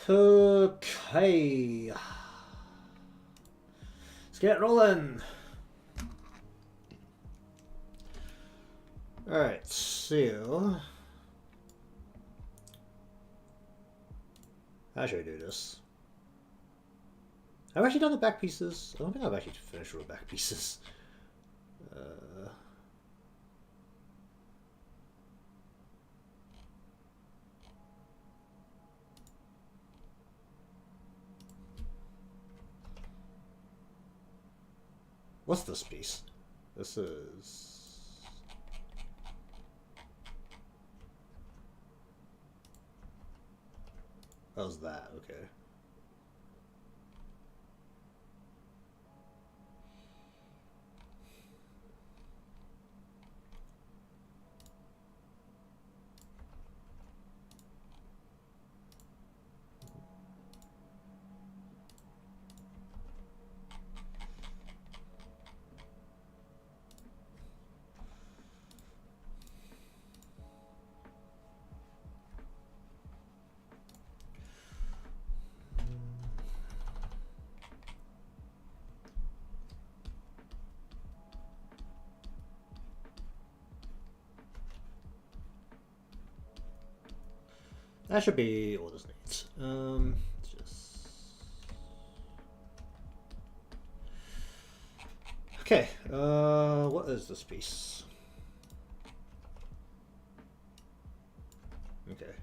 Okay. Let's get rolling. Alright, so how should I do this? I've actually done the back pieces. I don't think I've actually finished with the back pieces. What's this piece? This is... How's that? Okay. That should be all this needs. Just... Okay, what is this piece? Okay.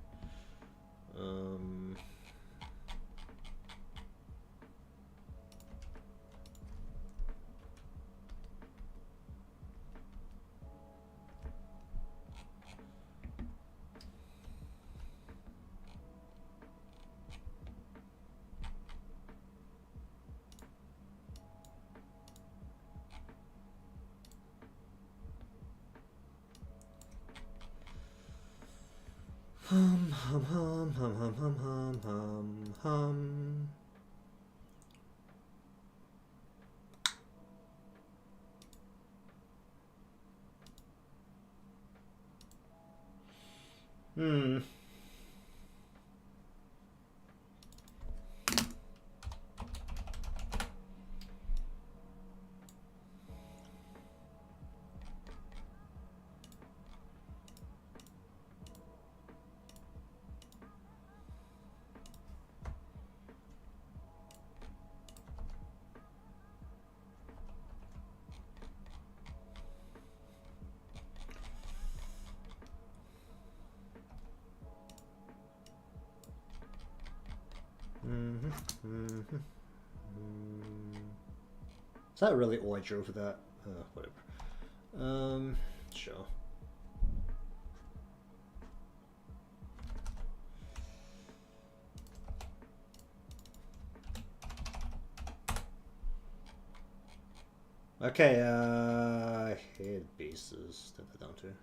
Hum, hum, hum, hum, hum, hum, hum, hum, hum. Is that really all I drew for that? Whatever. Sure. Okay, head bases. Set that down too.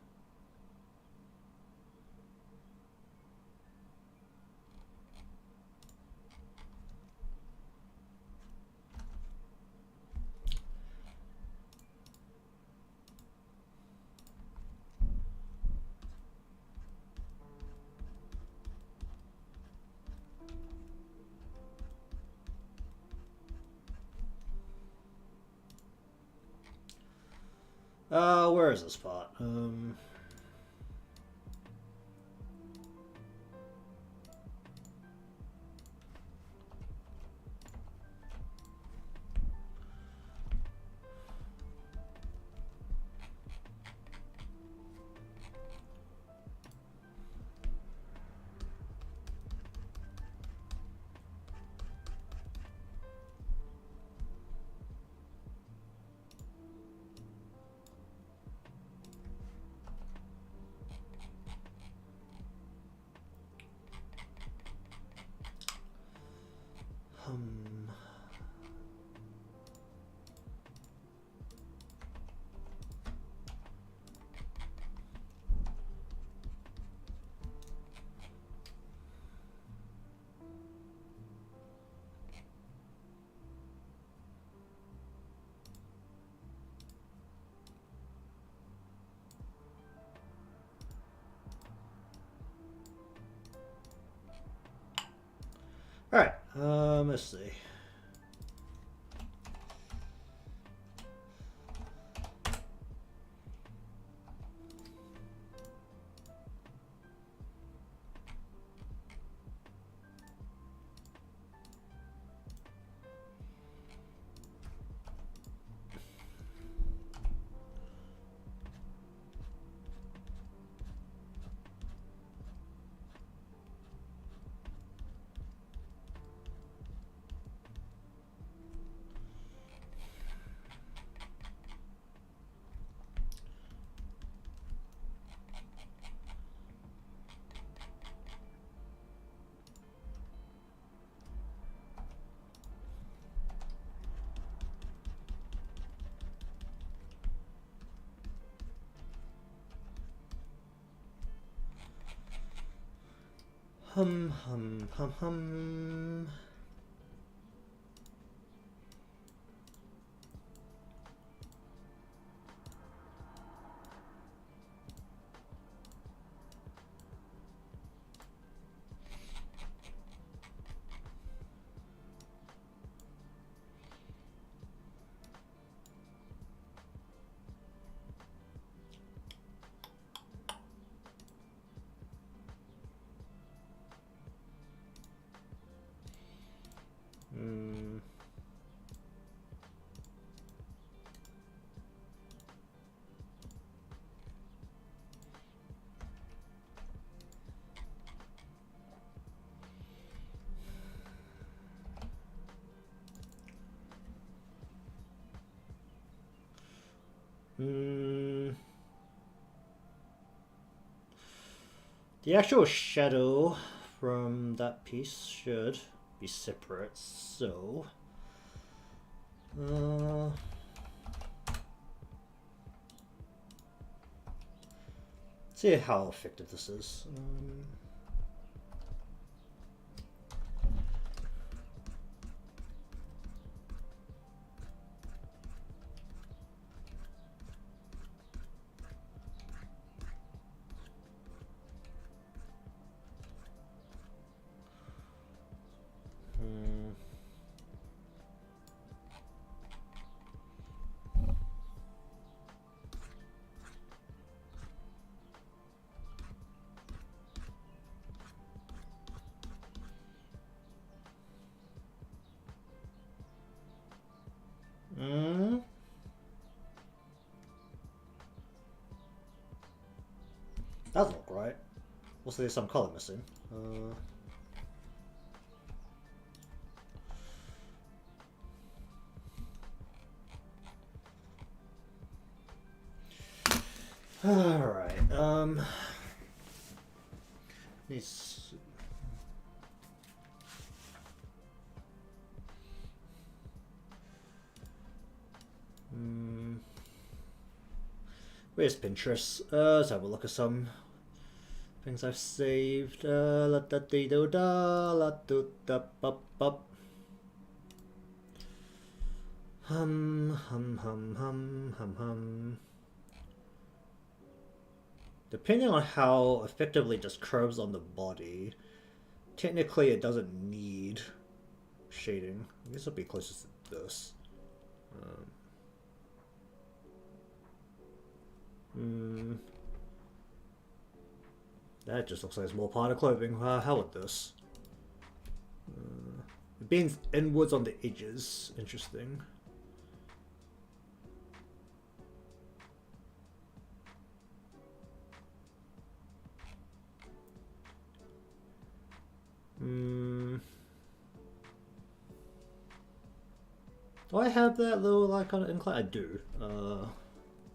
Where is this spot? Let's see. Hum hum hum hum. The actual shadow from that piece should be separate, so see how effective this is. That doesn't look right. Also, there's some color missing. Alright, needs... Where's Pinterest? Let's have a look at some things I've saved. La da dee do da la do da bup bup. Hum hum hum hum hum hum. Depending on how effectively it just curves on the body, technically it doesn't need shading. I guess it'll be closest to this. That just looks like it's more part of clothing. How about this? It bends inwards on the edges. Interesting. Do I have that little icon incline? I do.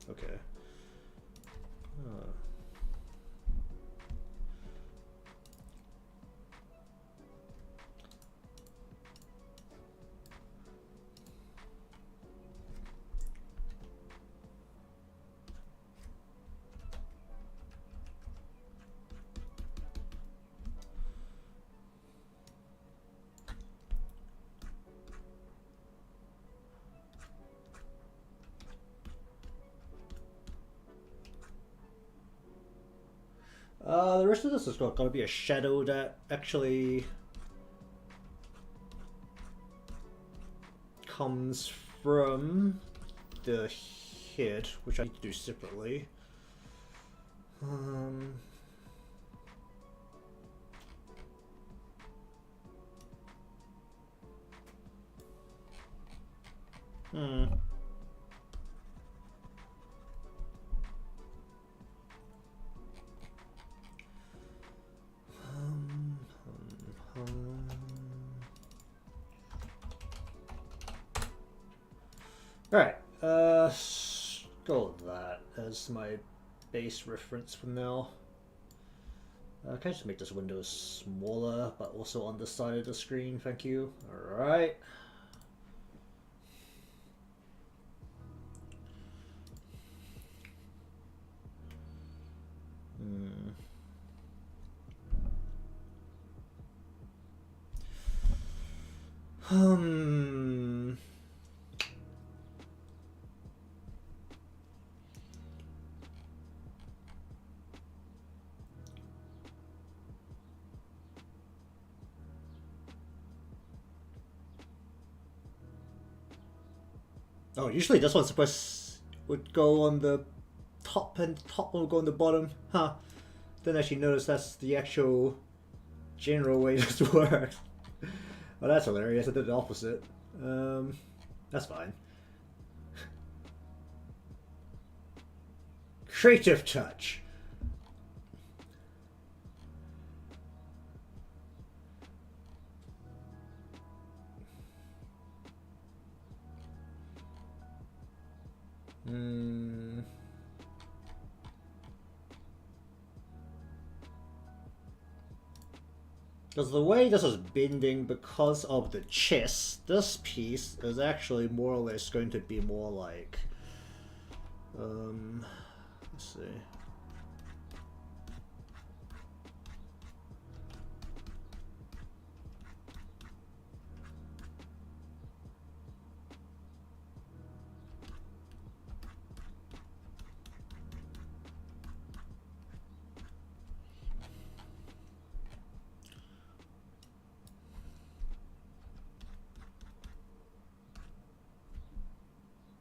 Okay. The rest of this is going to be a shadow that actually comes from the head, which I need to do separately. Hmm. Alright, go with that as my base reference for now. Can I just make this window smaller, but also on the side of the screen? Thank you. Alright. Oh, usually this one's would go on the top and the top one would go on the bottom. Huh. Didn't actually notice that's the actual general way this works. Well, that's hilarious. I did the opposite. That's fine. Creative touch. Because the way this is bending because of the chest, this piece is actually more or less going to be more like... let's see.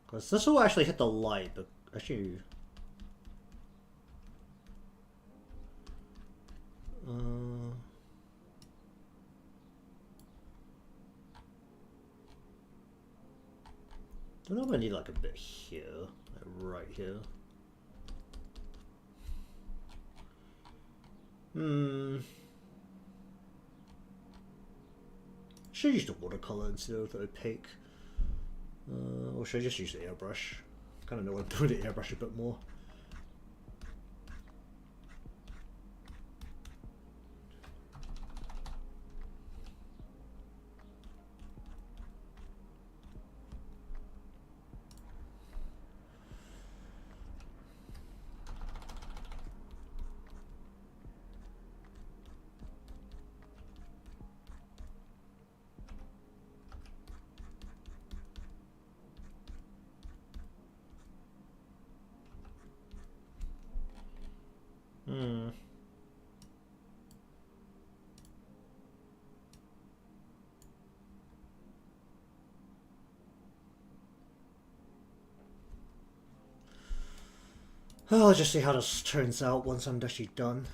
Because this will actually hit the light, but actually... I don't know if I need like a bit here, like right here. Should I use the watercolor instead of the opaque? Or should I just use the airbrush? Kind of know what I'm doing with the airbrush a bit more. I'll just see how this turns out once I'm actually done.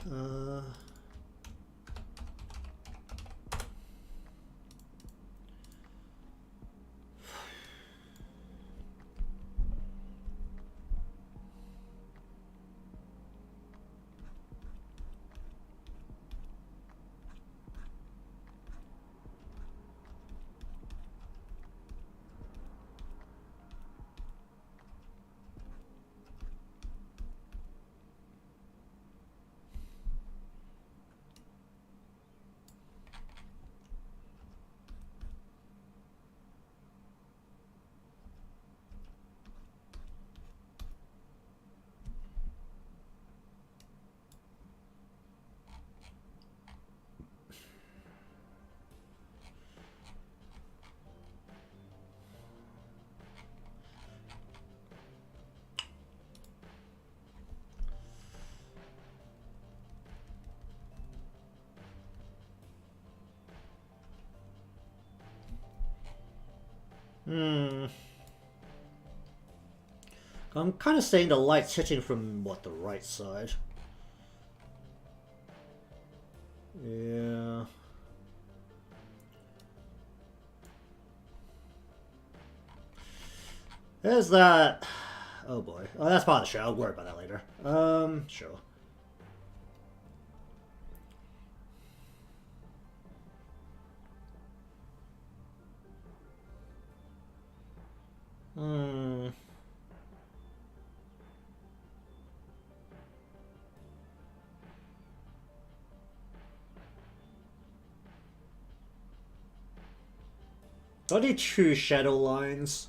Hmm. I'm kind of saying the light's hitting from, what, the right side? Yeah. There's that... Oh boy. Oh, that's part of the show. I'll worry about that later. Sure. Hmm... I need two shadow lines.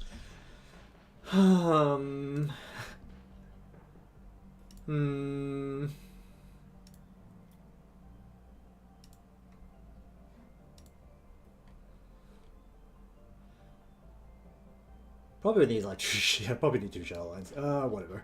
Hmm. Probably need like two. Yeah, probably need two shadow lines. Whatever.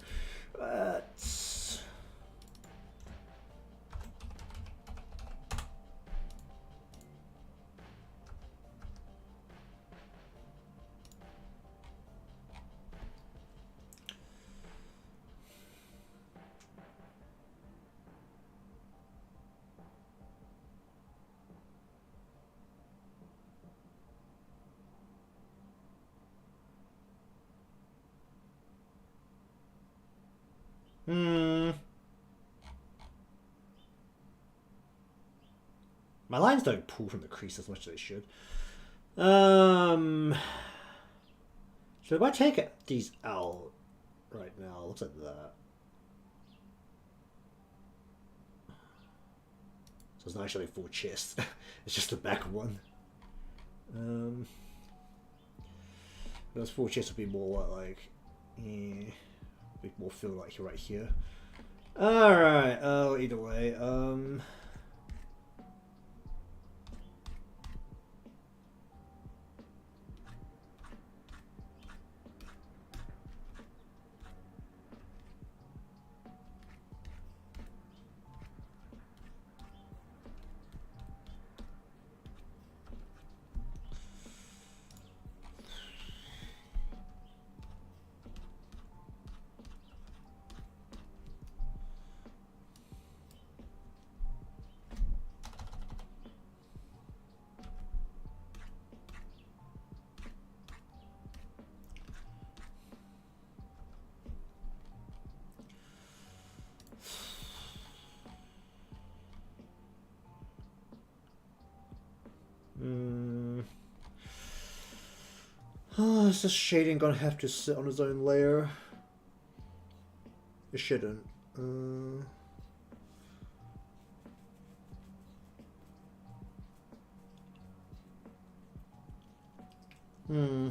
My lines don't pull from the crease as much as they should. So if I take these out right now, looks like that. So it's not actually a full chest. It's just the back one. Those full chests would be more what, like, be more feel like right here. Alright, either way, is this shading gonna have to sit on its own layer? It shouldn't. Hmm. Hmm.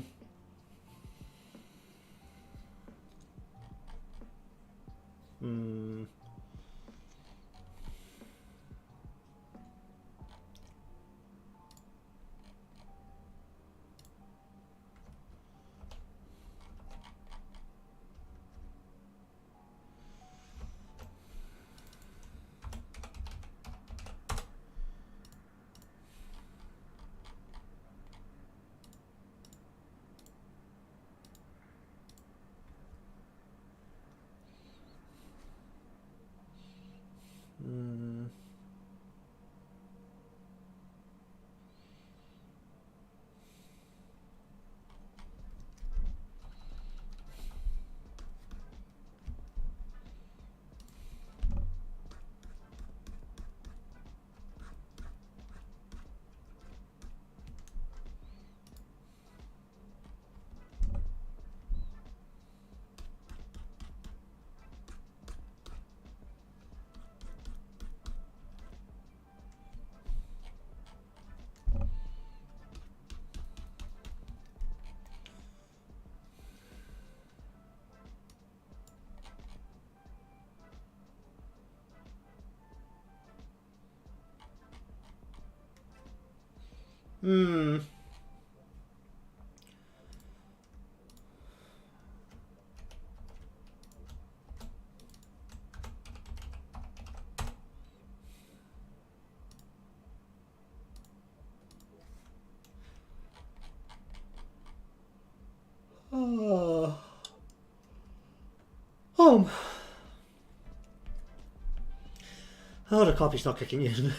Oh, the copy's not kicking in.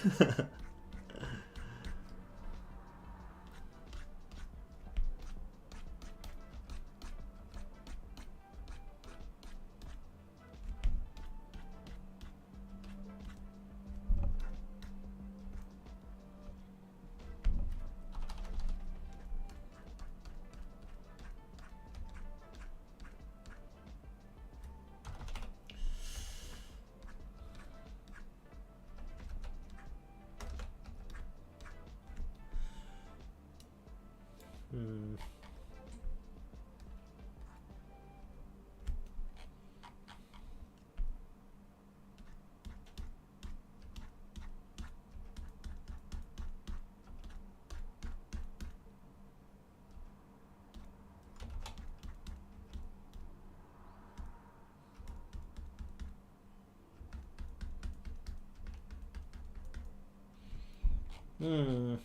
Hmm.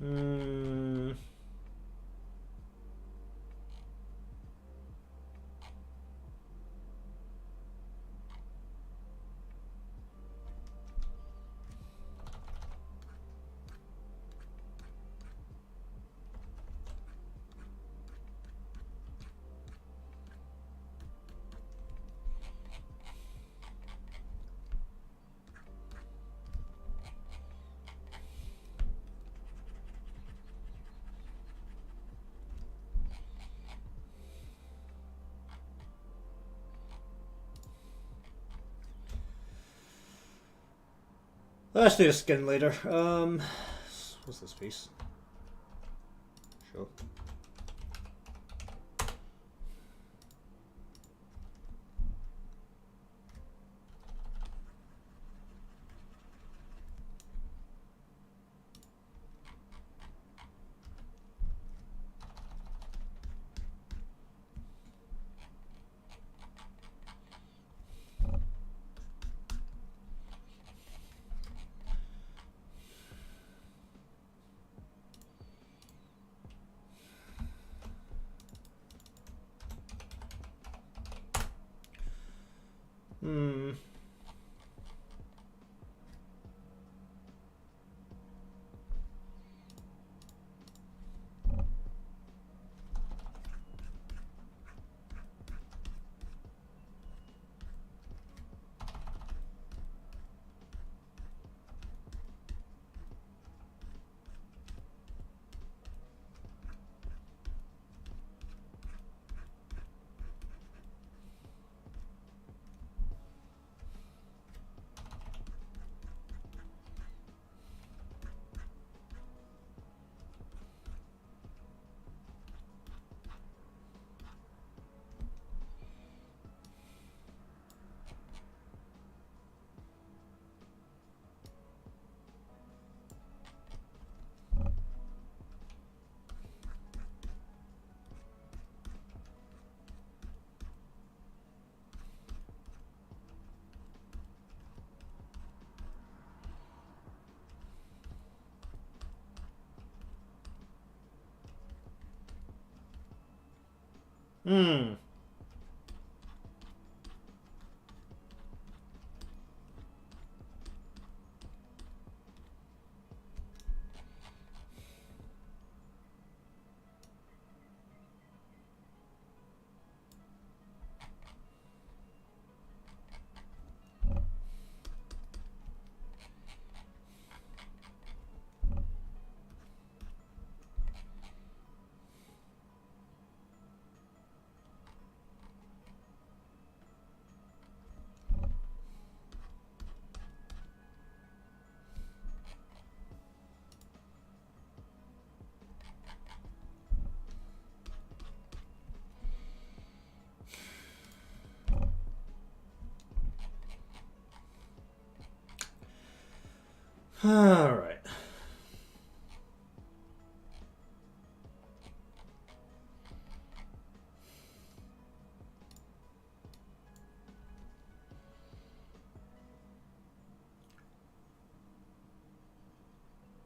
Hmm. Let's do the skin later. What's this piece? Sure. Hmm. Hmm. Alright.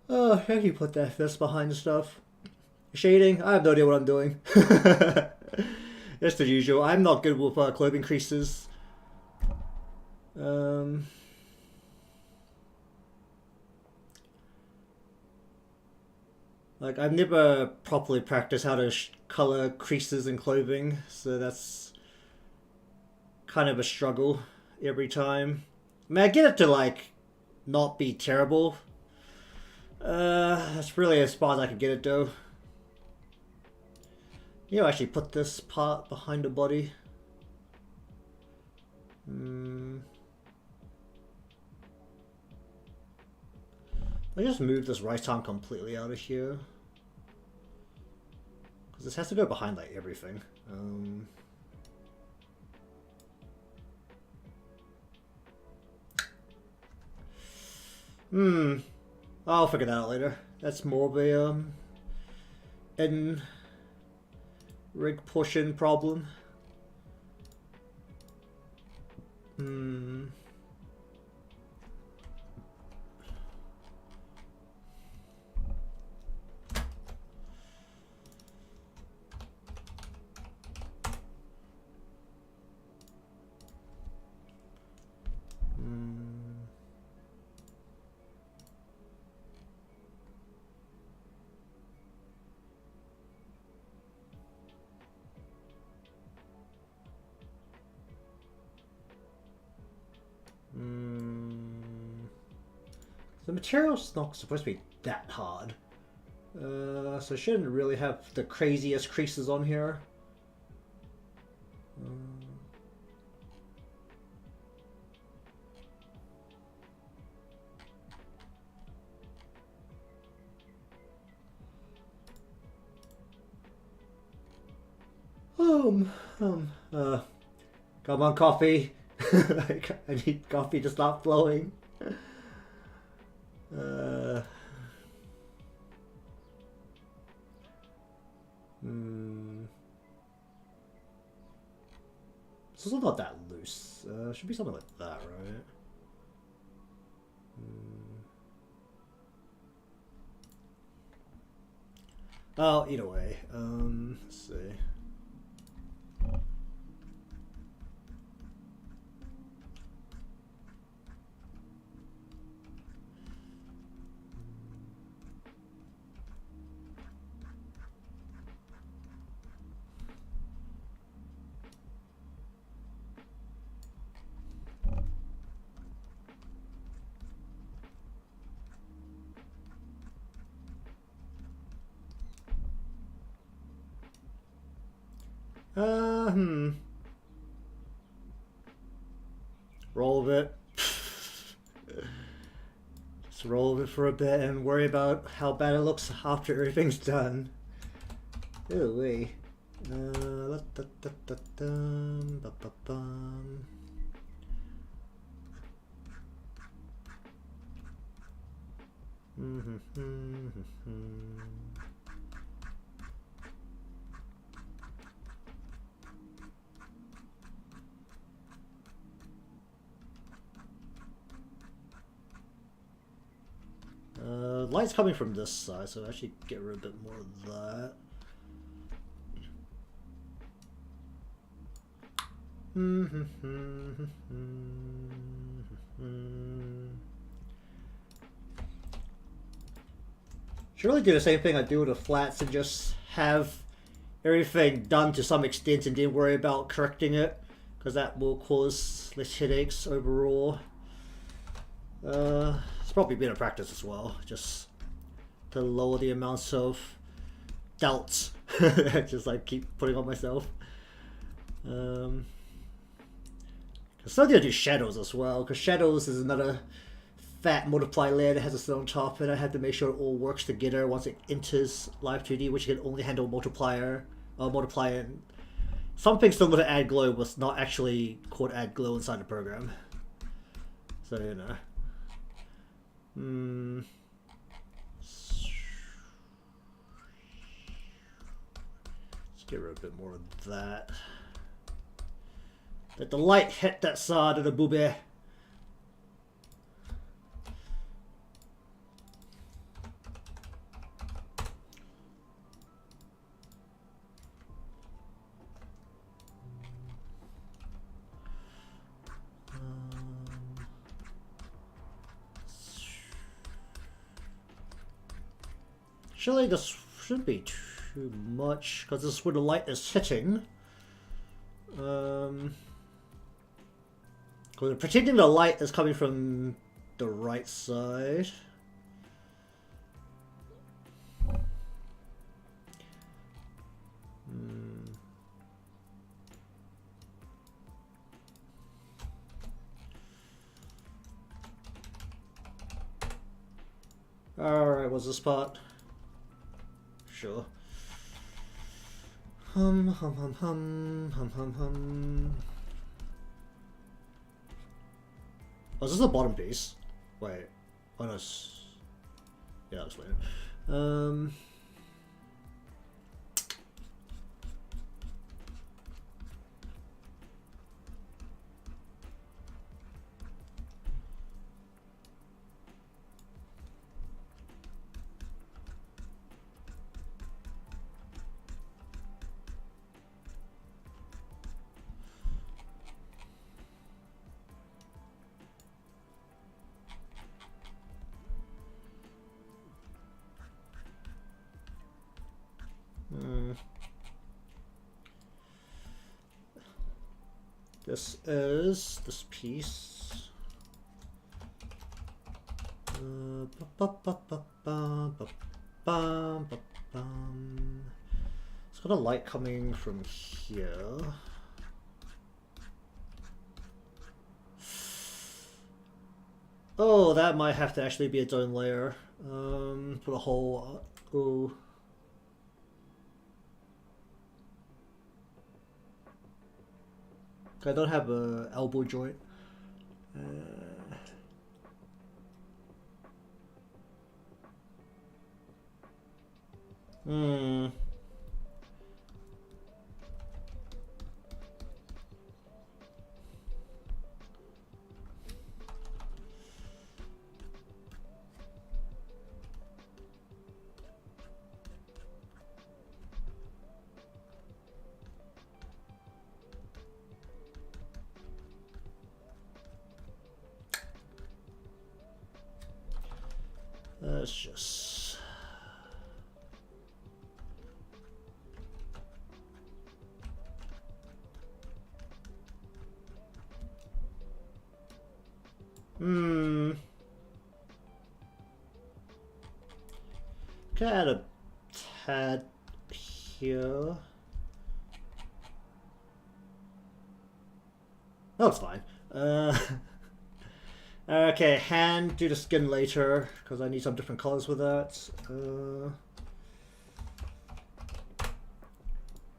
Oh, how do you put this behind stuff? Shading? I have no idea what I'm doing. That's the usual. I'm not good with clothing creases. Like, I've never properly practiced how to color creases in clothing, so that's kind of a struggle every time. I mean, I get it to, like, not be terrible. That's really as far as I can get it, though. You know, actually put this part behind the body. I just move this right arm completely out of here. Because this has to go behind, like, everything. I'll figure that out later. That's more of a, in rig portion problem. The material's not supposed to be that hard. So it shouldn't really have the craziest creases on here. Come on, coffee. I need coffee to stop flowing. It's also not that loose. Should be something like that, right? Oh, either way. Let's see. Roll with it. Just roll with it for a bit and worry about how bad it looks after everything's done. Ooh wee. Light's coming from this side, so I actually get rid of a bit more of that. Should really do the same thing I do with the flats and just have everything done to some extent and then worry about correcting it, because that will cause less headaches overall. It's probably better practice as well, just to lower the amounts of doubts I just like keep putting on myself. I'm starting to do shadows as well, because shadows is another fat multiply layer that has a sit on top, and I had to make sure it all works together once it enters Live2D, which can only handle multiplier. And something similar to add glow was not actually called add glow inside the program. So, you know. Hmm. Let's get rid of a bit more of that. Let the light hit that side of the booby. Surely this shouldn't be too much, because this is where the light is hitting. Because pretending the light is coming from the right side. Alright, what's this part? Sure. Hum hum hum hum hum hum hum. Oh, is this the bottom piece? Wait. Oh no, it's... yeah, it's weird. This is this piece. It's got a light coming from here. Oh, that might have to actually be its own layer. Put a whole. Oh. I don't have a elbow joint. Let's just... Can I add a tad here? Oh, it's fine. Okay, hand, do the skin later, because I need some different colors with that.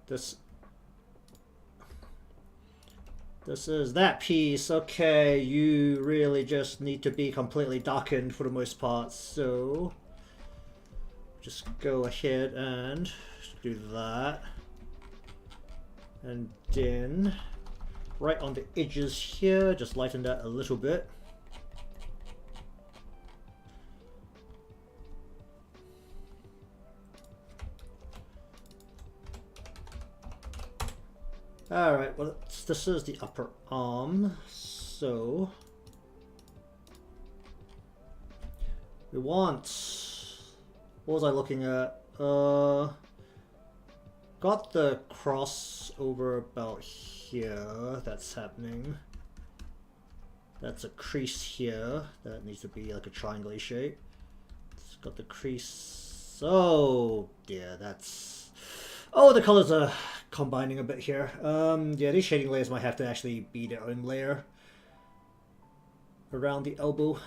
This is that piece. Okay, you really just need to be completely darkened for the most part, so just go ahead and do that. And then right on the edges here, just lighten that a little bit. Alright, well, this is the upper arm, so we want, what was I looking at? Got the cross over about here, that's happening. That's a crease here, that needs to be like a triangle shape. It's got the crease, oh dear, that's, oh, the colors are combining a bit here. Yeah, these shading layers might have to actually be their own layer around the elbow.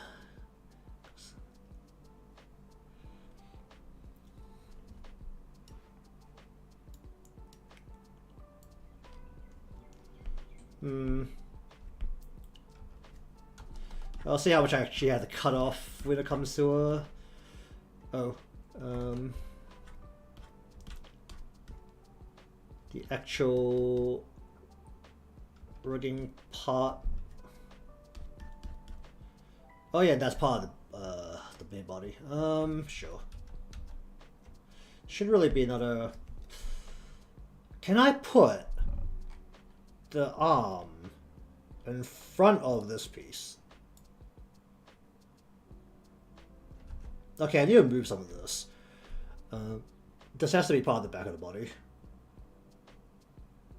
I'll see how much I actually had to cut off when it comes to the actual rigging part. Oh yeah, that's part of the main body. Sure. Should really be another. Can I put the arm in front of this piece? Okay, I need to move some of this. This has to be part of the back of the body.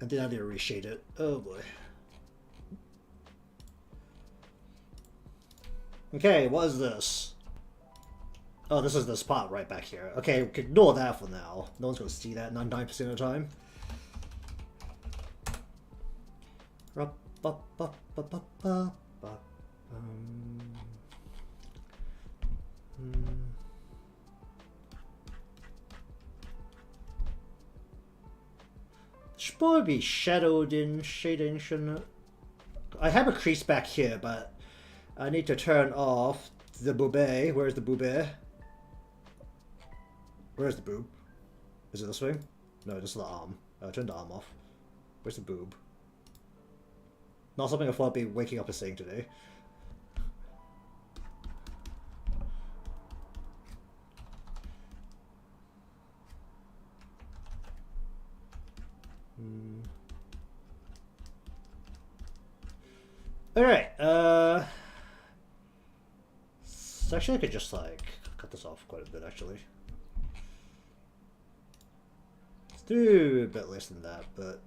And then I need to reshade it. Oh boy. Okay, what is this? Oh, this is this part right back here. Okay, we can ignore that for now. No one's going to see that 99% of the time. Should probably be shadowed in shading, shouldn't it? I have a crease back here, but I need to turn off the boobay. Where's the boobay? Where's the boob? Is it this way? No, this is the arm. Turn the arm off. Where's the boob? Not something I thought I'd be waking up and saying today. Alright, so actually I could just like cut this off quite a bit actually. Let's do a bit less than that, but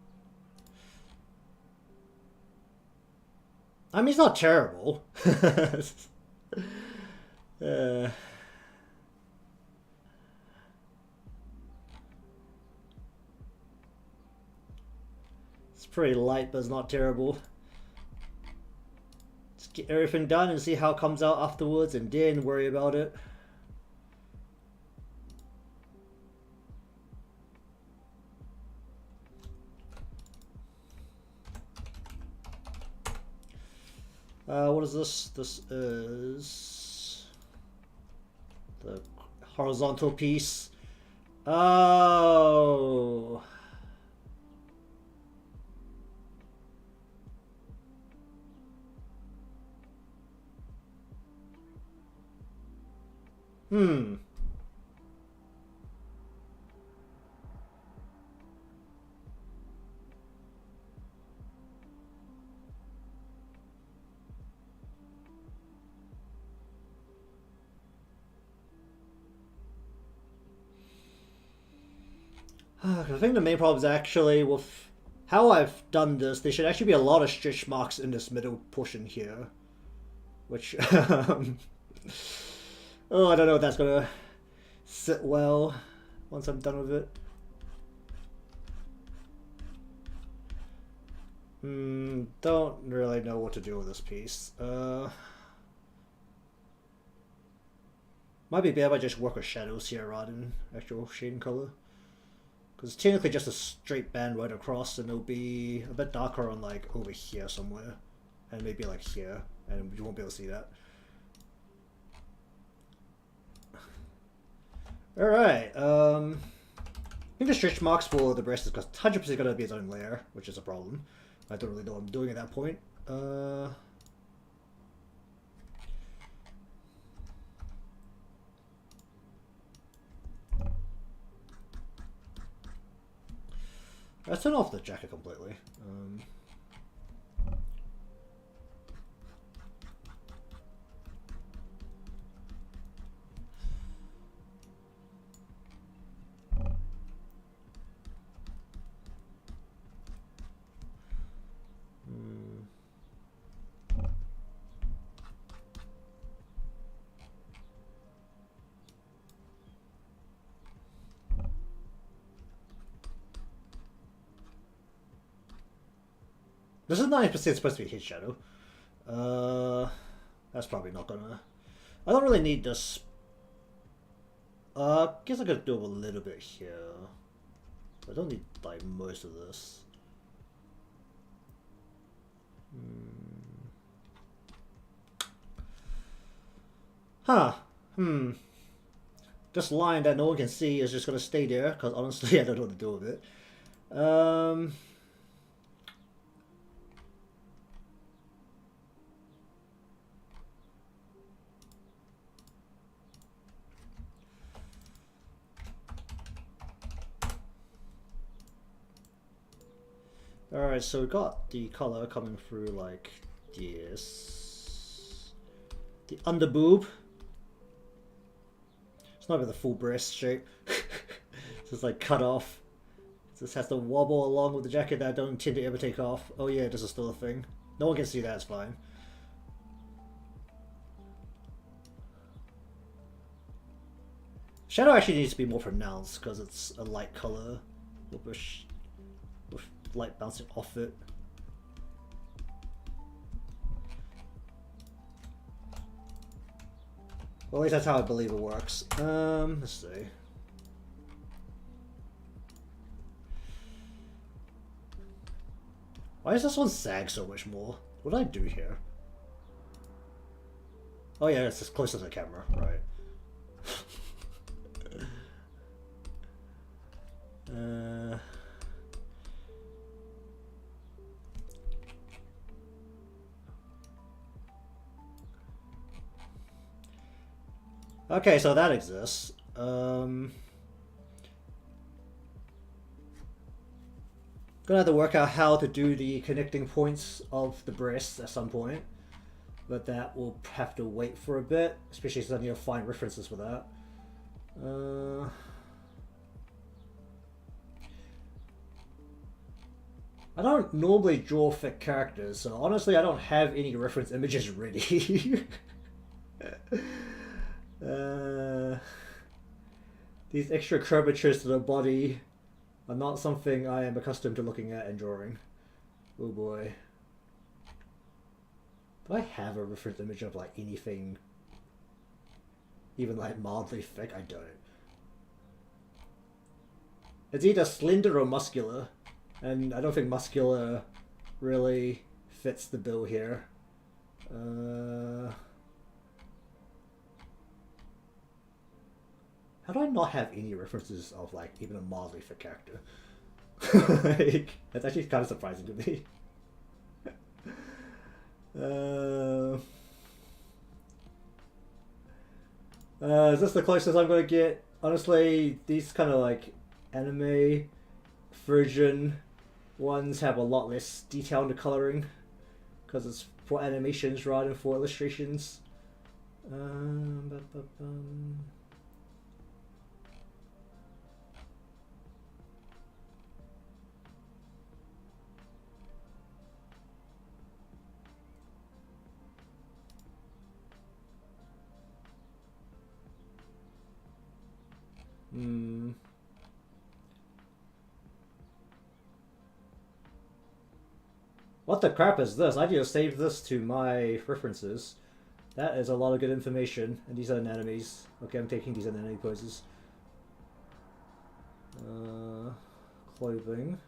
I mean, it's not terrible. It's pretty light, but it's not terrible. Just get everything done and see how it comes out afterwards, and then worry about it. What is this? This is the horizontal piece. Oh. I think the main problem is actually with how I've done this, there should actually be a lot of stretch marks in this middle portion here. Which, oh, I don't know if that's gonna sit well once I'm done with it. Don't really know what to do with this piece. Might be better if I just work with shadows here rather than actual shading color. Because it's technically just a straight band right across, and it'll be a bit darker on like over here somewhere. And maybe like here, and you won't be able to see that. Alright, I think the stretch marks for the breast is 100% going to be its own layer, which is a problem. I don't really know what I'm doing at that point. Let's turn off the jacket completely. This is 90% supposed to be his shadow. That's probably not gonna... I don't really need this. Guess I could do a little bit here. I don't need like most of this. Huh. This line that no one can see is just gonna stay there, because honestly I don't know what to do with it. Alright, so we got the color coming through like this. The under boob. It's not even the full breast shape. It's just like cut off. It just has to wobble along with the jacket that I don't tend to ever take off. Oh yeah, this is still a thing. No one can see that, it's fine. Shadow actually needs to be more pronounced because it's a light color with light bouncing off it. Well, at least that's how I believe it works. Let's see. Why does this one sag so much more? What did I do here? Oh yeah, it's as close to the camera, right. Okay, so that exists. Gonna have to work out how to do the connecting points of the breasts at some point, but that will have to wait for a bit, especially since I need to find references for that. I don't normally draw thick characters, so honestly I don't have any reference images ready. These extra curvatures to the body are not something I am accustomed to looking at and drawing. Oh boy. Do I have a reference image of like anything even like mildly thick? I don't. It's either slender or muscular, and I don't think muscular really fits the bill here. How do I not have any references of like even a mildly fit character? Like, that's actually kind of surprising to me. Is this the closest I'm gonna get? Honestly, these kind of like anime version ones have a lot less detail in the coloring because it's for animations rather than for illustrations. What the crap is this? I need to save this to my references. That is a lot of good information. And these are anemones. Okay, I'm taking these anemone poses. Clothing.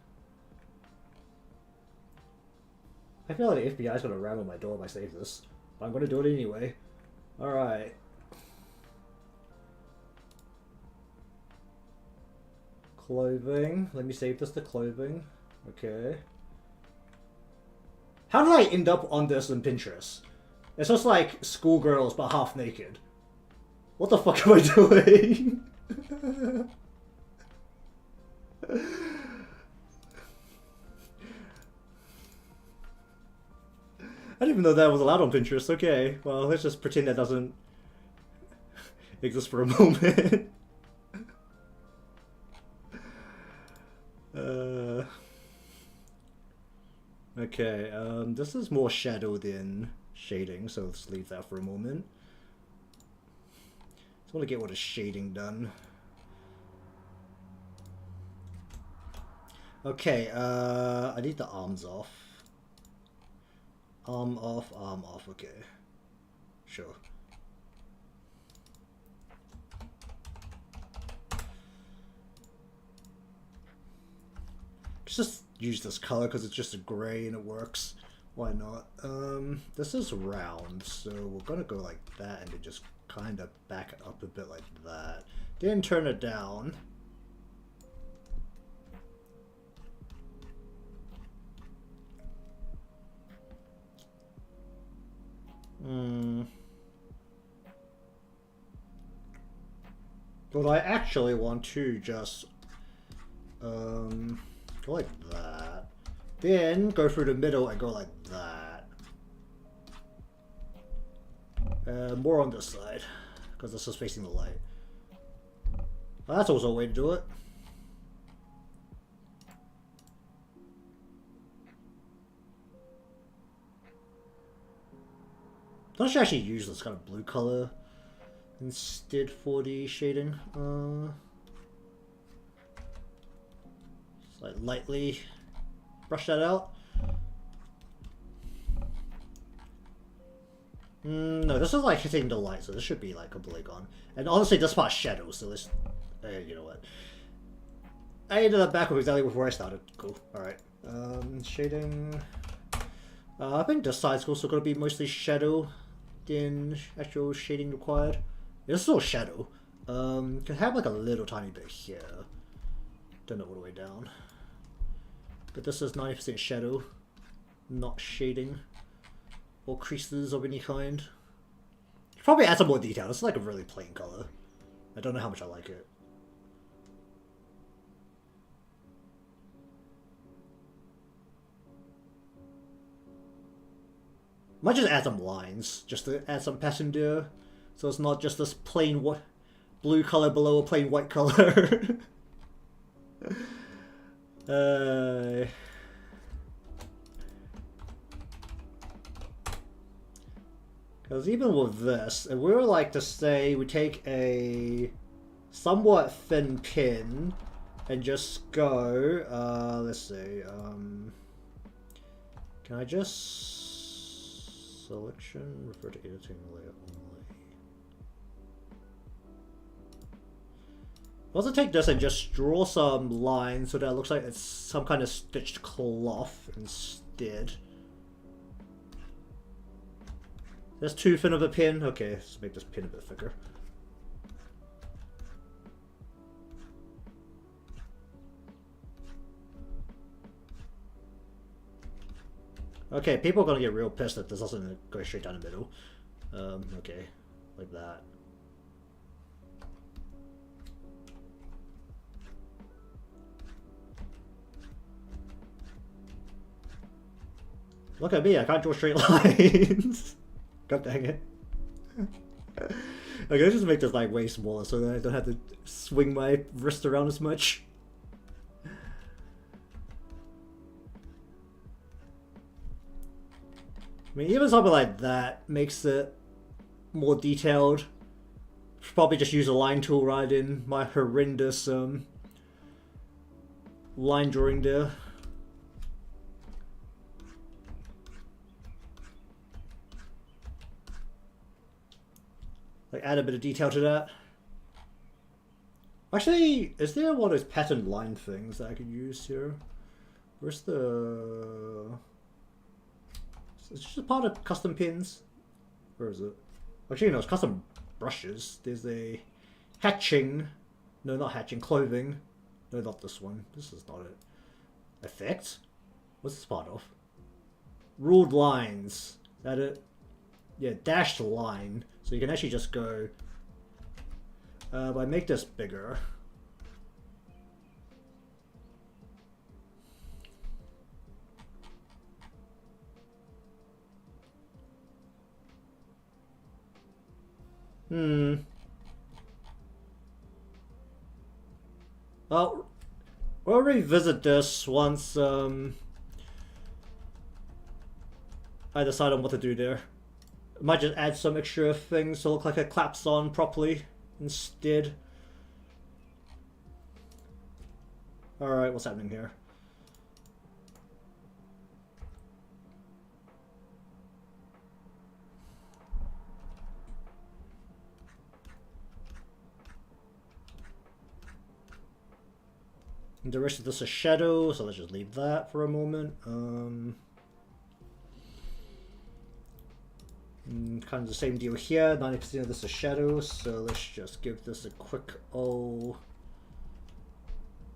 I feel like the FBI is going to ram on my door if I save this. But I'm going to do it anyway. Alright. Clothing. Let me save this to clothing. Okay. How did I end up on this in Pinterest? It's just like schoolgirls but half naked. What the fuck am I doing? I didn't even know that was allowed on Pinterest. Okay, well, let's just pretend that doesn't exist for a moment. Okay, this is more shadow than shading, so let's leave that for a moment. Just want to get what is shading done. Okay, I need the arms off. Arm off, okay. Sure. Just use this color because it's just a gray and it works. Why not? This is round, so we're gonna go like that and then just kind of back it up a bit like that. Then turn it down. But I actually want to just go like that. Then go through the middle and go like that. More on this side, because this is facing the light. Well, that's also a way to do it. I should actually use this kind of blue color instead for the shading. Just like lightly brush that out. No, this is like hitting the light, so this should be like completely gone. And honestly, this part's shadow, so let's. You know what? I ended up back with exactly where I started. Cool. Alright. Shading. I think this side's also going to be mostly shadow than actual shading required. This is all shadow. Can have like a little tiny bit here. Don't know all the way down. But this is 90% shadow, not shading or creases of any kind. Probably add some more detail. This is like a really plain color. I don't know how much I like it. Might just add some lines, just to add some pattern there. So it's not just this plain blue color below a plain white color. Because even with this, if we were like to say we take a somewhat thin pin and just go, let's see, can I just selection refer to editing layer only? I'll also take this and just draw some lines so that it looks like it's some kind of stitched cloth instead. That's too thin of a pin? Okay, let's make this pin a bit thicker. Okay, people are gonna get real pissed that this doesn't go straight down the middle. Okay, like that. Look at me, I can't draw straight lines. God dang it. Okay, let's just make this like way smaller so that I don't have to swing my wrist around as much. I mean, even something like that makes it more detailed. Probably just use a line tool rather than my horrendous line drawing there. Like add a bit of detail to that. Actually, is there one of those patterned line things that I could use here? Where's the... It's just a part of custom pins. Where is it? Actually, no, it's custom brushes. There's a hatching. No, not hatching. Clothing. No, not this one. This is not it. Effect? What's this part of? Ruled lines. That it? Yeah, dashed line. So you can actually just go... but I make this bigger. Well, we'll revisit this once I decide on what to do there. I might just add some extra things to look like it claps on properly instead. Alright, what's happening here? The rest of this is shadow, so let's just leave that for a moment. Kind of the same deal here. 90% of this is shadow, so let's just give this a quick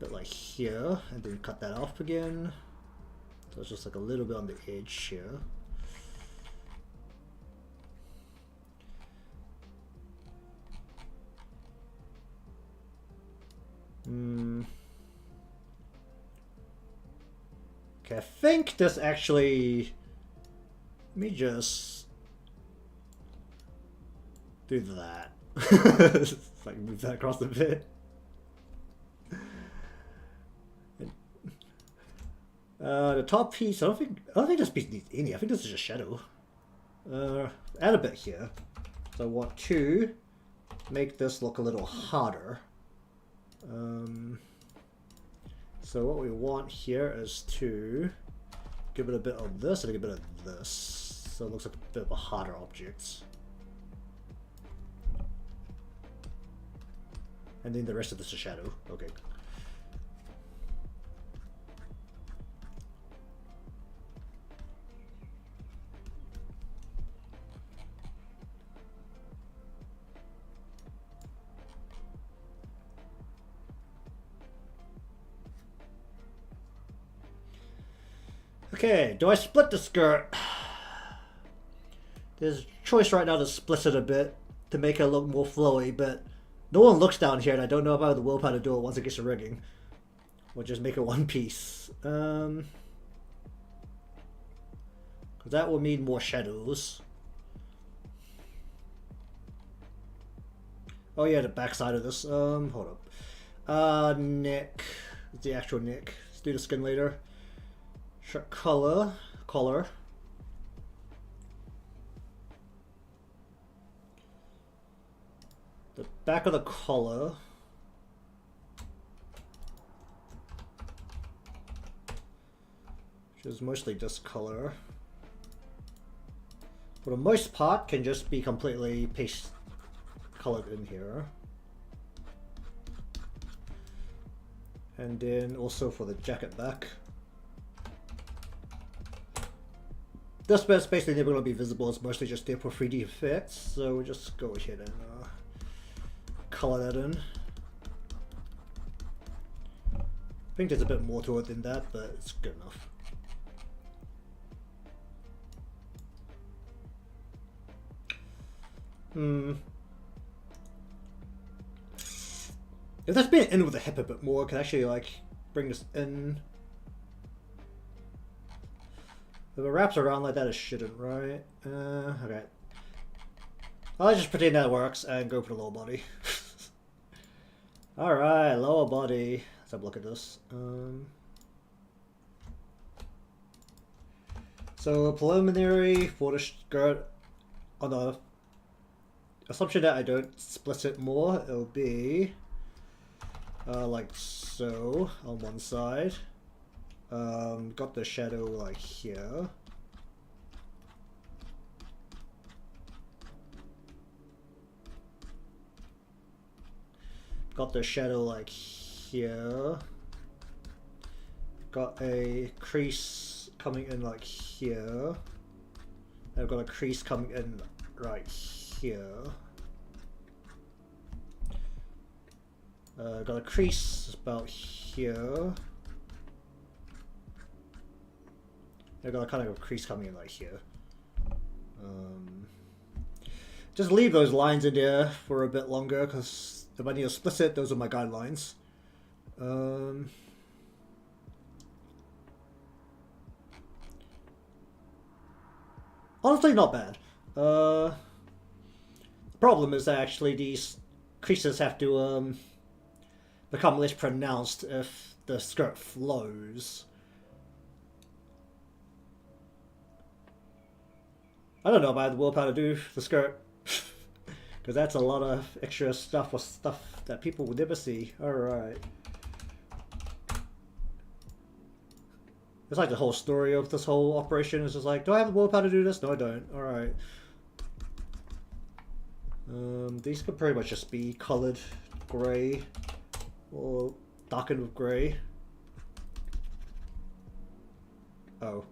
bit like here, and then cut that off again. So it's just like a little bit on the edge here. Okay, I think this actually, let me just do that. Just like move that across a bit. The top piece, I don't think this piece needs any. I think this is just shadow. Add a bit here. So I want to make this look a little harder. So what we want here is to give it a bit of this and a bit of this, so it looks like a bit of a harder object. And then the rest of this is shadow. Okay. Okay, do I split the skirt? There's a choice right now to split it a bit to make it look more flowy, but no one looks down here and I don't know if I have the willpower to do it once it gets to rigging. We'll just make it one piece. Because that will mean more shadows. Oh yeah, the backside of this. Hold up. Neck. The actual neck. Let's do the skin later. Shirt collar. The back of the collar. Which is mostly this color. For the most part, can just be completely paste colored in here. And then also for the jacket back. This bit's basically never going to be visible, it's mostly just there for 3D effects, so we'll just go ahead and color that in. I think there's a bit more to it than that, but it's good enough. If that's been in with the hip a bit more, I can actually like bring this in. If it wraps around like that, it shouldn't, right? Okay. I'll just pretend that works and go for the lower body. Alright, lower body. Let's have a look at this. So preliminary for the skirt, on the assumption that I don't split it more, it'll be like so on one side. Got the shadow like here. Got the shadow like here. Got a crease coming in like here. I've got a crease coming in right here. Got a crease about here. I've got a kind of a crease coming in like here. Just leave those lines in there for a bit longer, because if I need to split it, those are my guidelines. Honestly, not bad. The problem is that actually these creases have to become less pronounced if the skirt flows. I don't know if I have the willpower to do the skirt, because that's a lot of extra stuff or stuff that people would never see. Alright. It's like the whole story of this whole operation is just like, do I have the willpower to do this? No, I don't. Alright. These could pretty much just be colored gray or darkened with gray. Oh.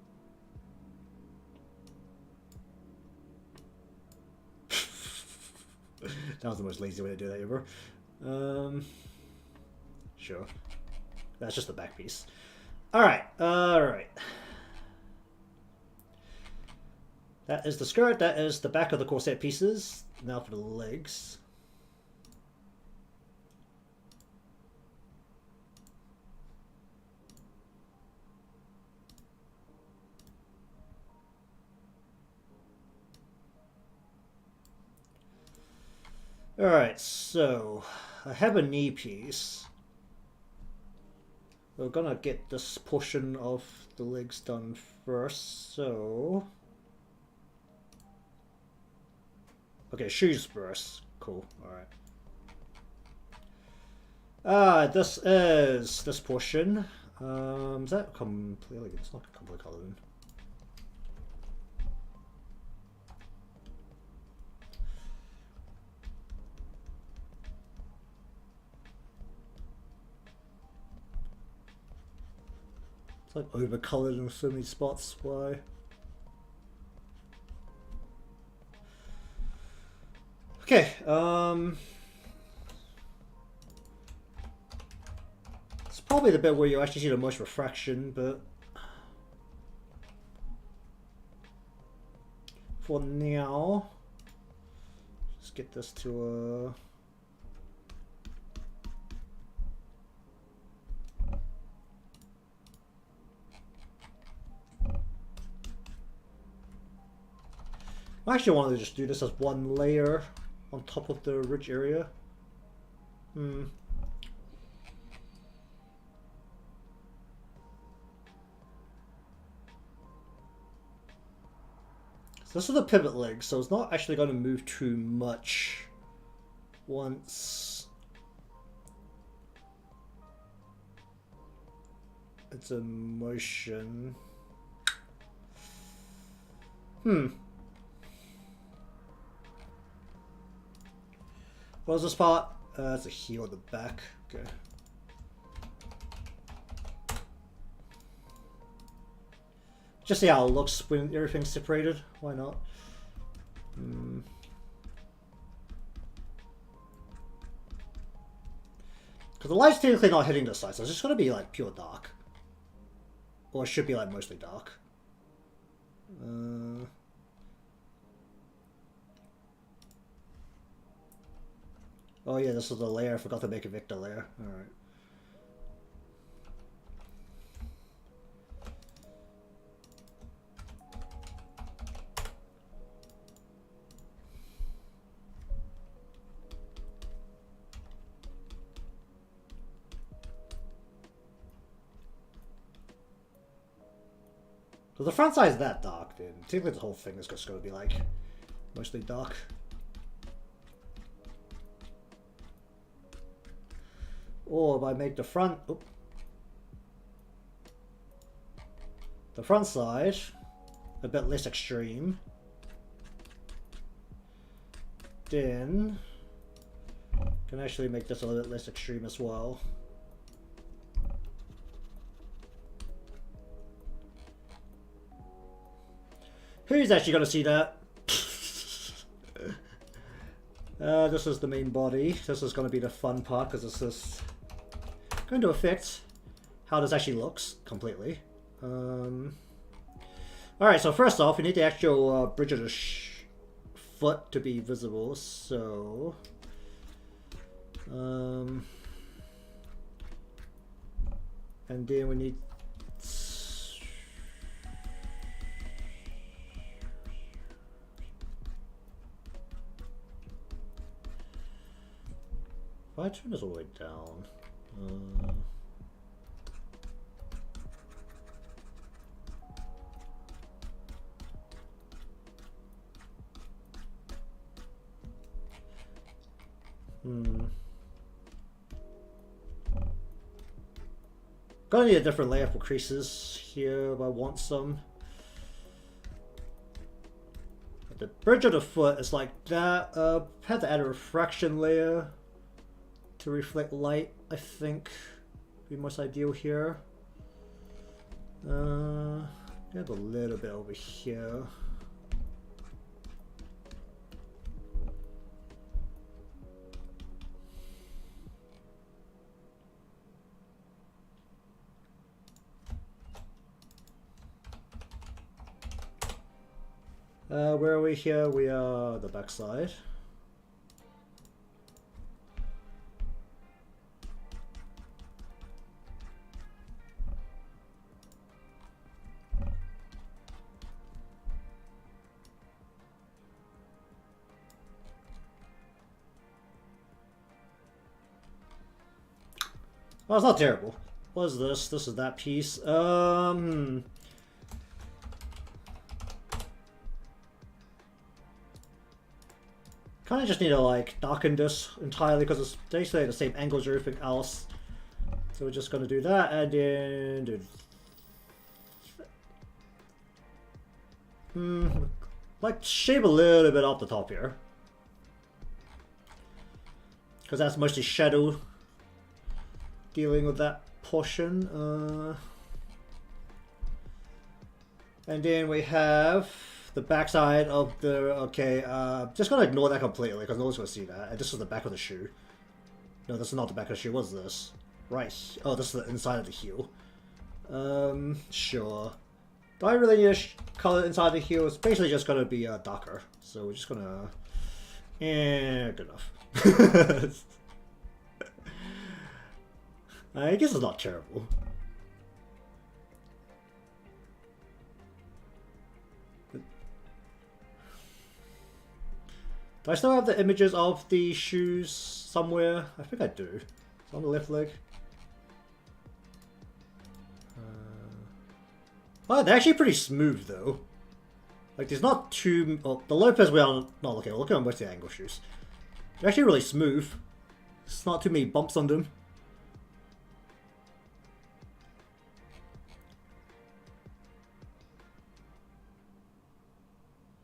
That was the most lazy way to do that ever. Sure. That's just the back piece. Alright, alright. That is the skirt, that is the back of the corset pieces. Now for the legs. Alright, so I have a knee piece. We're gonna get this portion of the legs done first, so... Okay, shoes first. Cool, alright. This is this portion. Is that completely... It's not completely colored in. It's like over-colored in so many spots. Why? Okay, it's probably the bit where you actually see the most refraction, but for now, let's get this to I actually wanted to just do this as one layer on top of the ridge area. So this is the pivot leg, so it's not actually going to move too much once it's in motion. What was this part? That's a heel at the back. Okay. Just see how it looks when everything's separated. Why not? Because the light's technically not hitting this side, so it's just going to be like pure dark. Or it should be like mostly dark. Oh yeah, this is the layer. I forgot to make a Victor layer. Alright. So the front side is that dark, then technically the whole thing is just going to be like mostly dark. Or if I make the front, the front side a bit less extreme, then can actually make this a little bit less extreme as well. Who's actually going to see that? This is the main body. This is going to be the fun part because this is going to affect how this actually looks completely. Alright, so first off, we need the actual bridge of the foot to be visible, so... and then we need... If I turn this all the way down... Gonna need a different layer for creases here if I want some. But the bridge of the foot is like that. Had to add a refraction layer to reflect light, I think be most ideal here. Add a little bit over here. Where are we here? We are the backside. Oh, it's not terrible. What is this? This is that piece. Kind of just need to like darken this entirely because it's basically the same angles as everything else. So we're just gonna do that and then do like shave a little bit off the top here. Because that's mostly shadow dealing with that portion. And then we have the backside of the... Okay, just gonna ignore that completely because no one's gonna see that. And this is the back of the shoe. No, this is not the back of the shoe. What's this? Right. Oh, this is the inside of the heel. Sure. Do I really need to color inside the heel? It's basically just gonna be darker. So we're just gonna... good enough. I guess it's not terrible. Do I still have the images of the shoes somewhere? I think I do. It's on the left leg. Oh, they're actually pretty smooth though. Like there's not too... Oh, the Lopez we are not looking at. We're looking at most of the angle shoes. They're actually really smooth. There's not too many bumps on them.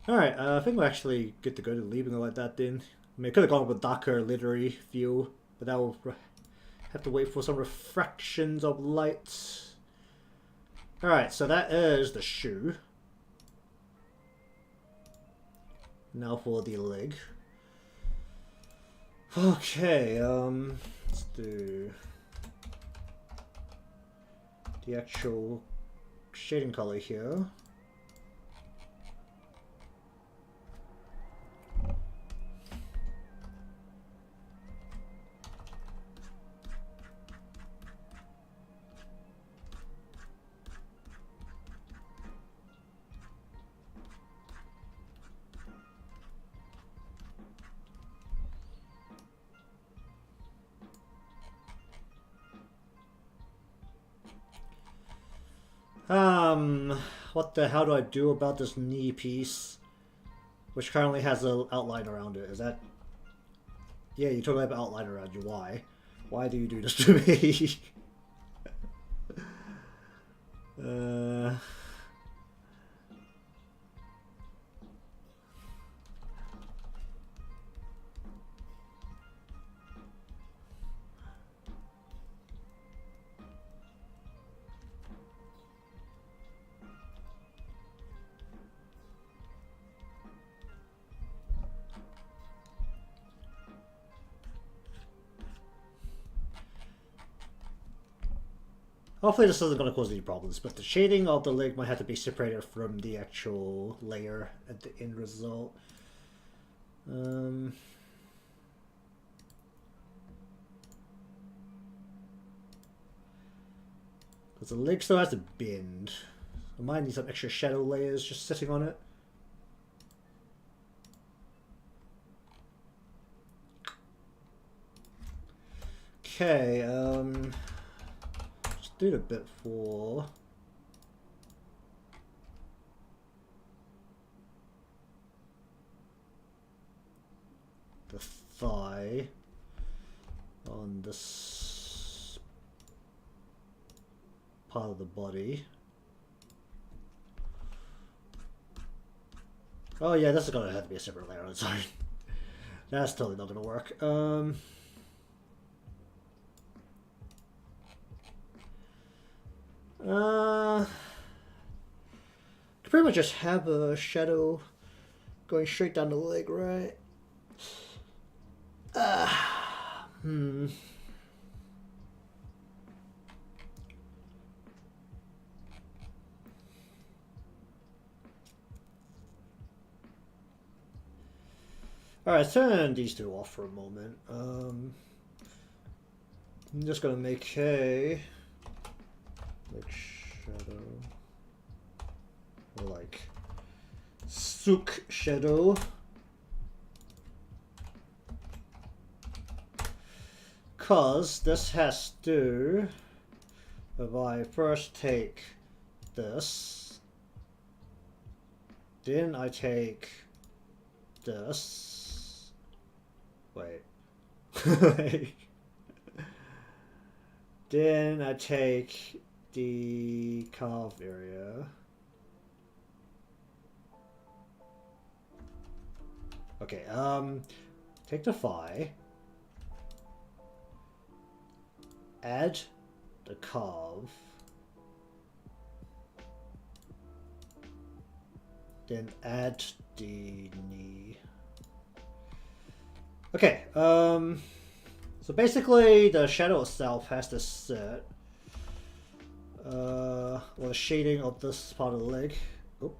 Alright, I think we're actually good to go to leaving it like that then. I mean, I could have gone with a darker, glittery feel, but that will have to wait for some refractions of light. Alright, so that is the shoe. Now for the leg. Okay, let's do the actual shading color here. What the hell do I do about this knee piece? Which currently has an outline around it. Is that... Yeah, you totally have an outline around you. Why? Why do you do this to me? Hopefully this isn't going to cause any problems, but the shading of the leg might have to be separated from the actual layer at the end result. Because the leg still has to bend. I might need some extra shadow layers just sitting on it. Okay, just do a bit for the thigh on this part of the body. Oh yeah, this is gonna have to be a separate layer on its own. That's totally not gonna work. Could pretty much just have a shadow going straight down the leg, right? Alright, turn these two off for a moment. I'm just gonna make a shadow, or like Sook shadow. Cause this has to, if I first take this, then I take this, wait, then I take the carved area. Okay, take the phi, add the carve, then add the knee. Okay, so basically the shadow itself has to set or the shading of this part of the leg. Oop.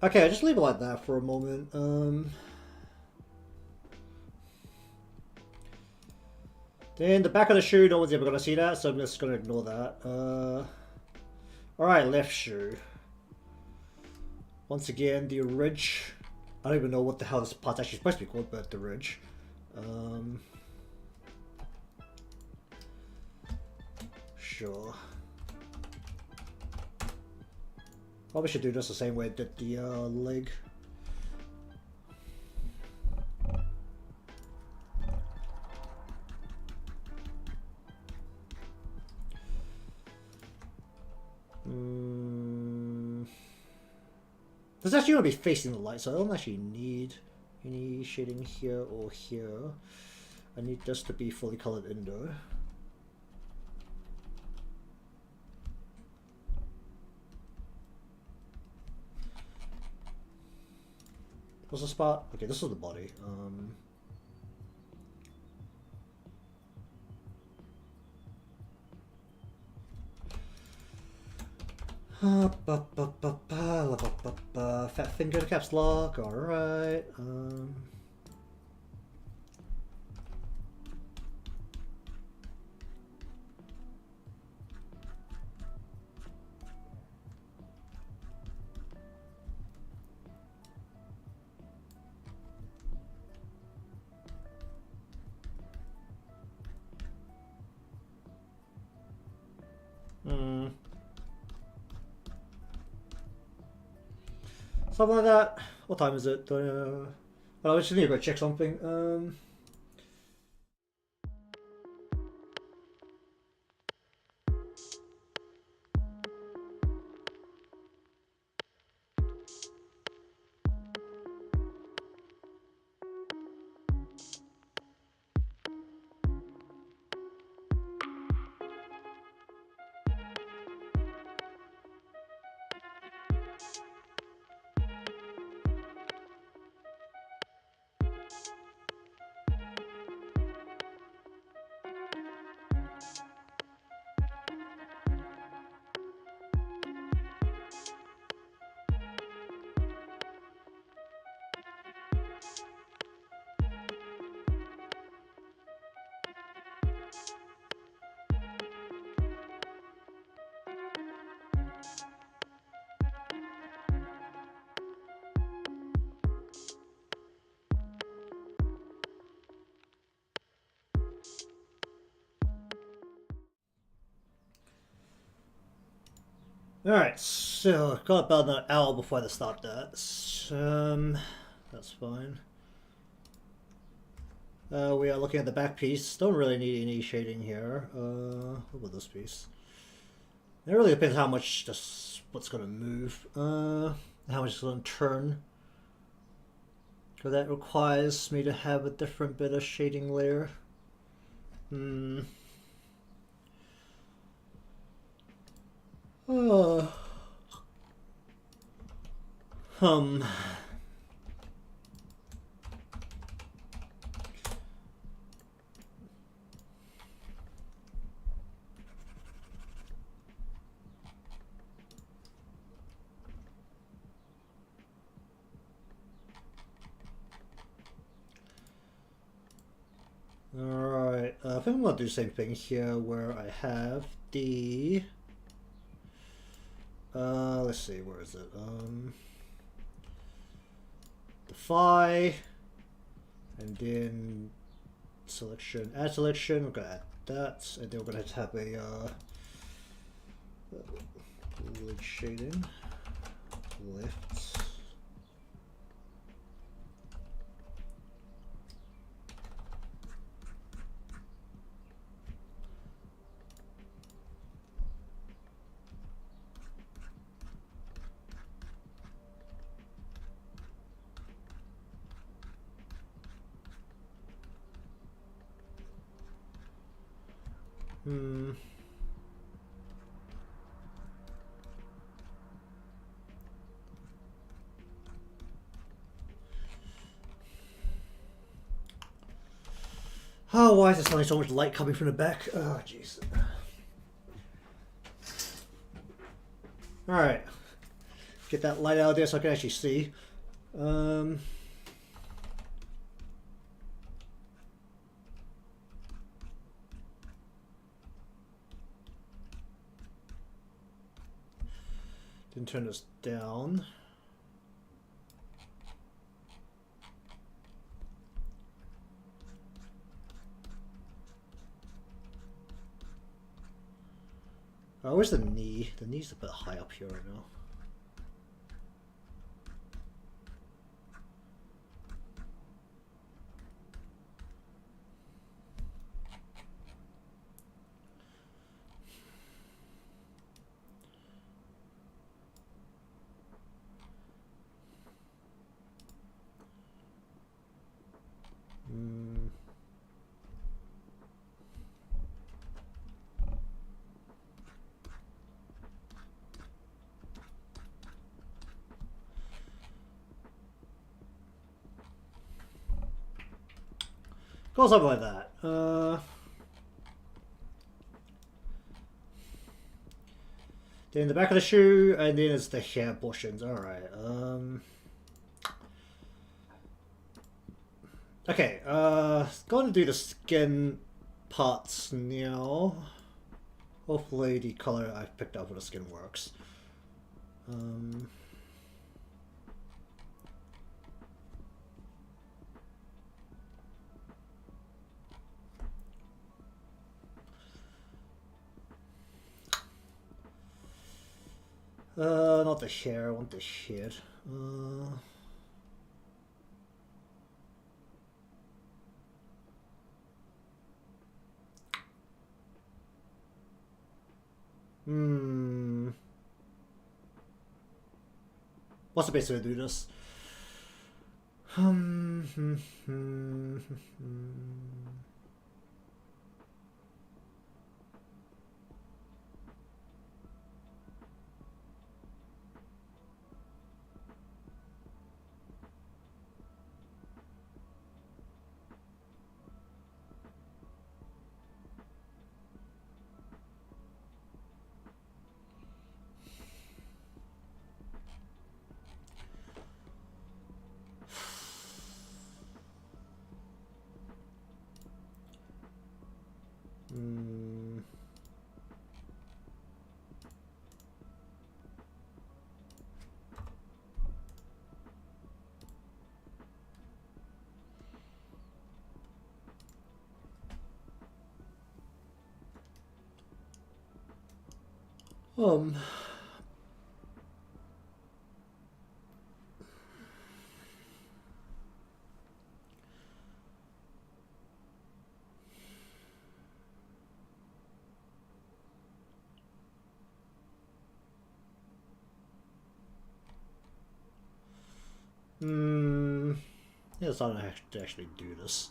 Okay, just leave it like that for a moment. Then the back of the shoe, no one's ever gonna see that, so I'm just gonna ignore that. Alright, left shoe. Once again, the ridge. I don't even know what the hell this part's actually supposed to be called, but the ridge. Sure. Probably should do this the same way I did the leg. This actually going to be facing the light, so I don't actually need any shading here or here. I need this to be fully colored in though. What's the spot? Okay, this is the body. Fat finger caps lock. All right. Something like that. What time is it? Well, I just need to go check something. Alright, so got about an hour before I start that. That's fine. We are looking at the back piece. Don't really need any shading here. What about this piece? It really depends how much what's going to move. How much it's going to turn. Because that requires me to have a different bit of shading layer. Alright, I think I'm going to do the same thing here where I have the... let's see, where is it? The phi, and then selection, add selection, we're going to add that, and then we're going to have a lid shading, lift. Oh, why is there suddenly so much light coming from the back? Oh, jeez. Alright. Get that light out of there so I can actually see. Then turn this down. Oh, where's the knee? The knee's a bit high up here right now. Go something like that. Then the back of the shoe, and then it's the hair portions. Alright. Okay, going to do the skin parts now. Hopefully the color I've picked up for the skin works. Not the hair, I want the head. What's the best way to do this? Um, Yeah, it's not to actually do this.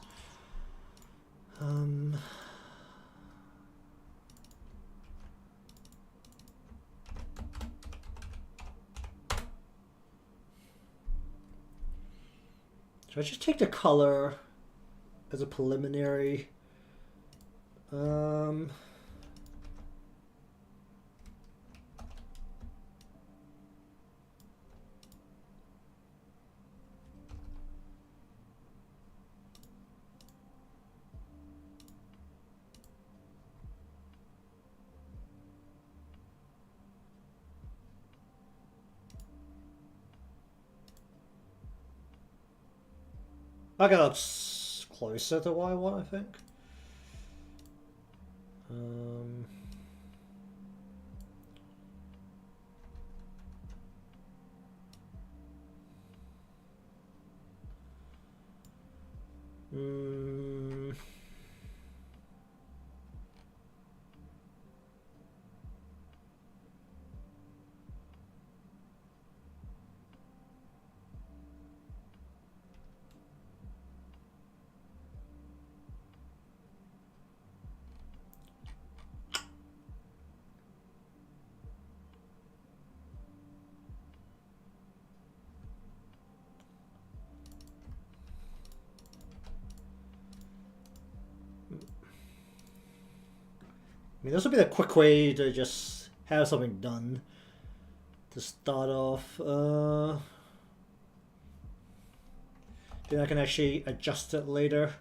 Should I just take the color as a preliminary? Okay, that's closer to what I want, I think. I mean, this would be the quick way to just have something done to start off. Then I can actually adjust it later.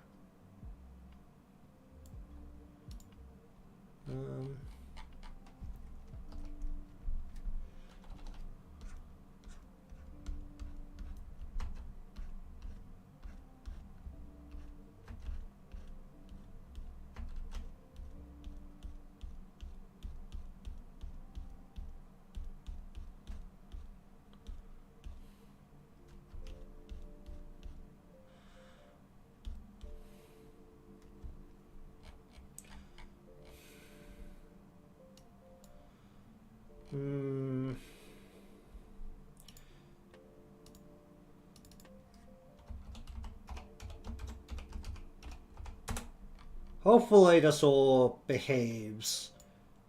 Hopefully this all behaves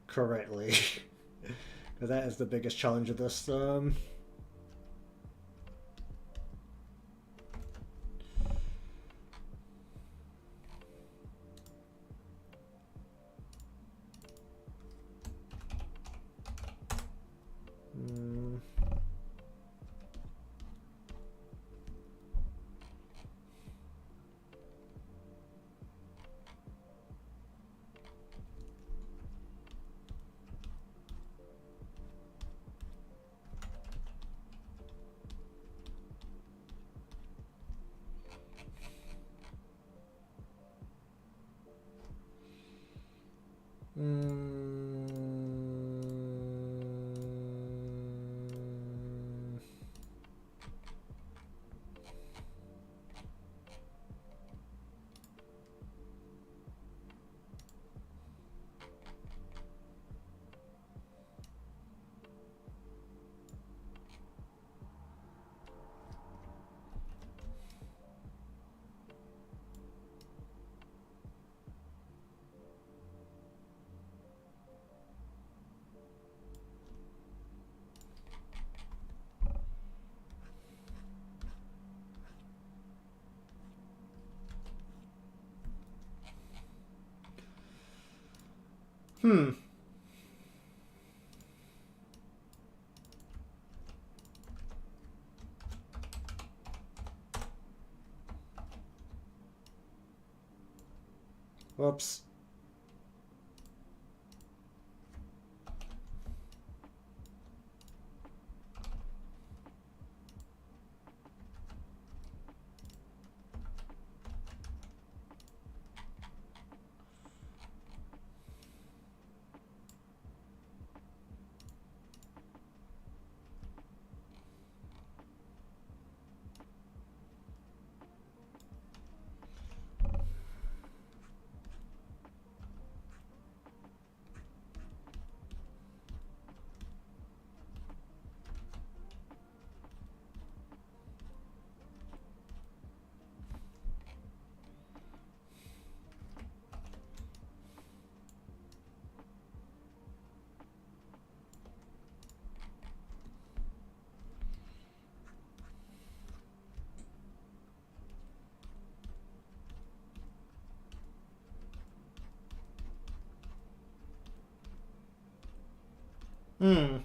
correctly. Because that is the biggest challenge of this. Whoops. Hmm.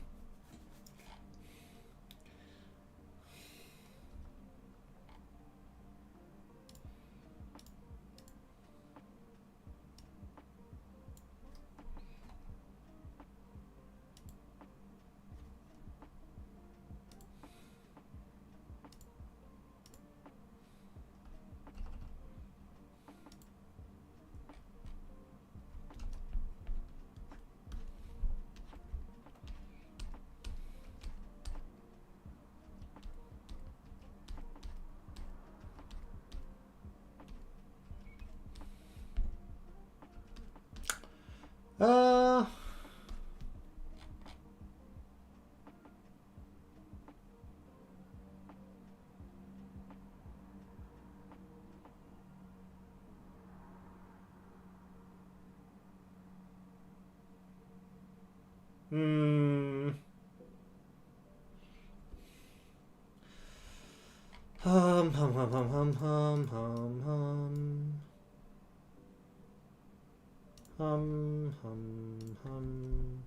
Uh, hmm. Hum hum hum hum hum hum hum hum. Hum hum hum.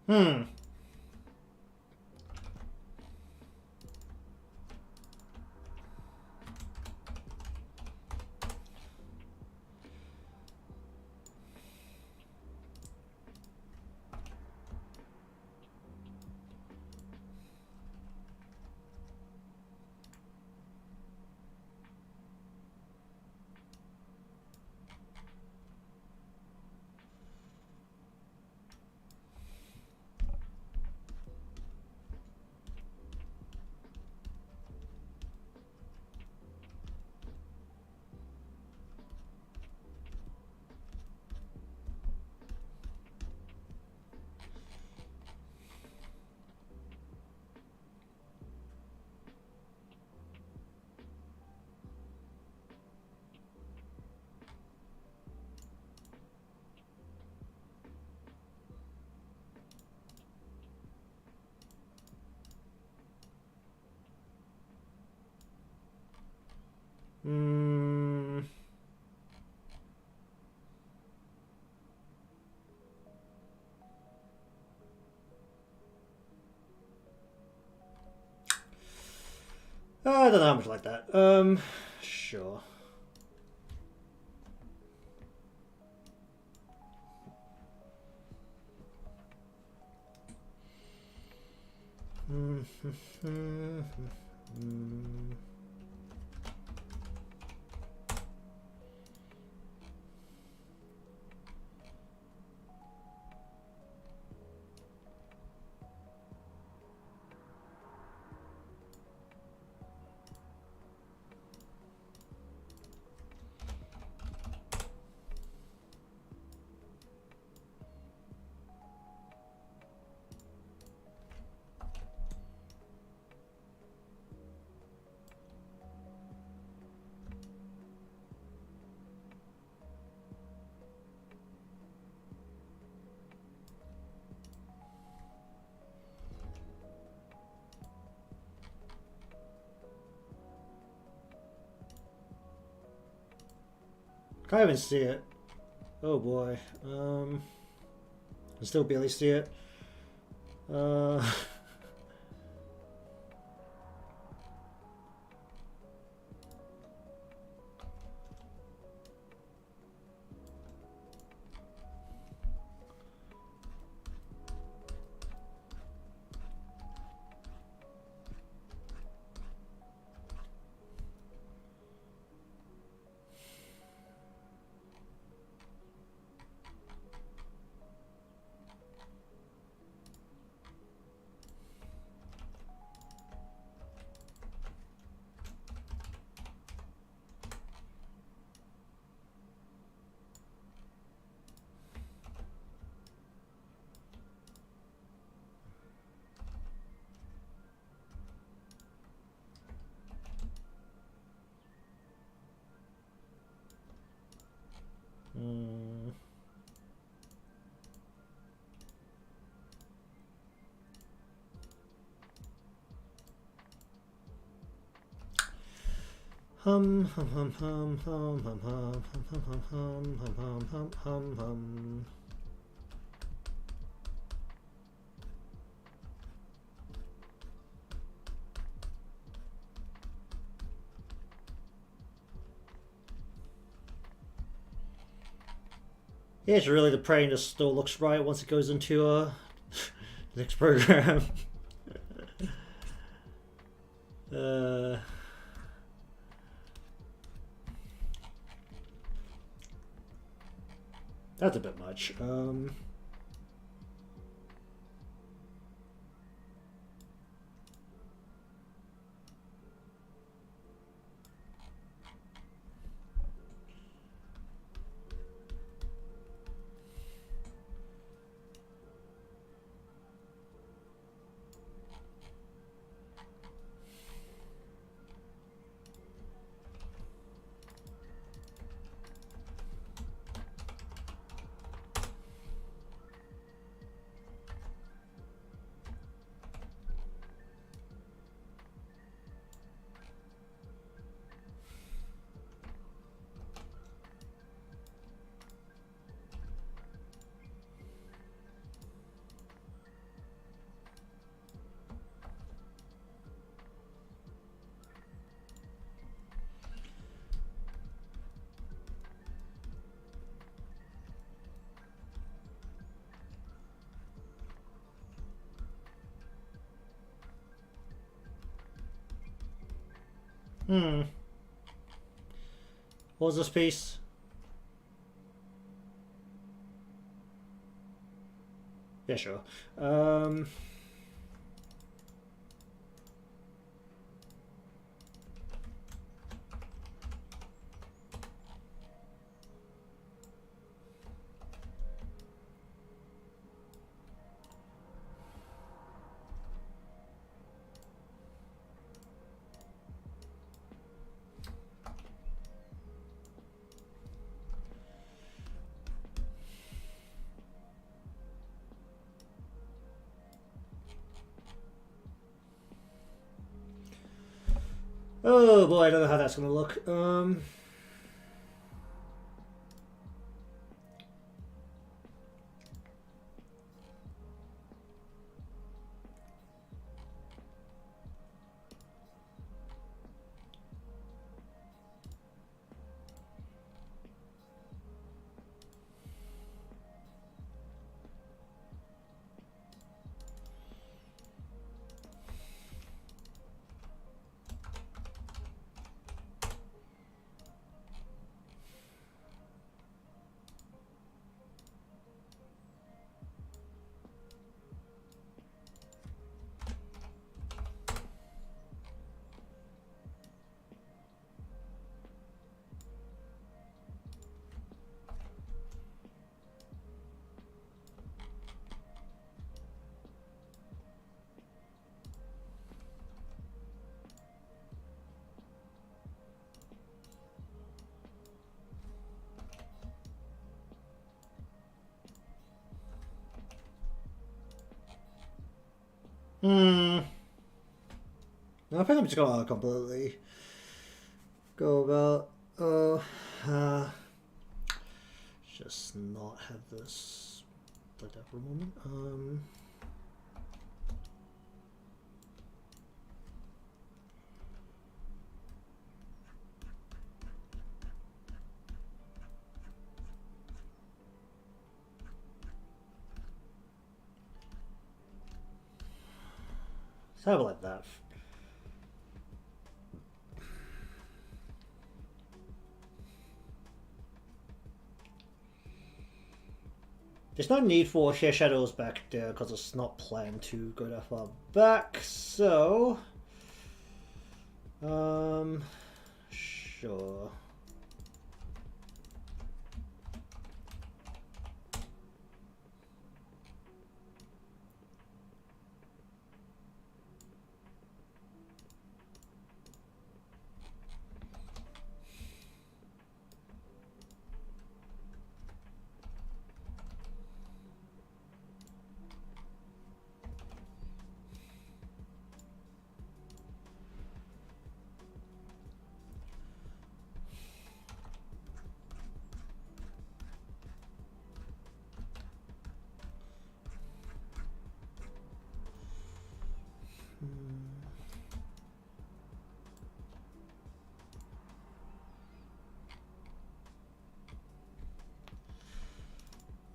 Hmm. Hmm. I don't know how much like that. Sure. Can't even see it. Oh boy. I still barely see it. Uh. Hum hum hum hum hum hum hum hum hum hum hum hum hum hum. Yeah, it's really the praying just still looks right once it goes into the next program. That's a bit much. What was this piece? Yeah, sure. Oh boy, I don't know how that's gonna look. No, I think I'm just gonna completely go about. Just not have this like that for a moment. Let's have it like that. There's no need for share shadows back there because it's not planned to go that far back, so sure.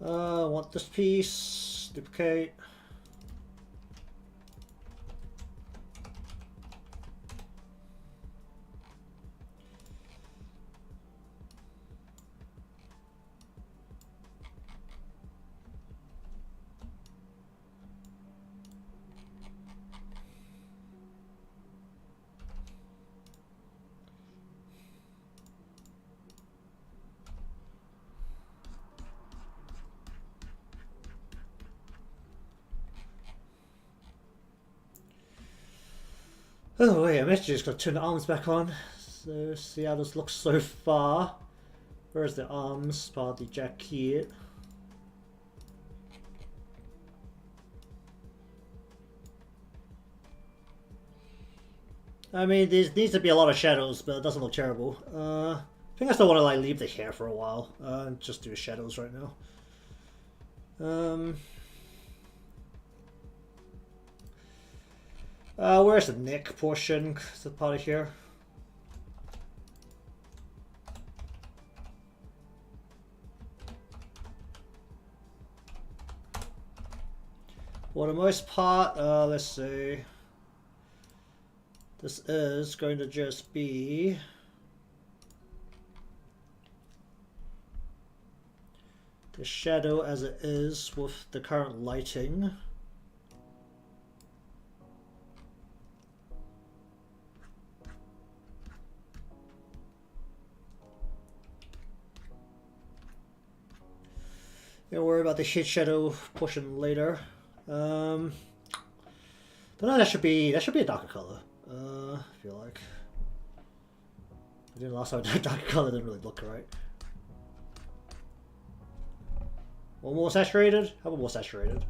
I want this piece. Duplicate. Oh wait, I'm actually just gonna turn the arms back on. So see how this looks so far. Where's the arms part of the jacket? I mean, there needs to be a lot of shadows, but it doesn't look terrible. I think I still want to like leave the hair for a while and just do shadows right now. Where's the neck portion? Is it part of here? For the most part, let's see. This is going to just be the shadow as it is with the current lighting. Don't worry about the head shadow portion later. But no, that should be a darker color. I feel like. But then last time I did darker color didn't really look right. One more saturated? How about more saturated?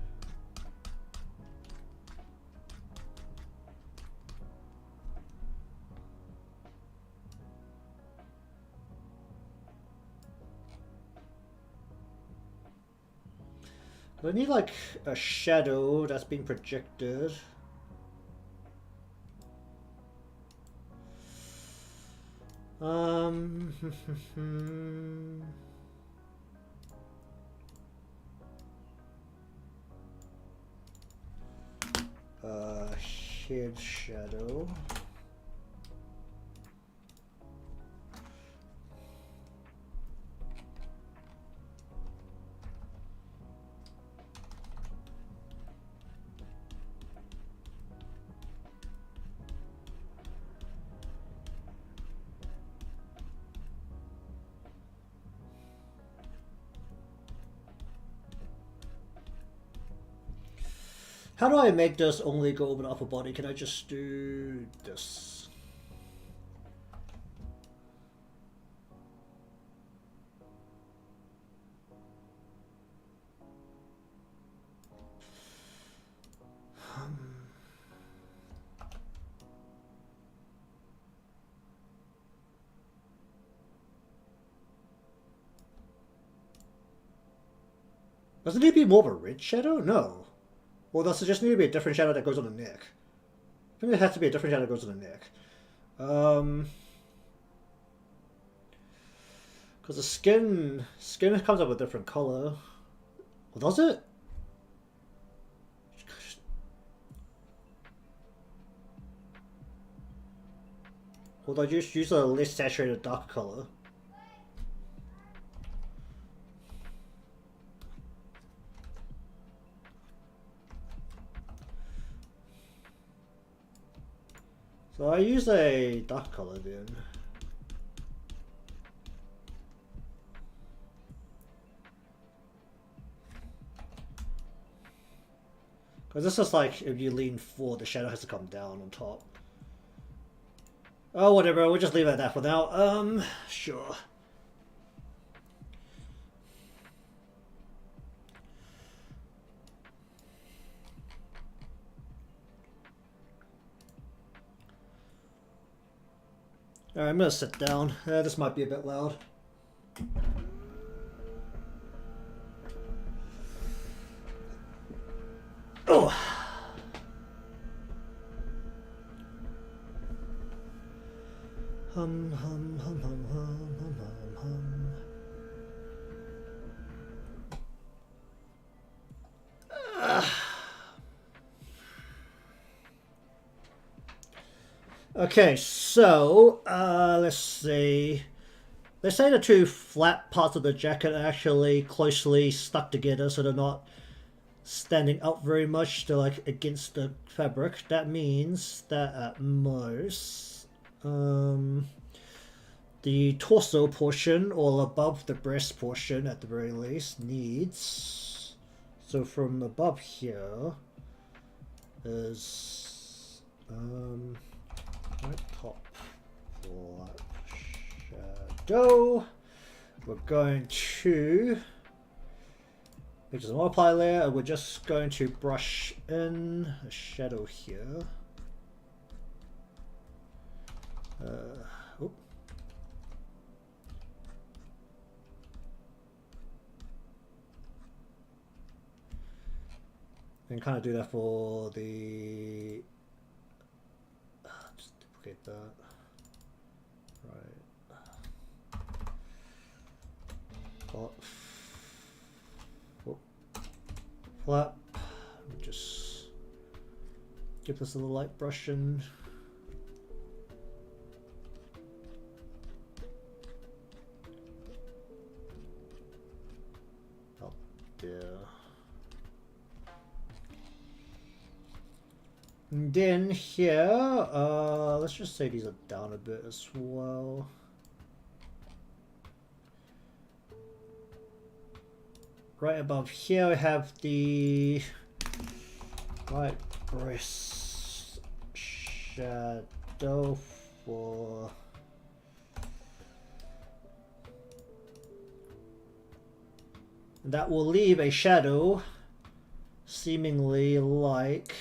I need like a shadow that's being projected. Head shadow. How do I make this only go over the upper body? Can I just do this? Doesn't it need to be more of a red shadow? No. Well, does it just need to be a different shadow that goes on the neck? I think it has to be a different shadow that goes on the neck. Because the skin comes up with a different color. Well, does it? Well, I just use a less saturated dark color. So I use a dark color then. Because this is like, if you lean forward, the shadow has to come down on top. Oh, whatever, we'll just leave it at that for now. Sure. Alright, I'm gonna sit down. This might be a bit loud. Oh! Hum, hum, hum, hum, hum, hum, hum, hum. Okay, so let's see. They say the two flat parts of the jacket are actually closely stuck together, so they're not standing out very much. They're like against the fabric. That means that at most, the torso portion, or above the breast portion at the very least, needs. So from above here is right top flat shadow. We're going to make this a multiply layer, and we're just going to brush in a shadow here. And kind of do that for the. Just duplicate that. Right. Flat. Just give this a little light brushing. Up there. And then here, let's just say these are down a bit as well. Right above here we have the right breast shadow for that will leave a shadow seemingly like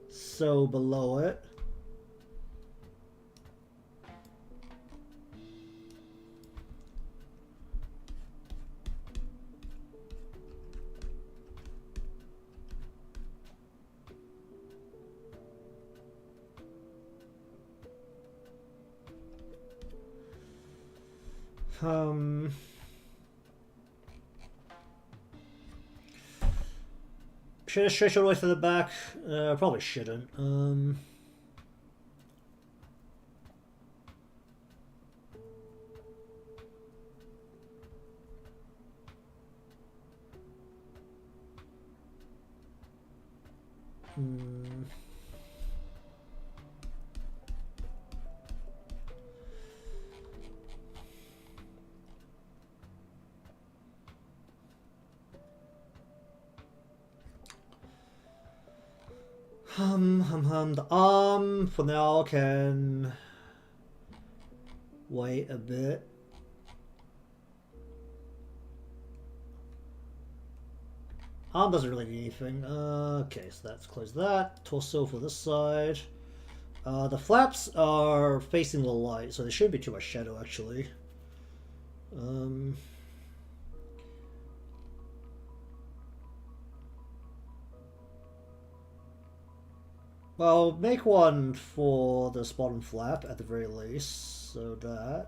so below it. Should I stretch all the way to the back? Probably shouldn't. The arm for now can wait a bit. Arm doesn't really need anything. Okay, so let's close that. Torso for this side. The flaps are facing the light, so there shouldn't be too much shadow actually. Well, make one for this bottom flap at the very least, so that.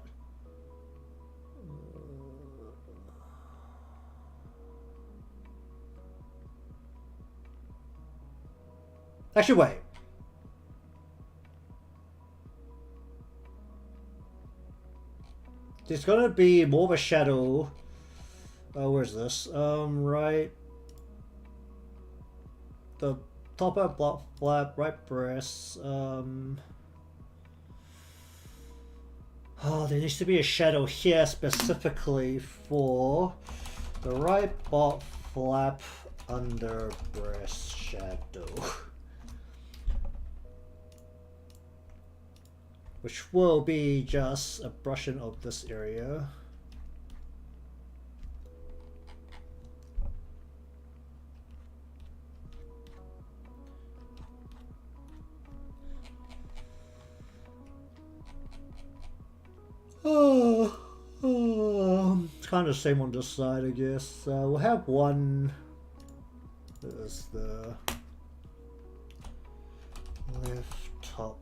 Actually, wait. There's gonna be more of a shadow. Where's this? Right. The top of block flap, right breast. Oh, there needs to be a shadow here specifically for the right bot flap under breast shadow. Which will be just a brushing of this area. It's kind of the same on this side, I guess. We'll have one. There's the left top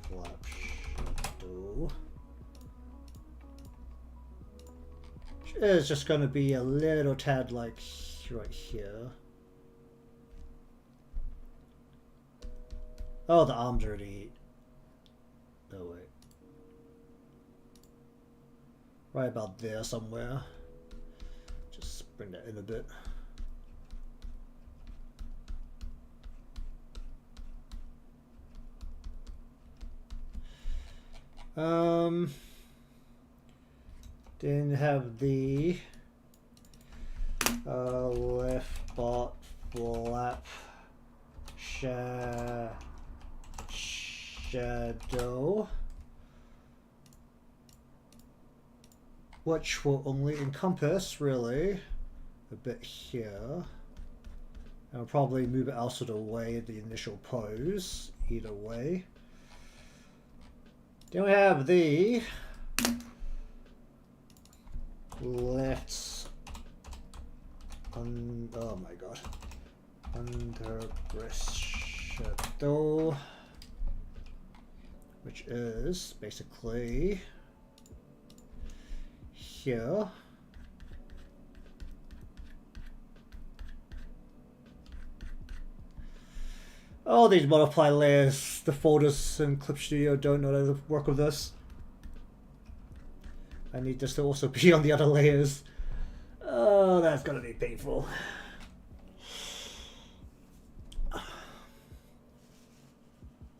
flap shadow. It's just going to be a little tad like Actually, right here. Oh, the arms already. Oh wait. Right about there somewhere. Just bring that in a bit. Then have the left bot flap shadow, which will only encompass really a bit here. I'll probably move it out of the way of the initial pose, either way. Then we have the left oh my god, under breast shadow, which is basically here. Oh, these multiply layers. The folders in Clip Studio don't know how to work with this. I need this to also be on the other layers. Oh, that's gonna be painful.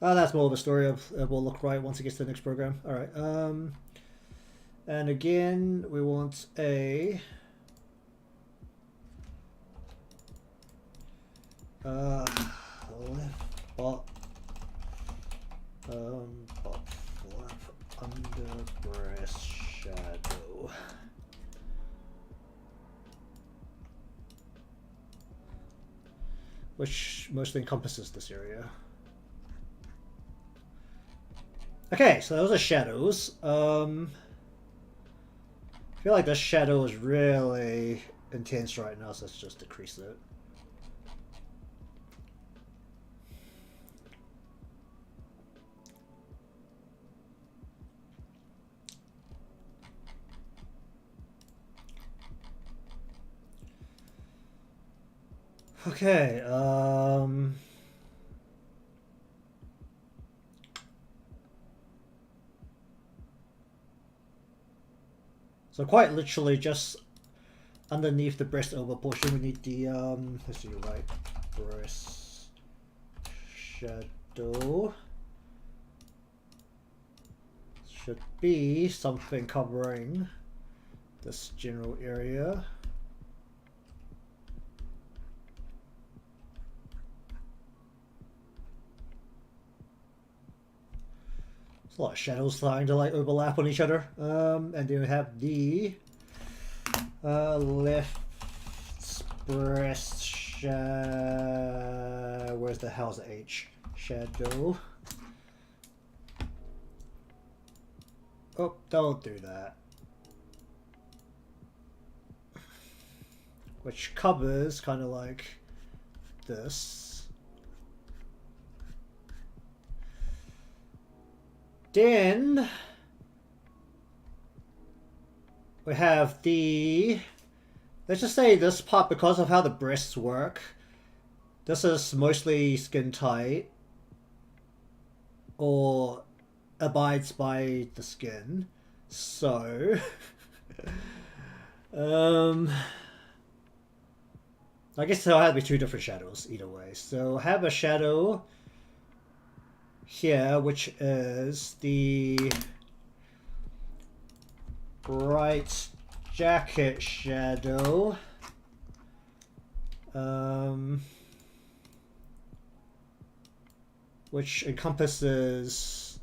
Oh, that's more of a story of it will look right once it gets to the next program. Alright, and again, we want a left bot flap under breast shadow. Which mostly encompasses this area. Okay, so those are shadows. I feel like this shadow is really intense right now, so let's just decrease it. Okay, so quite literally just underneath the breast over portion we need the let's see, right breast shadow. Should be something covering this general area. There's a lot of shadows starting to like overlap on each other. And then we have the left breast where's the hell's the H? Shadow. Oh, don't do that. Which covers kind of like this. Then we have the, let's just say this part, because of how the breasts work, this is mostly skin tight or abides by the skin. So I guess there'll have to be two different shadows either way. So have a shadow here, which is the right jacket shadow, which encompasses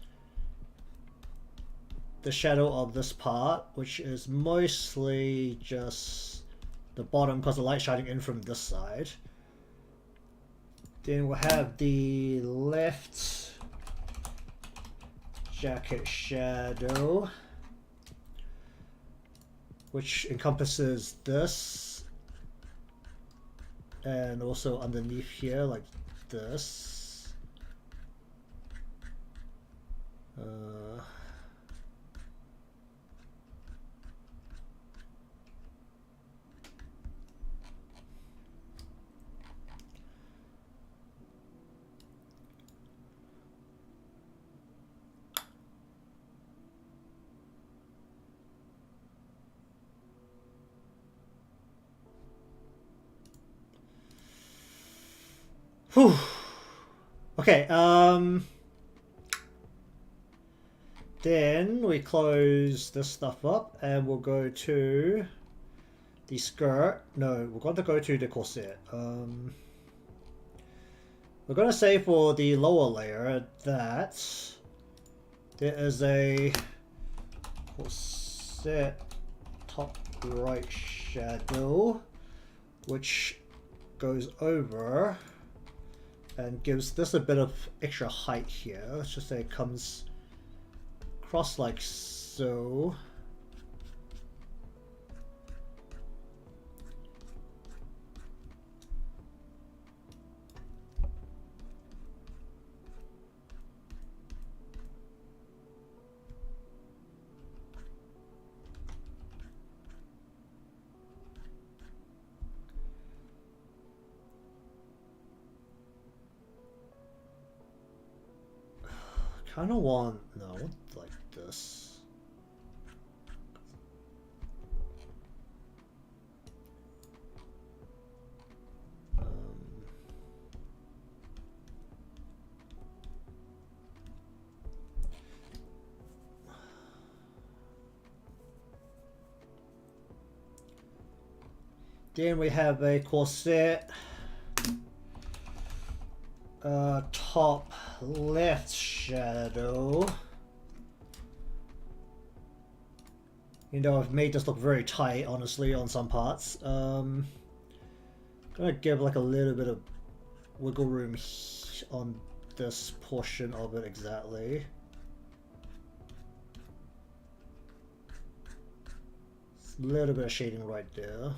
the shadow of this part, which is mostly just the bottom because the light shining in from this side. Then we'll have the left jacket shadow, which encompasses this and also underneath here like this. Whew. Okay, then we close this stuff up and we'll go to the skirt. No, we're going to go to the corset. We're going to say for the lower layer that there is a corset top right shadow which goes over and gives this a bit of extra height here. Let's just say it comes across like so. Kind of want, no, like this. Then we have a corset. Top left shadow. You know, I've made this look very tight, honestly, on some parts. Gonna give like a little bit of wiggle room on this portion of it exactly. A little bit of shading right there.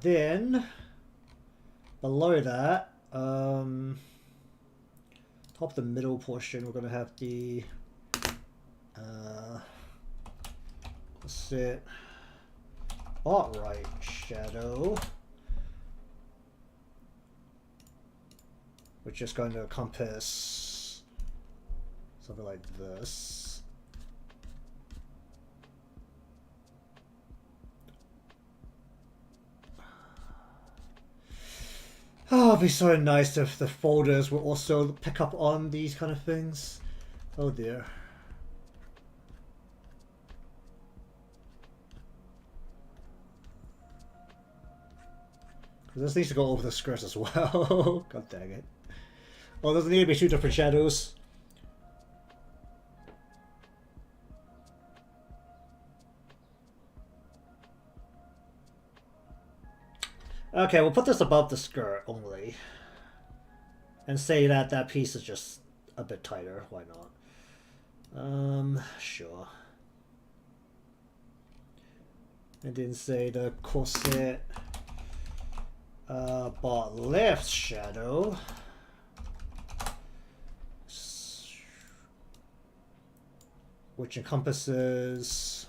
Then below that, top the middle portion, we're gonna have the set bottom right shadow, which is going to encompass something like this. Oh, it'd be so nice if the folders will also pick up on these kind of things. Oh dear. This needs to go over the skirt as well. God dang it. Oh, doesn't need to be two different shadows. Okay, we'll put this above the skirt only. And say that that piece is just a bit tighter. Why not? Sure. And then say the corset bottom left shadow. Which encompasses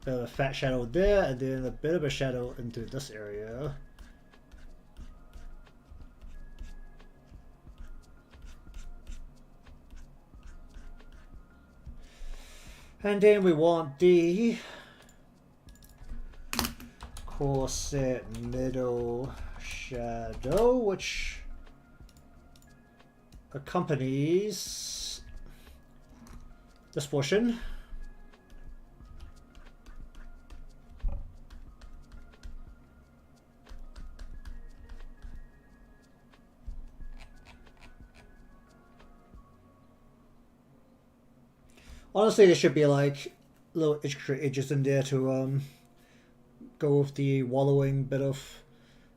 a bit of a fat shadow there, and then a bit of a shadow into this area. And then we want the corset middle shadow, which accompanies this portion. Honestly, there should be like little extra edges in there to go with the wallowing bit of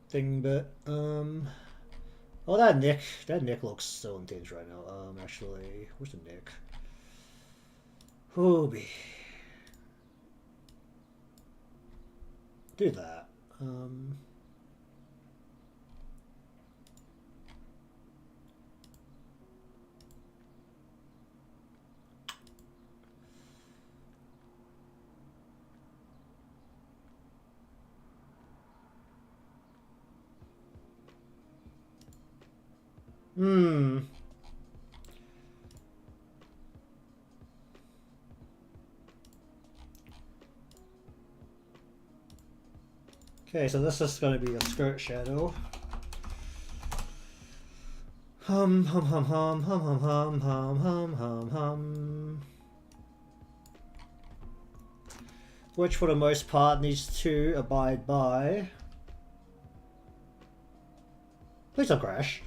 thing, but oh, that neck looks so intense right now. Actually, where's the neck? Hobie. Do that. Okay, so this is going to be a skirt shadow. Hum hum hum hum hum hum hum hum hum hum hum. Which for the most part needs to abide by. Please don't crash.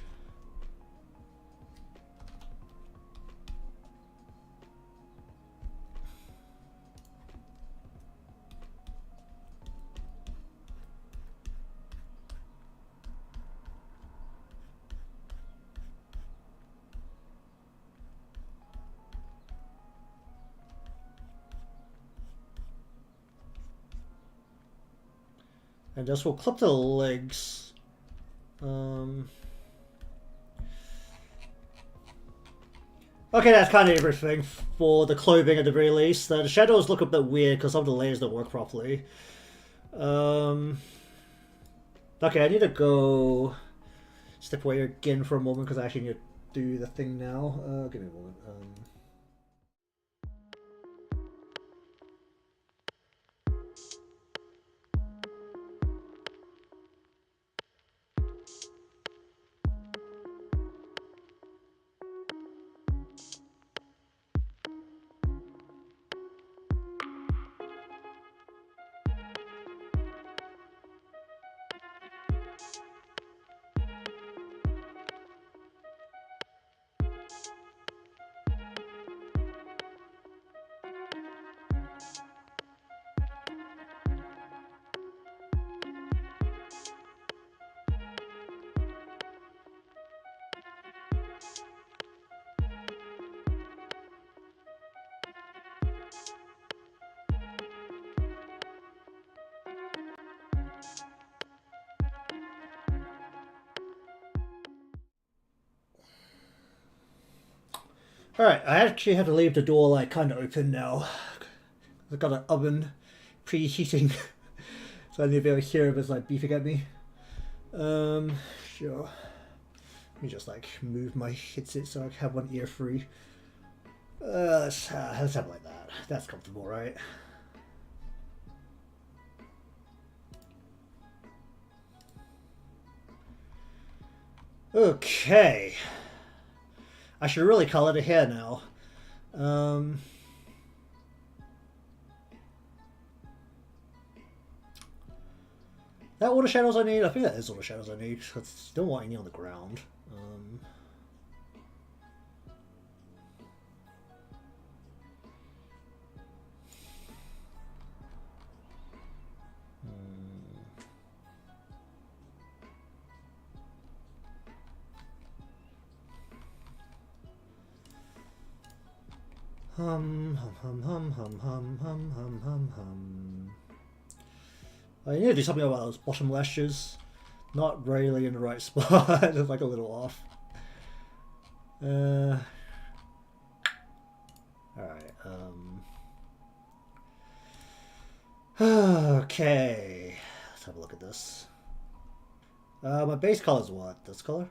And this will clip the legs. Okay, that's kind of everything for the clothing at the very least. The shadows look a bit weird because some of the layers don't work properly. Okay, I need to go step away again for a moment because I actually need to do the thing now. Give me a moment. Alright, I actually have to leave the door like kind of open now. I've got an oven preheating, so I need to be able to hear if it's like beeping at me. Sure. Let me just like move my headset so I have one ear free. Let's have it like that. That's comfortable, right? Okay. I should really color the hair now. That all the shadows I need? I think that is all the shadows I need. I don't want any on the ground. Hum hum hum hum hum hum hum hum hum. I need to do something about those bottom lashes. Not really in the right spot. It's like a little off. Alright, okay. Let's have a look at this. My base color is what? This color?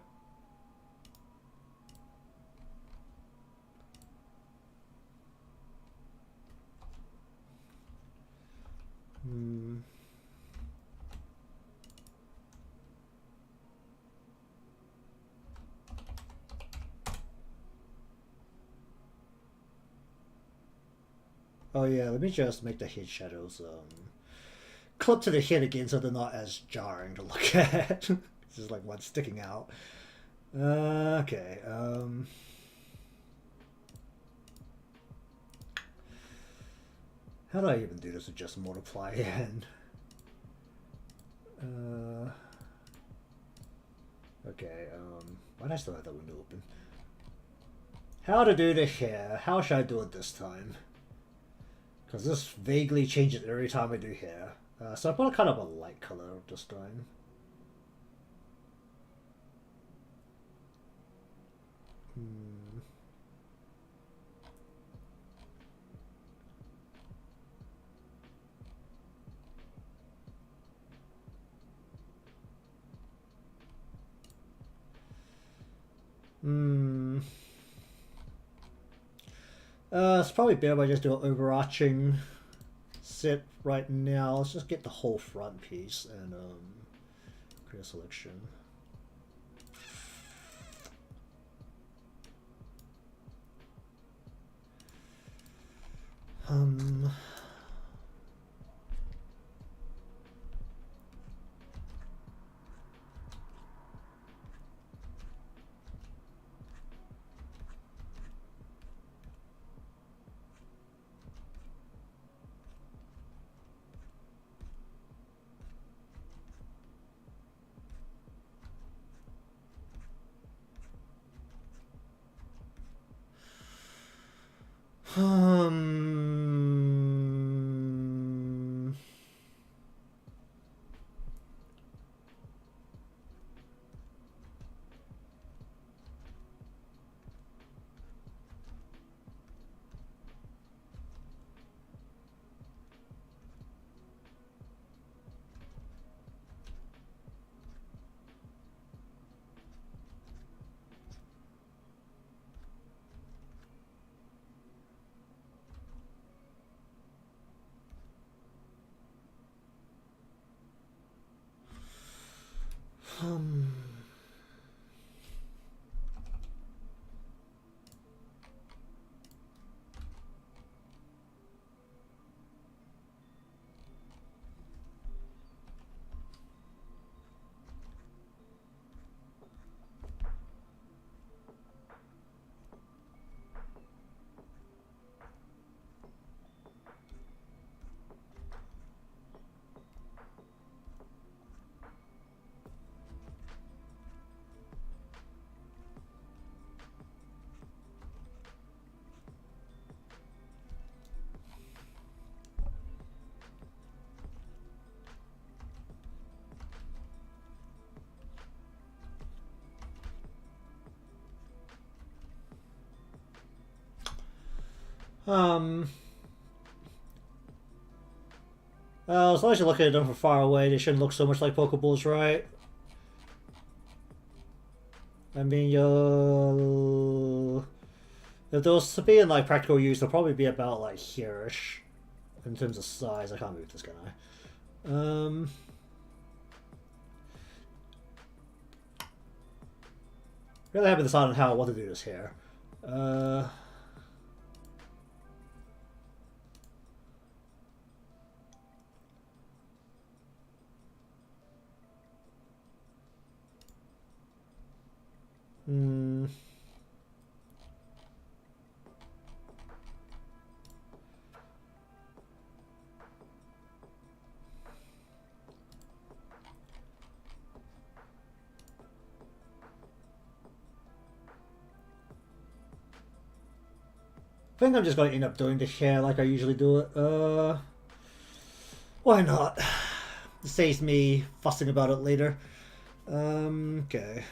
Oh yeah, let me just make the head shadows clip to the head again so they're not as jarring to look at. This is like one sticking out. Okay. How do I even do this with just multiply in? Okay, why do I still have that window open? How to do the hair? How should I do it this time? Because this vaguely changes every time I do hair. So I put kind of a light color this time. It's probably better if I just do an overarching it right now. Let's just get the whole front piece and create a selection. As long as you're looking at them from far away, they shouldn't look so much like Pokeballs, right? I mean, if those to be in like practical use, they'll probably be about like here-ish in terms of size. I can't move this guy. Really haven't decided on how I want to do this here. I think I'm just going to end up doing this here like I usually do it. Why not? It saves me fussing about it later. Okay.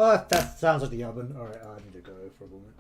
Oh, that sounds like the oven. Alright, I need to go for a moment.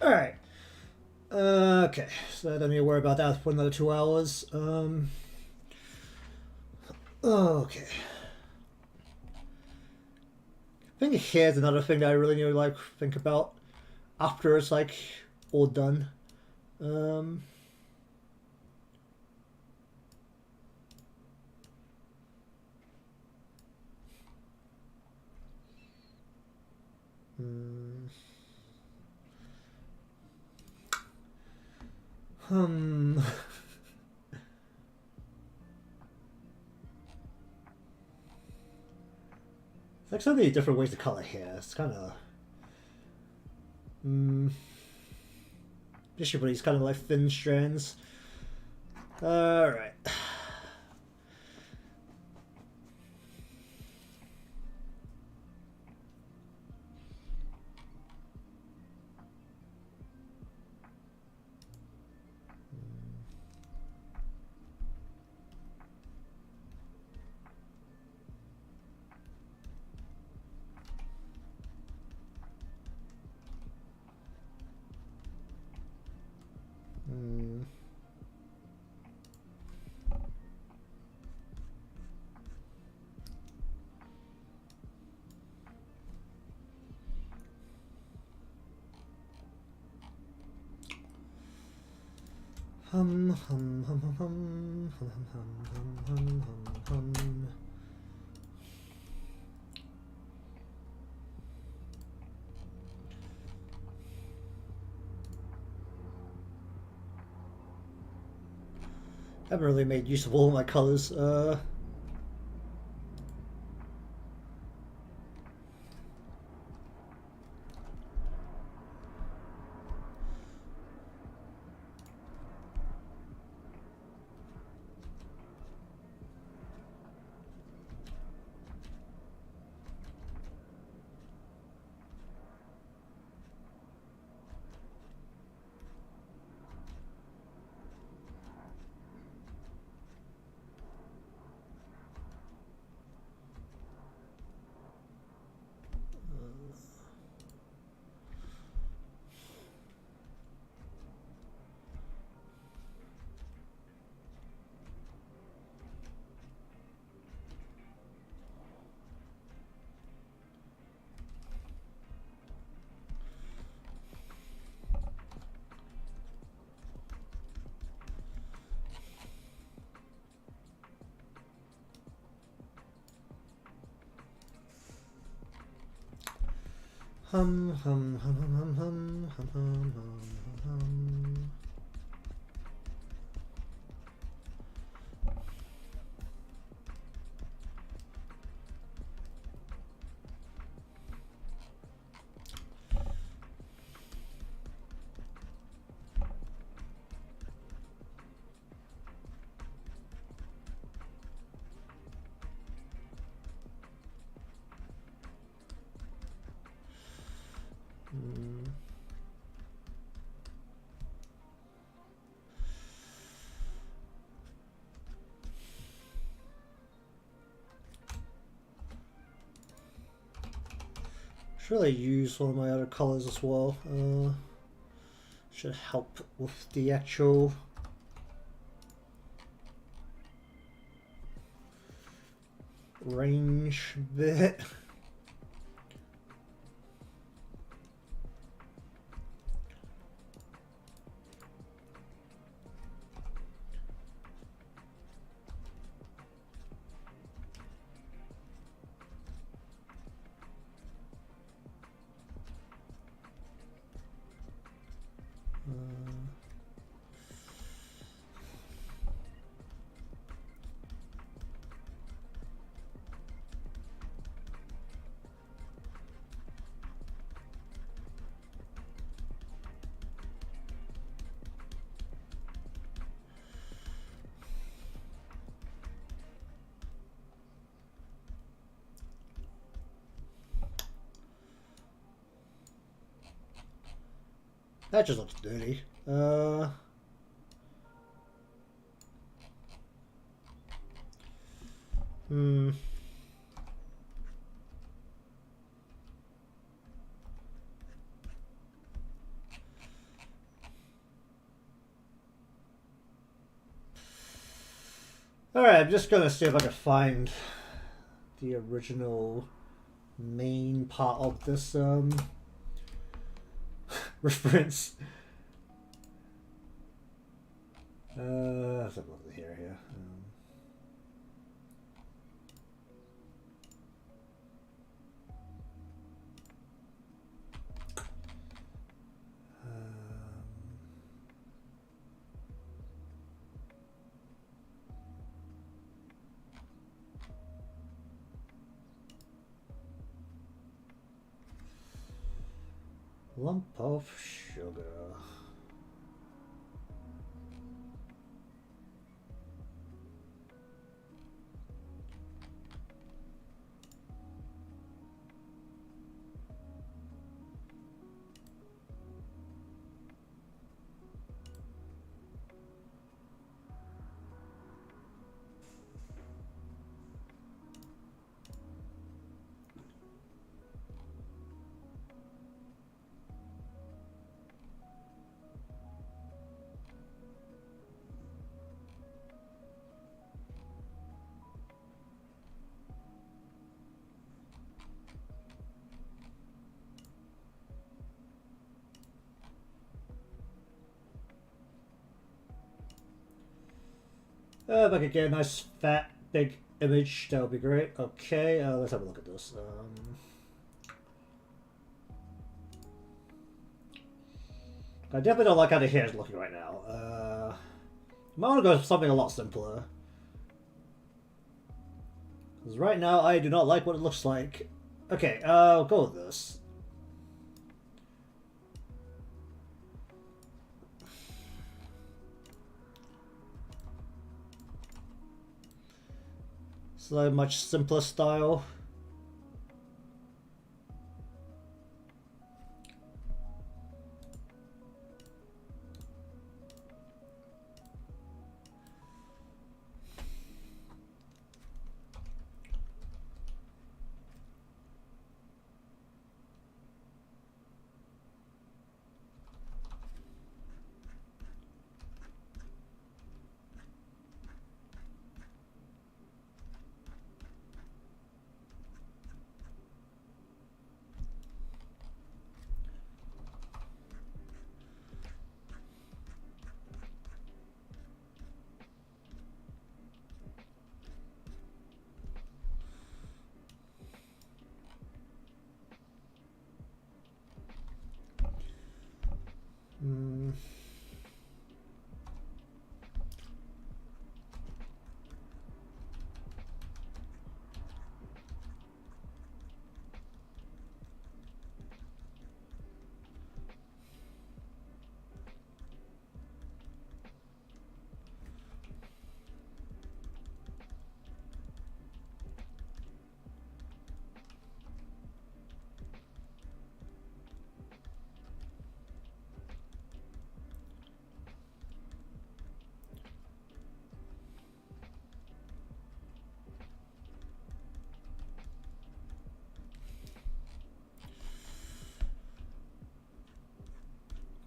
Alright. Okay, so don't need to worry about that for another 2 hours. Okay. I think here's another thing that I really need to like think about after it's like all done. There's like so many different ways to color hair. It's kind of especially for these kind of like thin strands. All right. I haven't really made use of all my colors. Hum hum hum hum hum hum hum hum hum. Should I use one of my other colors as well? Should help with the actual range bit. That just looks dirty. Alright, I'm just gonna see if I can find the original main part of this reference. Let's have a look here. Lump of sugar. If I could get a nice fat big image, that would be great. Okay, let's have a look at this. I definitely don't like how the hair is looking right now. I might want to go for something a lot simpler. Because right now I do not like what it looks like. Okay, I'll go with this. So much simpler style.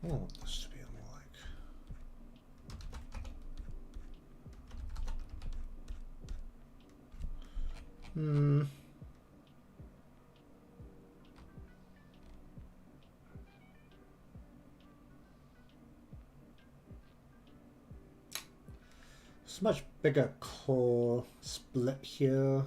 I want this to be more like. It's a much bigger core split here.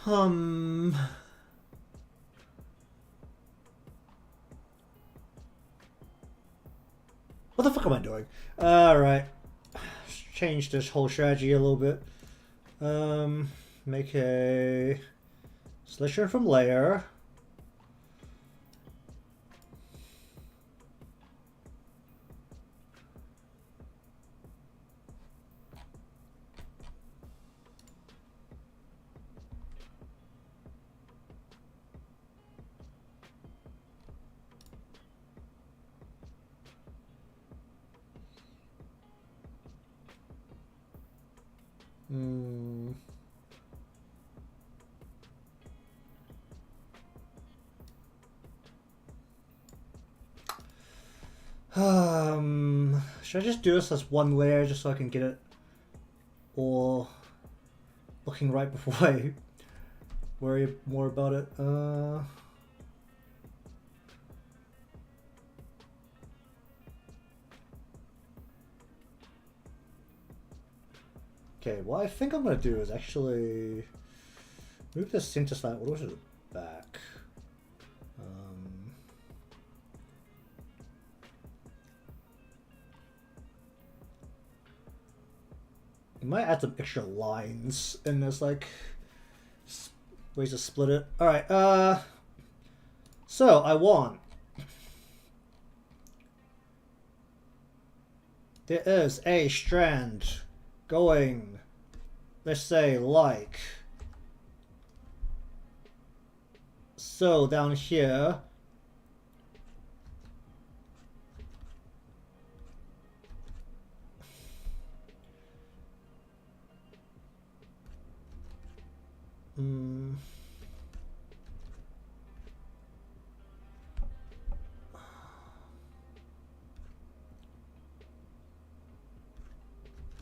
What the fuck am I doing? Alright. Change this whole strategy a little bit. Make a selection from layer. Should I just do this as one layer just so I can get it all looking right before I worry more about it? Okay, what I think I'm gonna do is actually move this center slide all the way to the back. I might add some extra lines and there's like ways to split it. Alright, so I want there is a strand going, let's say, like so down here.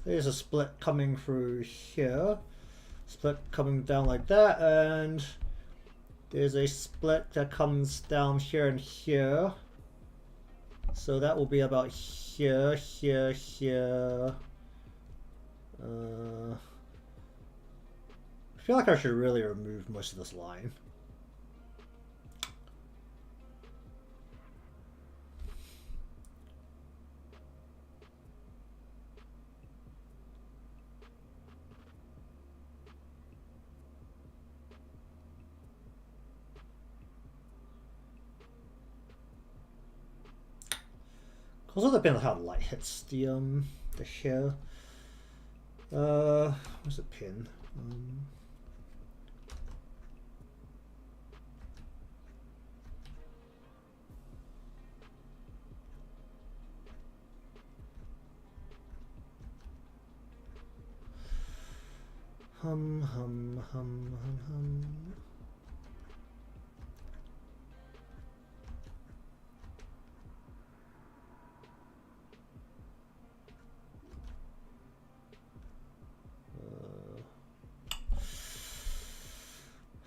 There's a split coming through here, split coming down like that, and there's a split that comes down here and here. So that will be about here, here, here. I feel like I should really remove most of this line. Also depends on how the light hits the hair. Where's the pin? Hum, hum, hum, hum, hum.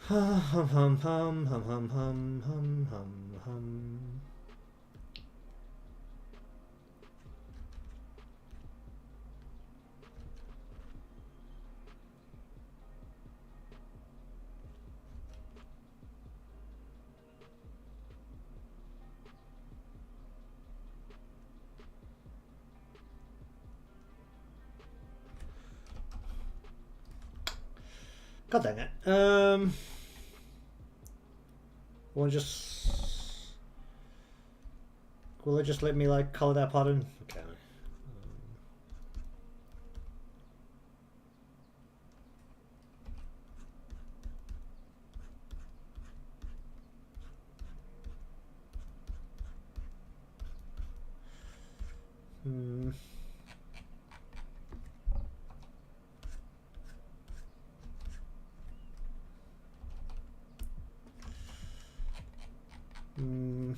Hum, hum, hum, hum, hum, hum, hum, hum, hum. God dang it. Will it just let me like color that pattern? Okay. Hmm. Hmm.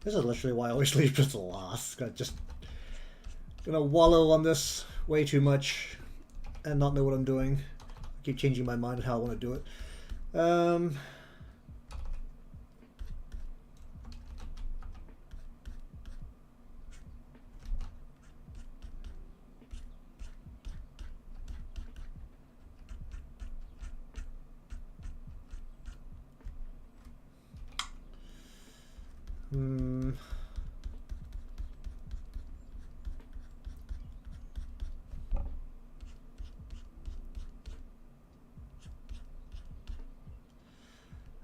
This is literally why I always leave it to last. I'm just gonna wallow on this way too much and not know what I'm doing. I keep changing my mind on how I want to do it.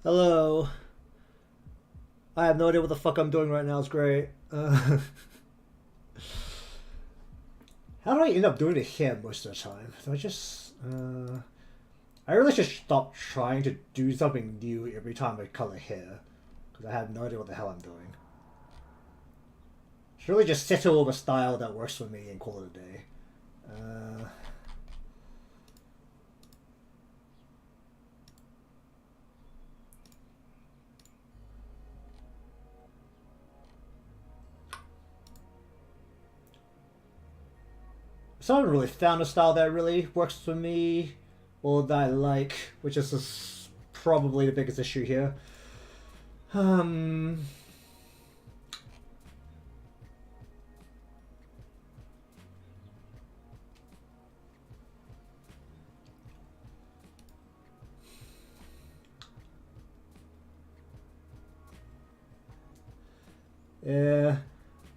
Hello. I have no idea what the fuck I'm doing right now. It's great. How do I end up doing it here most of the time? Do I just... I really should stop trying to do something new every time I color hair. Because I have no idea what the hell I'm doing. Should really just settle with a style that works for me and call it a day. So I haven't really found a style that really works for me or that I like, which is probably the biggest issue here. Yeah.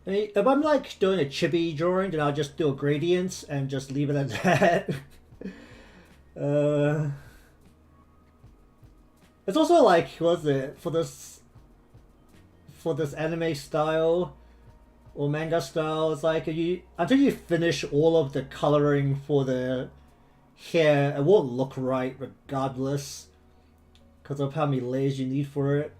I mean, if I'm like doing a chibi drawing, then I'll just do a gradients and just leave it at that. It's also like, what's it, for this anime style or manga style, it's like until you finish all of the coloring for the hair, it won't look right regardless because of how many layers you need for it.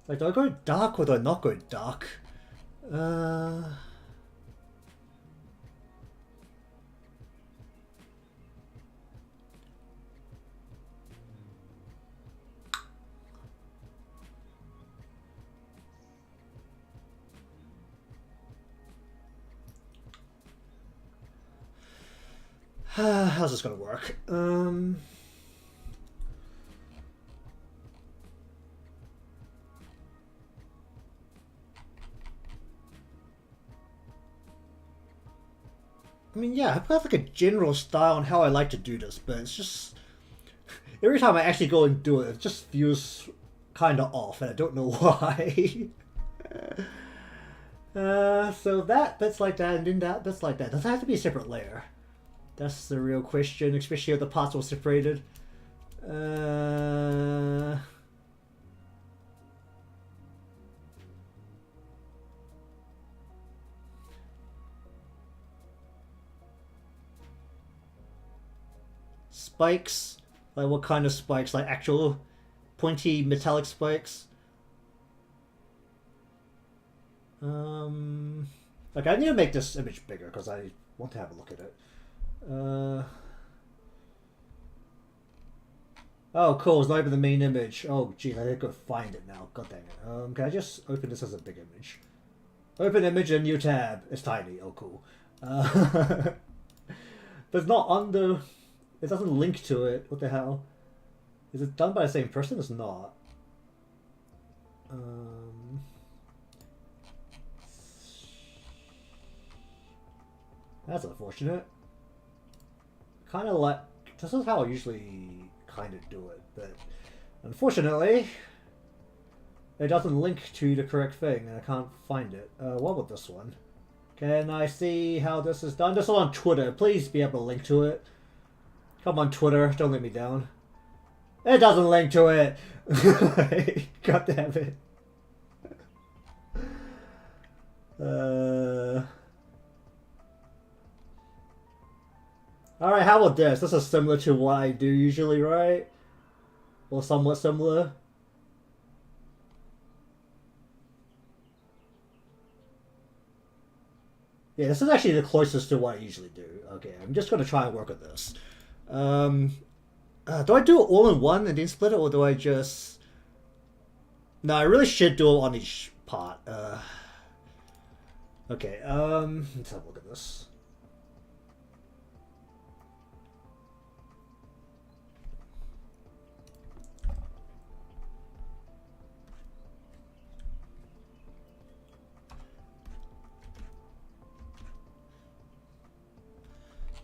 Like, do I go dark or do I not go dark? How's this gonna work? I mean, yeah, I have like a general style on how I like to do this, but it's just every time I actually go and do it, it just feels kind of off, and I don't know why. So that bit's like that, and then that bit's like that. Does it have to be a separate layer? That's the real question, especially if the parts were separated. Spikes? Like what kind of spikes? Like actual pointy metallic spikes? Okay, I need to make this image bigger because I want to have a look at it. Oh, cool. It's not even the main image. Oh, geez, I need to go find it now. God dang it. Can I just open this as a big image? Open image in new tab. It's tiny. Oh, cool. But it's not under... It doesn't link to it. What the hell? Is it done by the same person? It's not. That's unfortunate. Kind of like... This is how I usually kind of do it, but unfortunately it doesn't link to the correct thing and I can't find it. What about this one? Can I see how this is done? This is on Twitter. Please be able to link to it. Come on, Twitter. Don't let me down. It doesn't link to it. God damn it. Alright, how about this? This is similar to what I do usually, right? Or somewhat similar. Yeah, this is actually the closest to what I usually do. Okay, I'm just going to try and work with this. Do I do it all in one and then split it, or do I just... No, I really should do it on each part. Okay, let's have a look at this.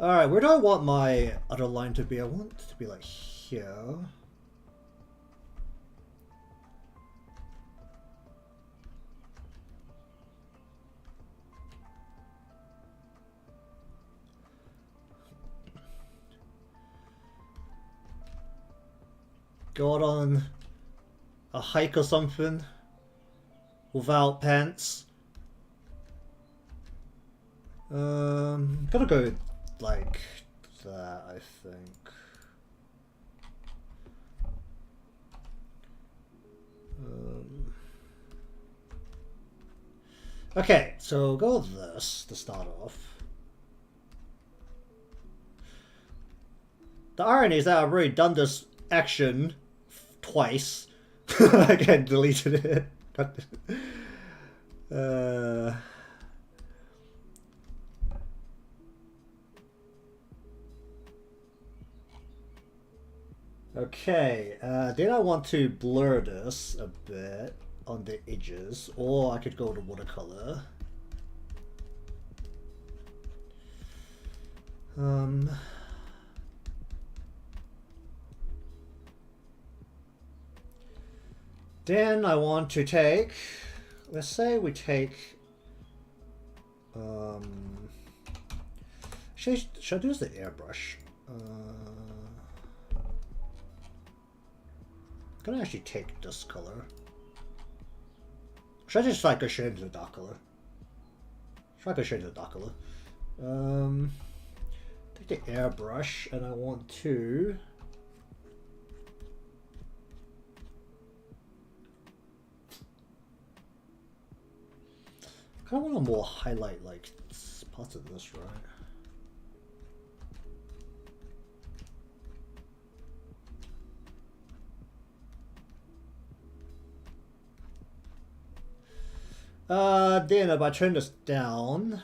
Alright, where do I want my other line to be? I want it to be like here. Go out on a hike or something without pants. Gotta go like that, I think. Okay, so go with this to start off. The irony is that I've already done this action twice. Again, deleted it. Okay, then I want to blur this a bit on the edges, or I could go to watercolor. Then I want to take, let's say we take, should I use the airbrush? I'm gonna actually take this color. Should I just like go straight into the dark color? Should I go straight into the dark color? Take the airbrush and I want to I want to more highlight like parts of this, right? Then if I turn this down,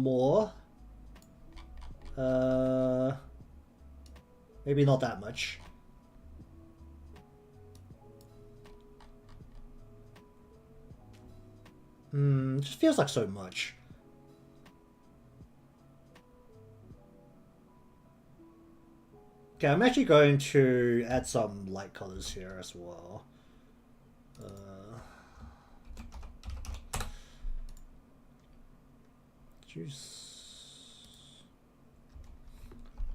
more, maybe not that much. It just feels like so much. Okay, I'm actually going to add some light colors here as well. Juice.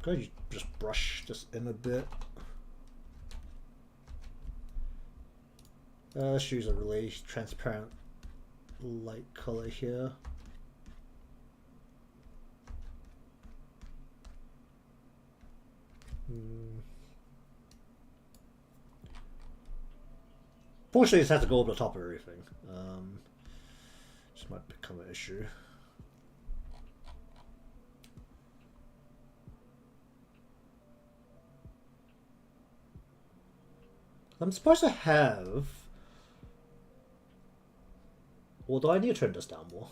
Could you just brush this in a bit? Let's use a really transparent light color here. Fortunately, this has to go over the top of everything. This might become an issue. I'm supposed to have... Or do I need to turn this down more?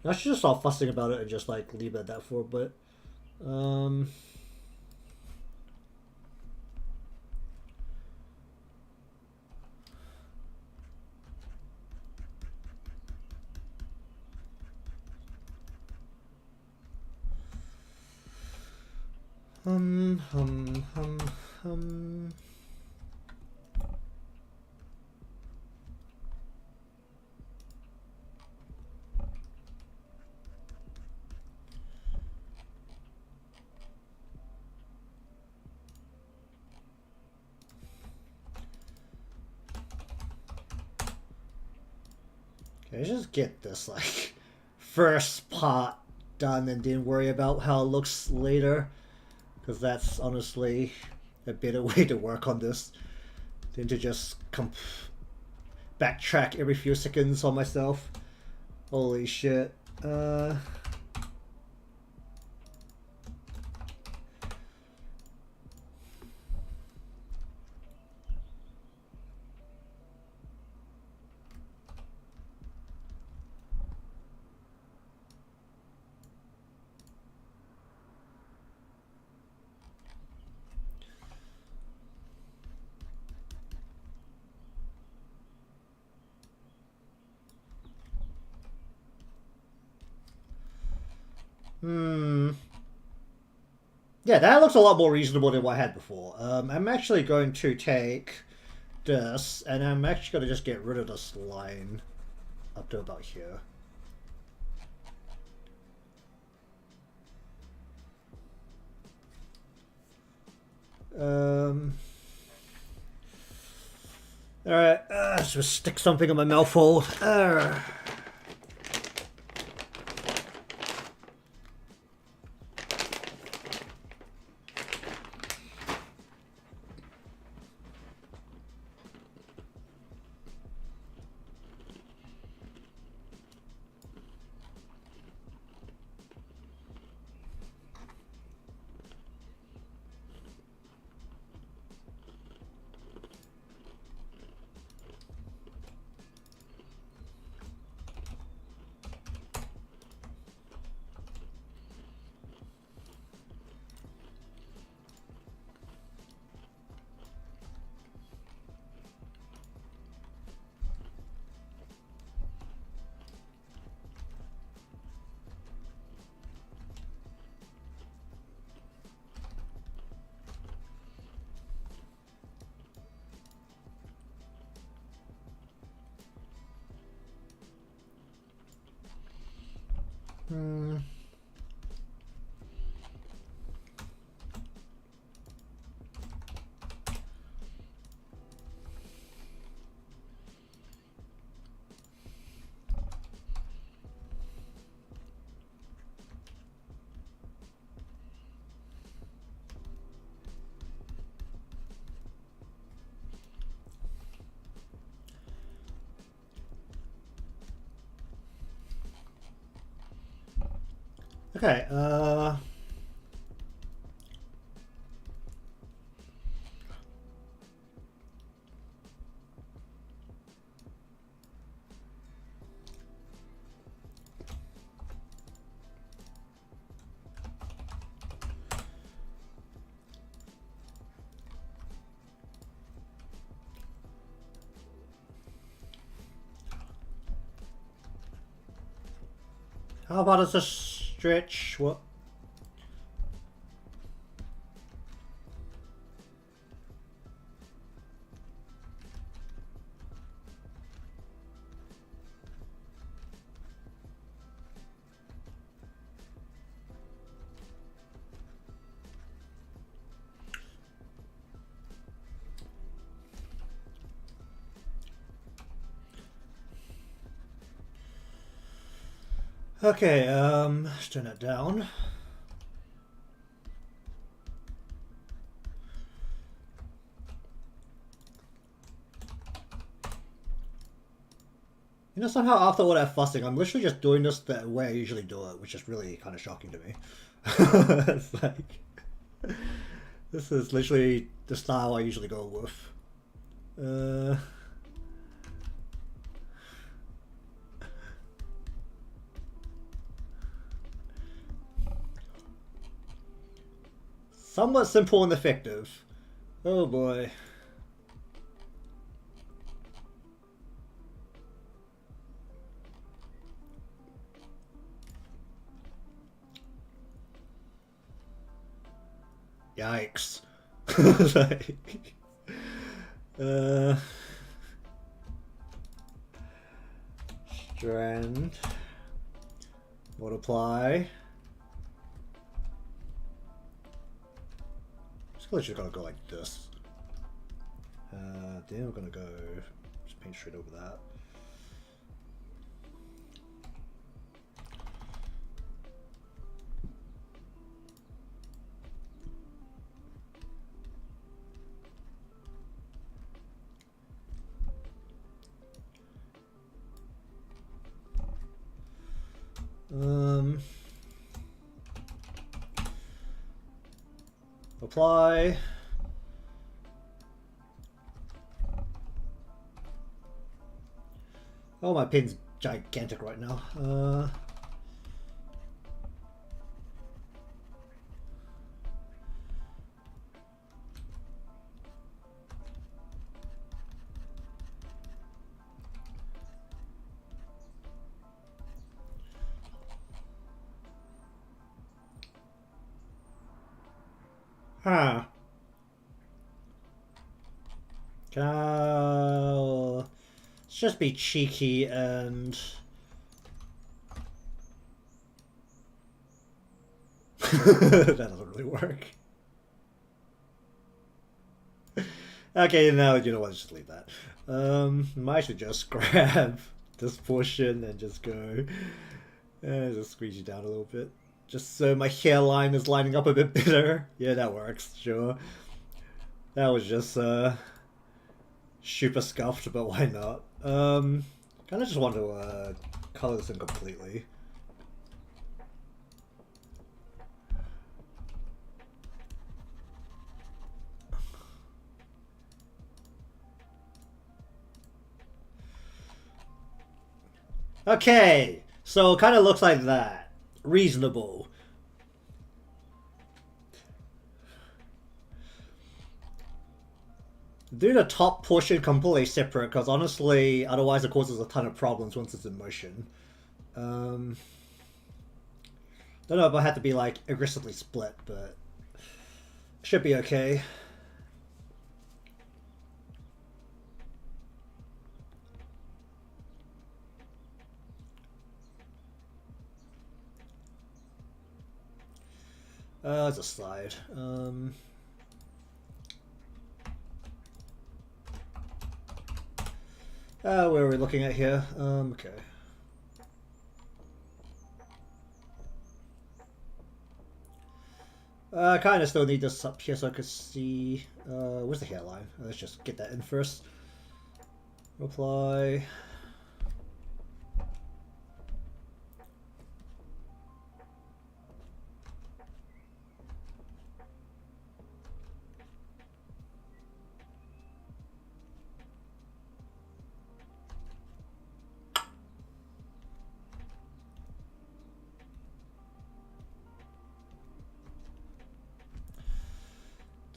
I should just stop fussing about it and just like leave it at that for a bit. Okay, just get this like first part done and then worry about how it looks later, because that's honestly a better way to work on this than to just backtrack every few seconds on myself. Holy shit. Yeah, that looks a lot more reasonable than what I had before. I'm actually going to take this, and I'm actually going to just get rid of this line up to about here. Alright, let's just stick something in my mouth hole. Okay, How about us a stretch? What? Okay, let's turn that down. You know, somehow after all that fussing, I'm literally just doing this the way I usually do it, which is really kind of shocking to me. It's like, this is literally the style I usually go with. Somewhat simple and effective. Oh boy. Yikes. Like, strand. Multiply. Just gonna go like this. Then we're gonna go just paint straight over that. Apply. Oh, my pin's gigantic right now. Huh. Let's just be cheeky and... that doesn't really work. Okay, now you know what, just leave that. I should just grab this portion and just go and just squeeze you down a little bit. Just so my hairline is lining up a bit better. Yeah, that works, sure. That was just super scuffed, but why not? Kinda just want to color this in completely. Okay, so it kind of looks like that. Reasonable. Do the top portion completely separate, because honestly, otherwise it causes a ton of problems once it's in motion. Don't know if I had to be like aggressively split, but should be okay. It's a slide. Where are we looking at here? Okay. I kind of still need this up here so I could see... where's the hairline? Let's just get that in first. Apply.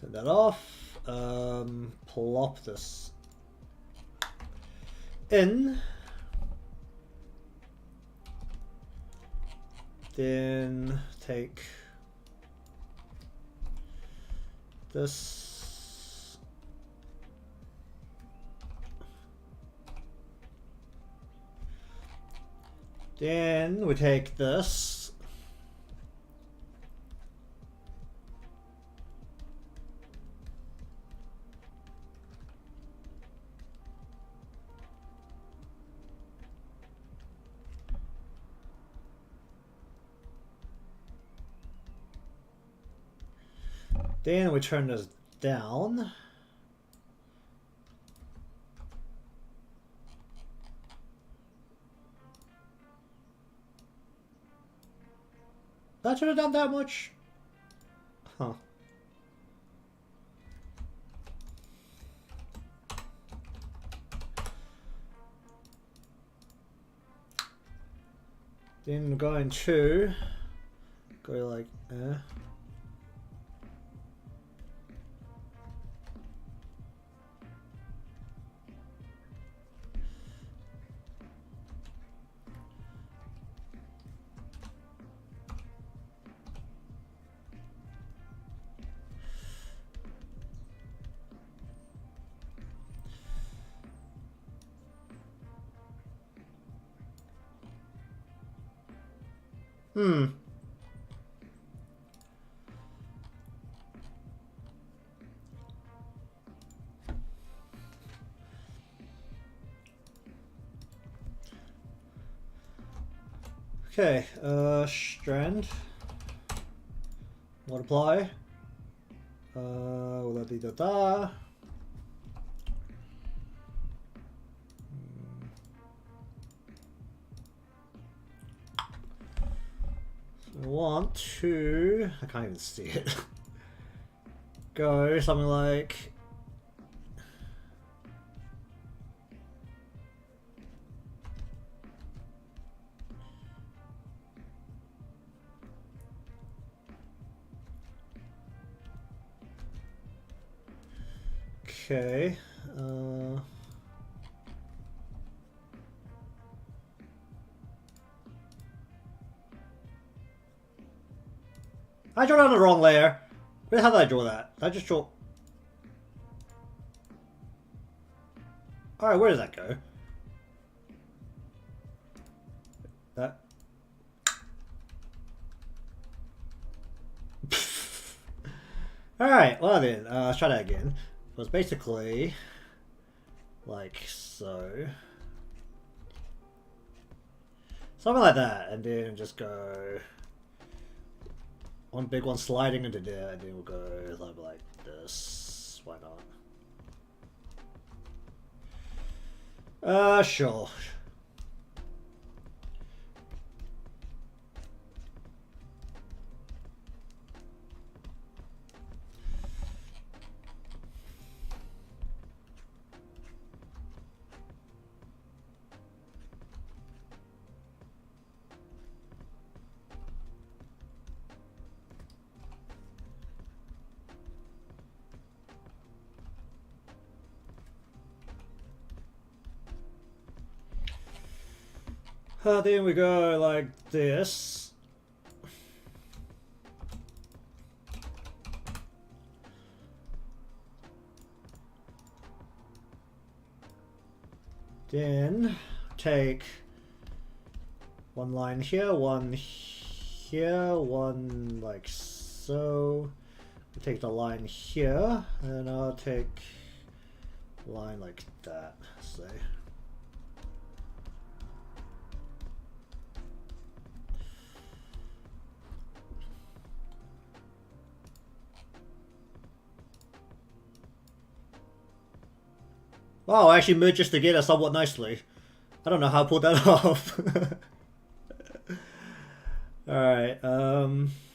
Turn that off. Plop this in. Then take this. Then we take this. Then we turn this down. Did I turn it down that much? Huh. Then we're going to go like Okay, strand, multiply, da da da. So I want to, I can't even see it, go something like, okay, I drew it on the wrong layer. Where the hell did I draw that? I just draw... Alright, where does that go? That... Alright, well then, let's try that again. It was basically... like so. Something like that, and then just go... one big one sliding into there, and then we'll go something like this. Why not? Sure. Then we go like this. Then take one line here, one here, one like so. We'll take the line here, and I'll take a line like that, say. Wow, I actually merged this together somewhat nicely. I don't know how I pulled that off. Alright,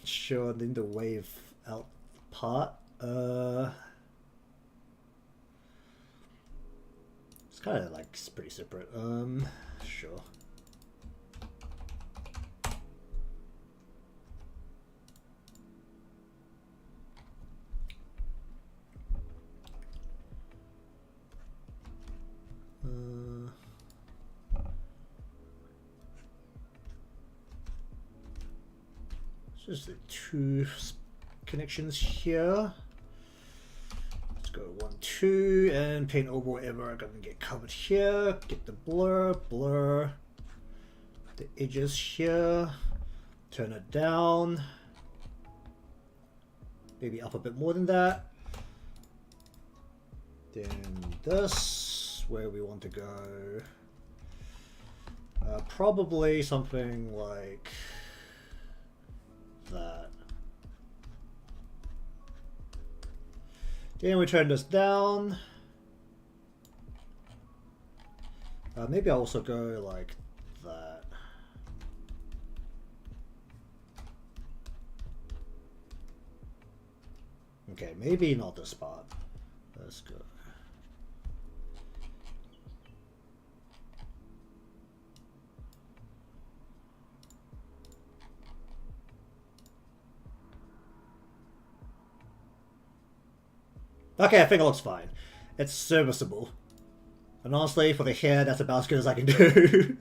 sure, then the wave out part. It's kind of like pretty separate. Sure. Just the two connections here. Let's go 1, 2, and paint over whatever I'm gonna get covered here. Get the blur the edges here. Turn it down. Maybe up a bit more than that. Then this, where we want to go. Probably something like that. Then we turn this down. Maybe I'll also go like that. Okay, maybe not this part. Let's go. Okay, I think it looks fine. It's serviceable. And honestly, for the hair, that's about as good as I can do.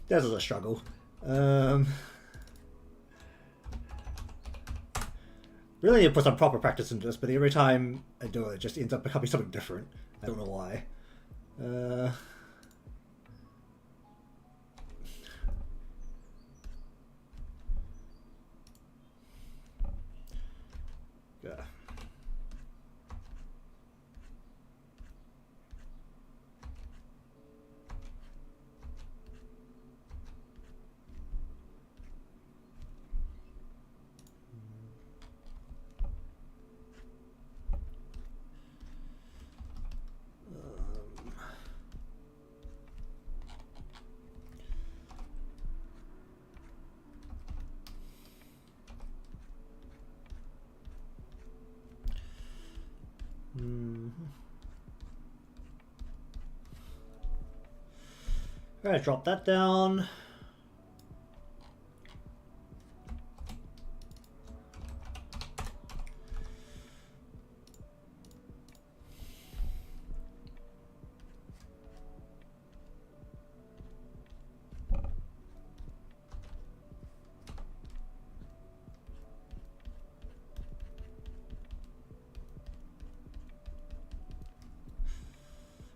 This is a struggle. Really need to put some proper practice into this, but every time I do it, it just ends up becoming something different. I don't know why. Yeah. Alright, drop that down.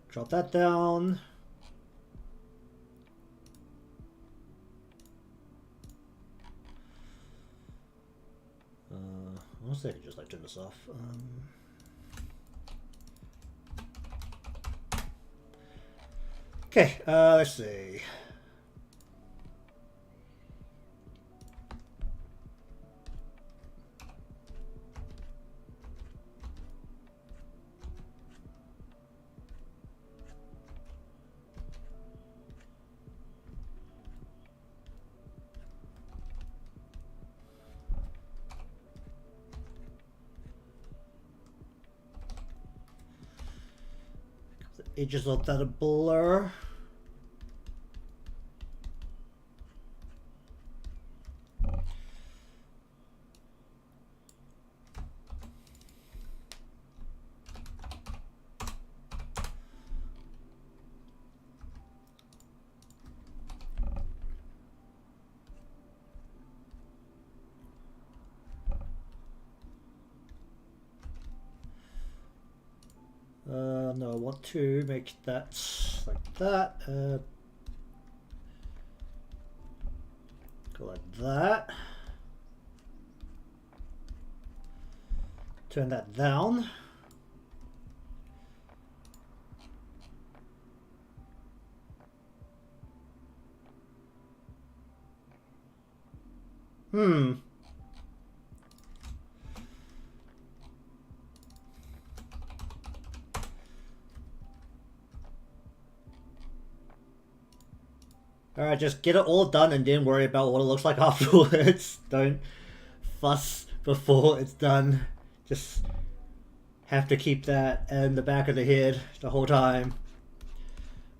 Drop that down. Honestly, I can just like turn this off. Okay, let's see. Edges of that a blur. No, I want to make that like that. Go like that. Turn that down. Alright, just get it all done and then worry about what it looks like afterwards. Don't fuss before it's done. Just have to keep that in the back of the head the whole time.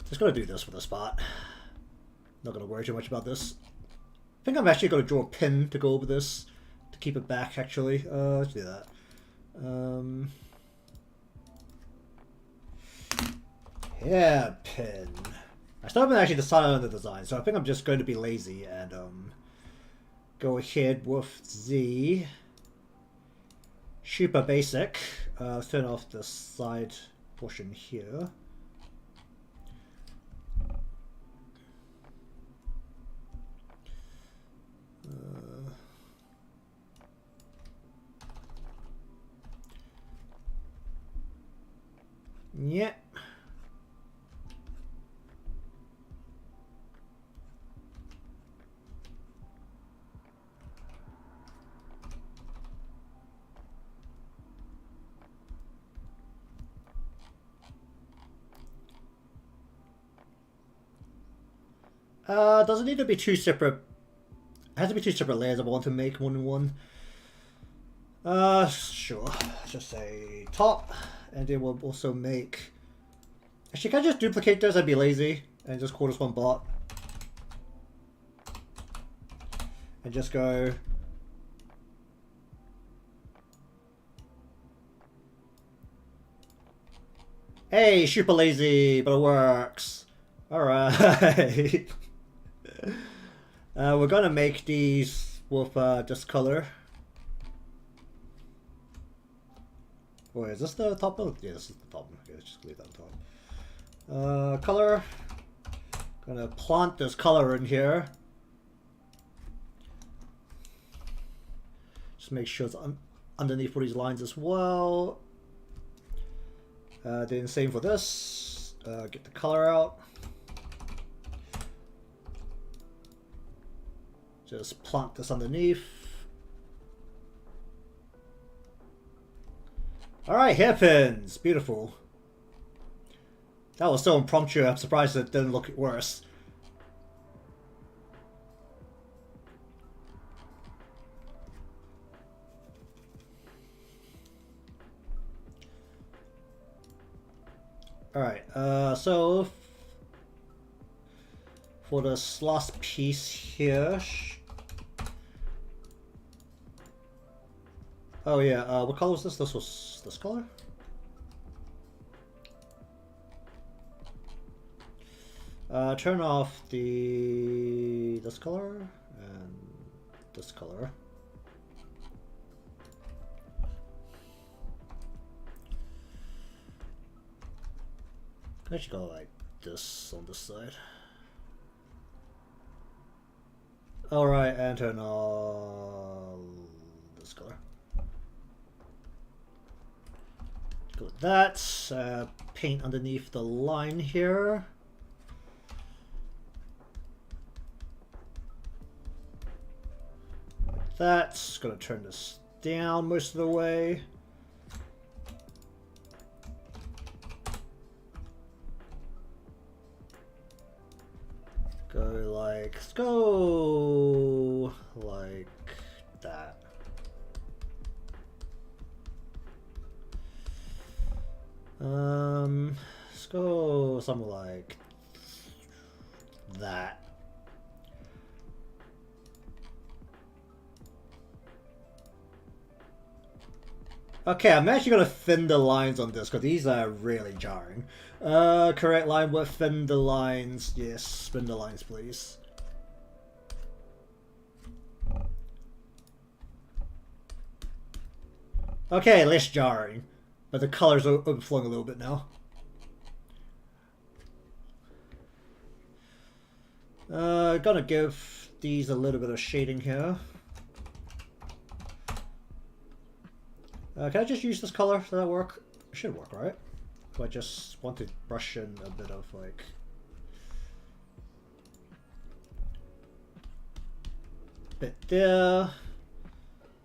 Just gonna do this for this part. Not gonna worry too much about this. I think I'm actually gonna draw a pin to go over this to keep it back actually. Let's do that. Hairpin. I still haven't actually decided on the design, so I think I'm just going to be lazy and go ahead with the super basic. Let's turn off the side portion here. Yeah. Does it need to be two separate? It has to be two separate layers if I want to make more than one. Sure. Just say top, and then we'll also make. Actually, can I just duplicate those? I'd be lazy and just call this one bot, and just go. Hey, super lazy, but it works. All right. We're gonna make these with this color. Wait, is this the top one? Yeah, this is the top one. Okay, let's just leave that top. Color. Gonna plant this color in here. Just make sure it's underneath all these lines as well. Then same for this. Get the color out. Just plant this underneath. Alright, hairpins! Beautiful. That was so impromptu, I'm surprised it didn't look worse. Alright, so for this last piece here. Oh yeah, what color was this? This was this color? Turn off this color and this color. I should go like this on this side. Alright, and turn on this color. Go with that. Paint underneath the line here. Like that. Gonna turn this down most of the way. Let's go like that. Let's go something like that. Okay, I'm actually gonna thin the lines on this because these are really jarring. Correct line width, thin the lines. Yes, thin the lines, please. Okay, less jarring, but the colors are overflowing a little bit now. Gonna give these a little bit of shading here. Can I just use this color? Does that work? It should work, right? So I just want to brush in a bit of like... bit there.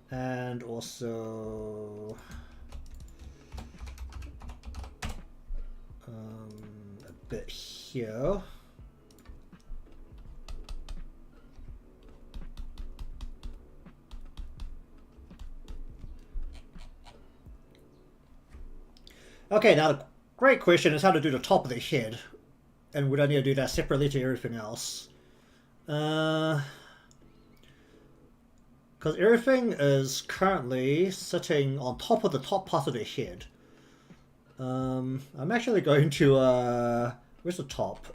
And also... a bit here. Okay, now the great question is how to do the top of the head. And would I need to do that separately to everything else? Because everything is currently sitting on top of the top part of the head. I'm actually going to... where's the top?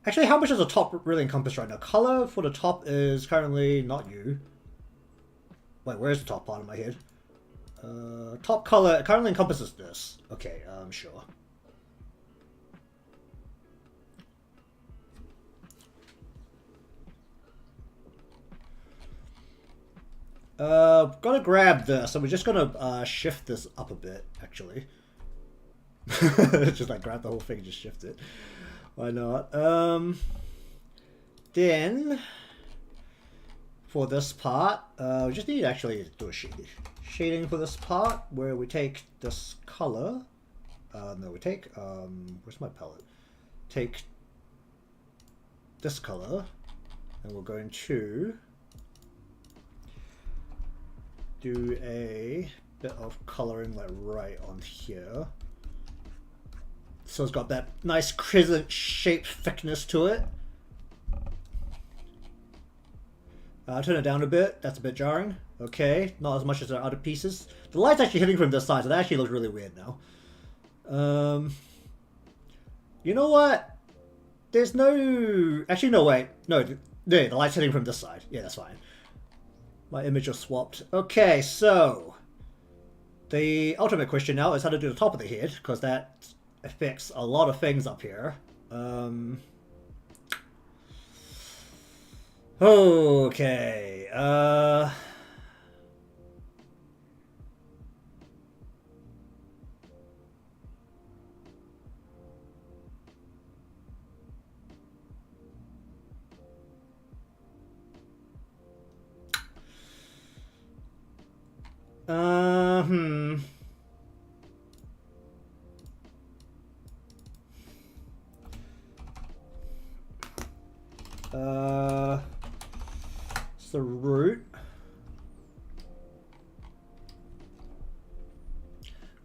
Actually, how much does the top really encompass right now? Color for the top is currently not you. Wait, where's the top part of my head? Top color currently encompasses this. Okay, sure. Gotta grab this, so we're just gonna shift this up a bit, actually. Just like grab the whole thing, just shift it. Why not? Then for this part, we just need to actually do a shading for this part where we take this color. No, we take where's my palette? Take this color, and we're going to do a bit of coloring like right on here. So it's got that nice crescent shaped thickness to it. Turn it down a bit. That's a bit jarring. Okay, not as much as our other pieces. The light's actually hitting from this side, so that actually looks really weird now. You know what? There's no... Actually, no, wait. No, the light's hitting from this side. Yeah, that's fine. My image was swapped. Okay, so... The ultimate question now is how to do the top of the head, because that affects a lot of things up here. Okay, it's the root,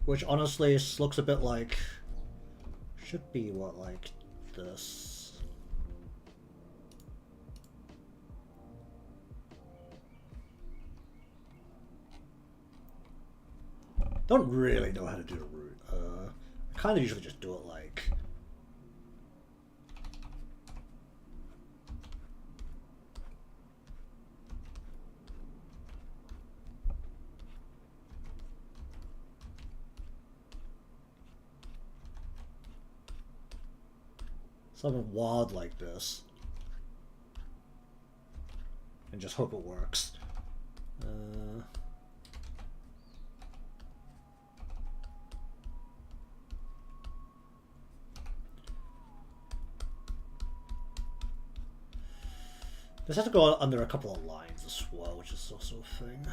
which honestly looks a bit like, should be what, like this. Don't really know how to do the root. I kind of usually just do it like... something wild like this. And just hope it works. This has to go under a couple of lines as well, which is also a thing.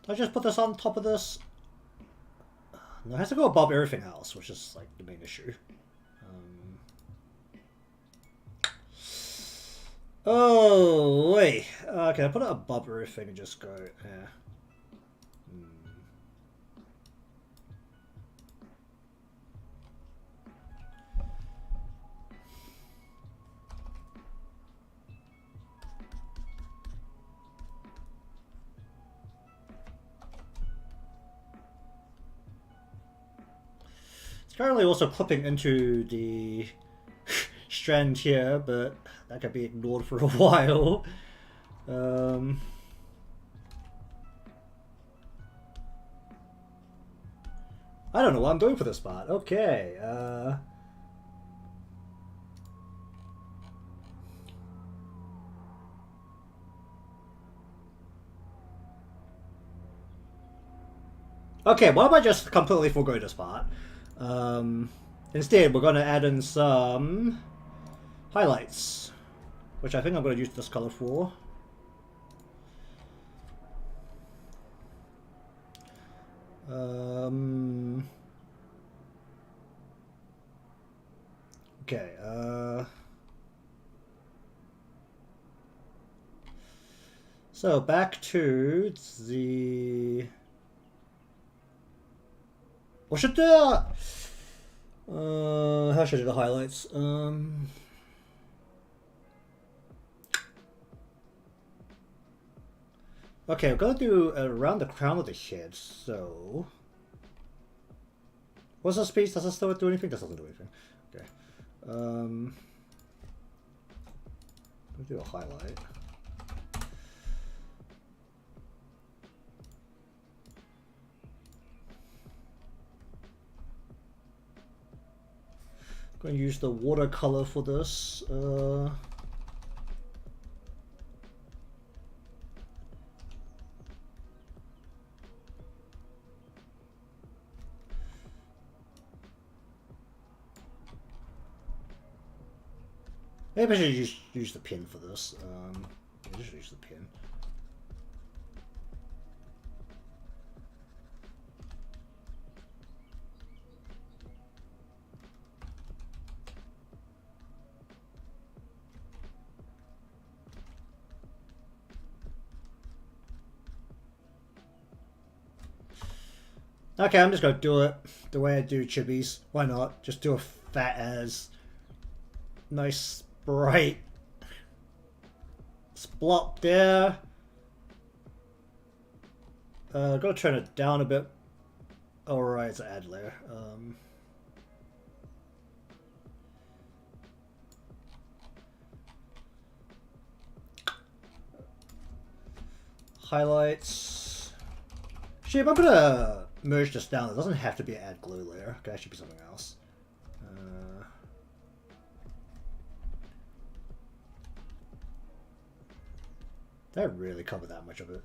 Did I just put this on top of this? No, it has to go above everything else, which is like the main issue. Oh, wait. Okay, I put it above everything and just go, yeah. Currently also clipping into the strand here, but that could be ignored for a while. I don't know what I'm doing for this part. Okay. Okay, why don't I just completely forgo this part? Instead, we're going to add in some highlights, which I think I'm going to use this color for. Okay, so back to the... What should the... how should I do the highlights? Okay, we're gonna do around the crown of the head, so... What's this piece? Does it still do anything? This doesn't do anything. Okay. We'll do a highlight. I'm going to use the watercolor for this. Maybe I should use the pen for this. I should use the pen. Okay, I'm just gonna do it the way I do chibis. Why not? Just do a fat as nice bright splop there. Gotta turn it down a bit. Alright, it's an ad layer. Highlights. Shit, I'm gonna merge this down. It doesn't have to be an add glue layer. It could actually be something else. Did I really cover that much of it?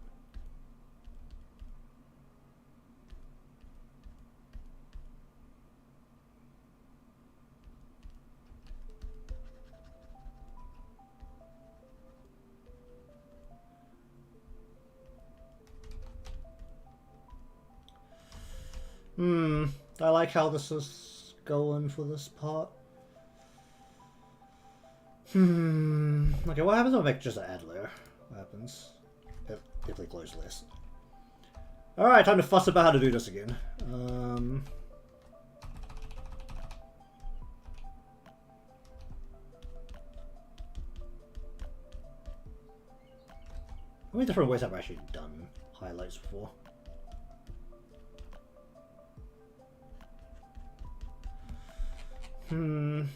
I like how this is going for this part. Okay, what happens if I make just an add layer? What happens? If they close less. Alright, time to fuss about how to do this again. How many different ways have I actually done highlights before? I'm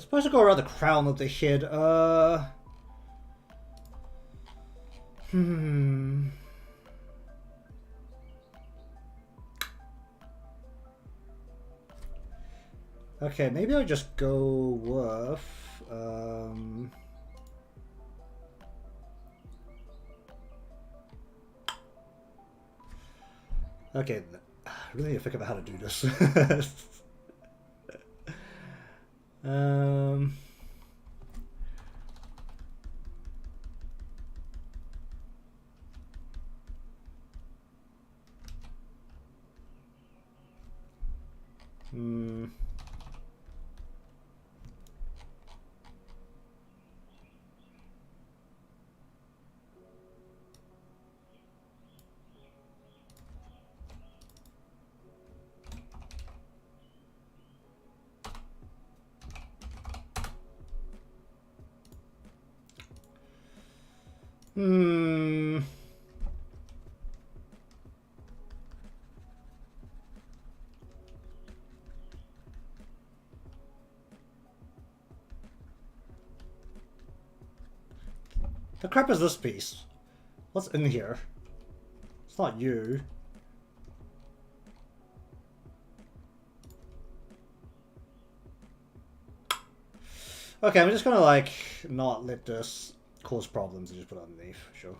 supposed to go around the crown of the head. Okay, maybe I'll just go with okay, I really need to think about how to do this. The crap is this piece? What's in here? It's not you. Okay, I'm just gonna like not let this cause problems and just put it underneath, sure.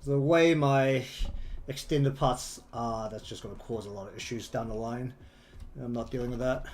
The way my extended parts are, that's just going to cause a lot of issues down the line. I'm not dealing with that.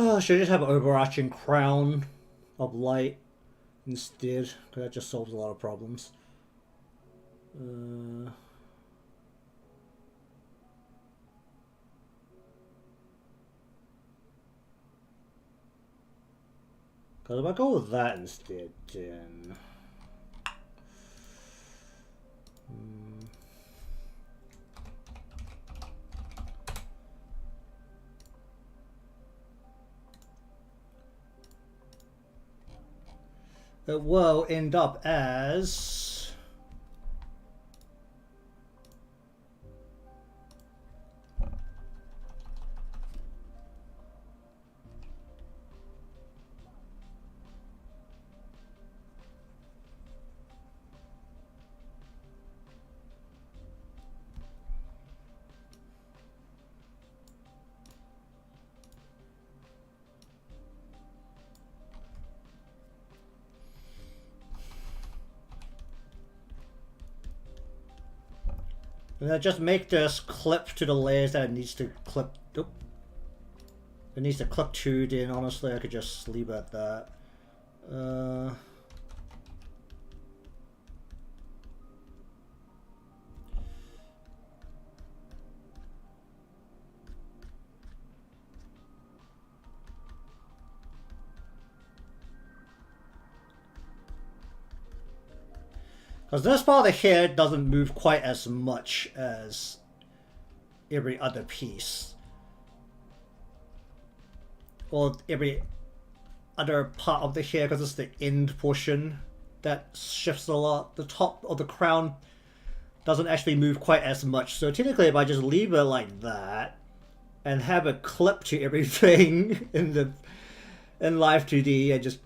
Oh, should I just have an overarching crown of light instead? Because that just solves a lot of problems. Because if I go with that instead, then... it will end up as... and I just make this clip to the layers that it needs to clip. Oop. It needs to clip to, then honestly I could just leave it at that. Because this part of the hair doesn't move quite as much as every other piece. Or every other part of the hair, because it's the end portion that shifts a lot. The top of the crown doesn't actually move quite as much. So technically if I just leave it like that and have a clip to everything in Live2D and just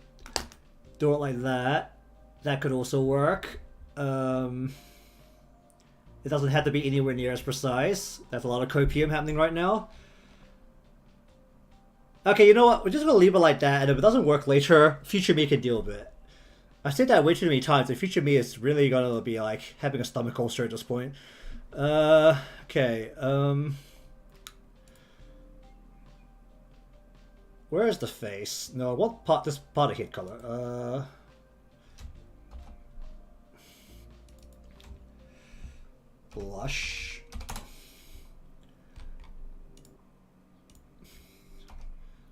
do it like that, that could also work. It doesn't have to be anywhere near as precise. There's a lot of copium happening right now. Okay, you know what? We're just gonna leave it like that, and if it doesn't work later, future me can deal with it. I've said that way too many times, and future me is really gonna be like having a stomach ulcer at this point. Okay, where is the face? No, what part? This part of head color. Blush.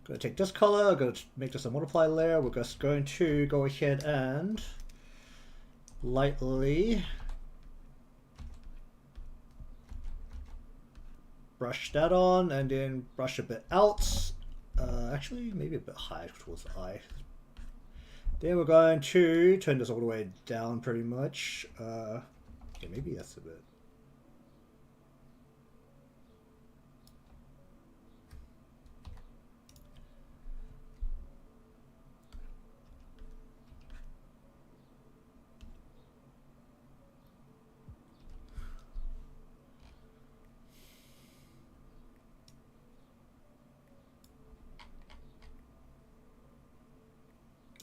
Gonna take this color, gonna make this a multiply layer. We're just going to go ahead and lightly brush that on, and then brush a bit out. Actually, maybe a bit high towards the eye. Then we're going to turn this all the way down pretty much. Okay, maybe that's a bit.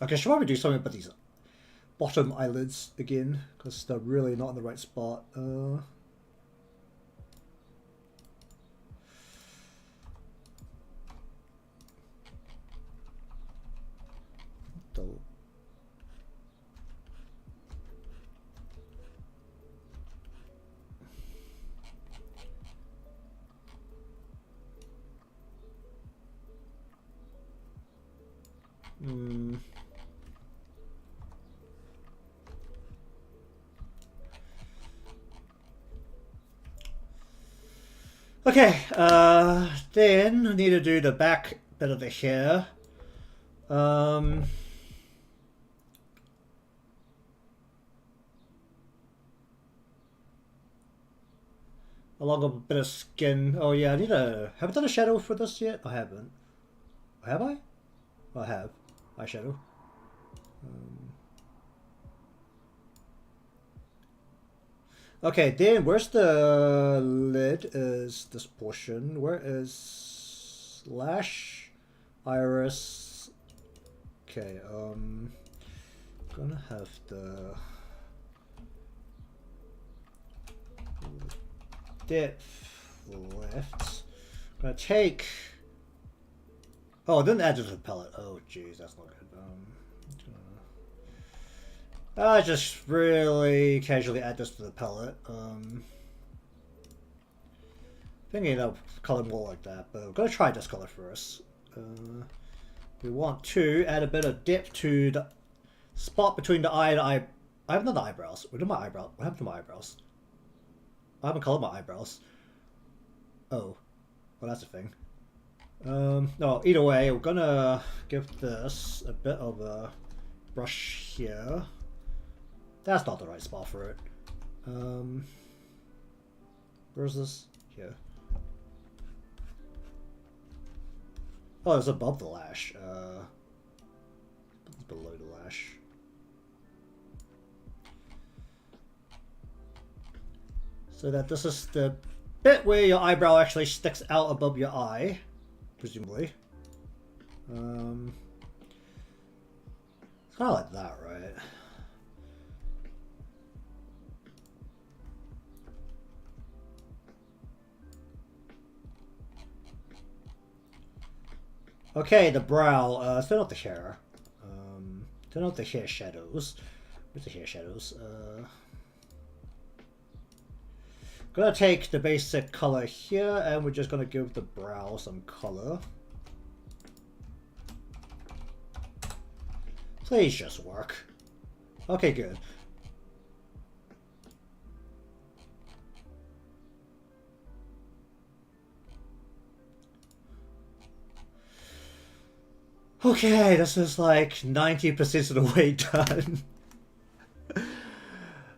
Okay, should probably do something about these bottom eyelids again, because they're really not in the right spot. Okay, then I need to do the back bit of the hair. Along a bit of skin. Oh yeah, I need a... Have I done a shadow for this yet? I haven't. Have I? I have. Eyeshadow. Okay, then where's the lid? Is this portion? Where is lash, iris? Okay, gonna have the depth left. Gonna take. Oh, it didn't add to the palette. Oh, jeez, that's not good. I just really casually add this to the palette. Thinking of color more like that, but I'm gonna try this color first. We want to add a bit of depth to the spot between the eye and eye. I haven't done the eyebrows. What did my eyebrows? What happened to my eyebrows? I haven't colored my eyebrows. Oh, well that's a thing. No, either way, we're gonna give this a bit of a brush here. That's not the right spot for it. Where's this? Here. Oh, it's above the lash. It's below the lash. So that this is the bit where your eyebrow actually sticks out above your eye, presumably. It's kind of like that, right? Okay, the brow. Turn off the hair. Turn off the hair shadows. Where's the hair shadows? Gonna take the basic color here, and we're just gonna give the brow some color. Please just work. Okay, good. Okay, this is like 90% of the way done.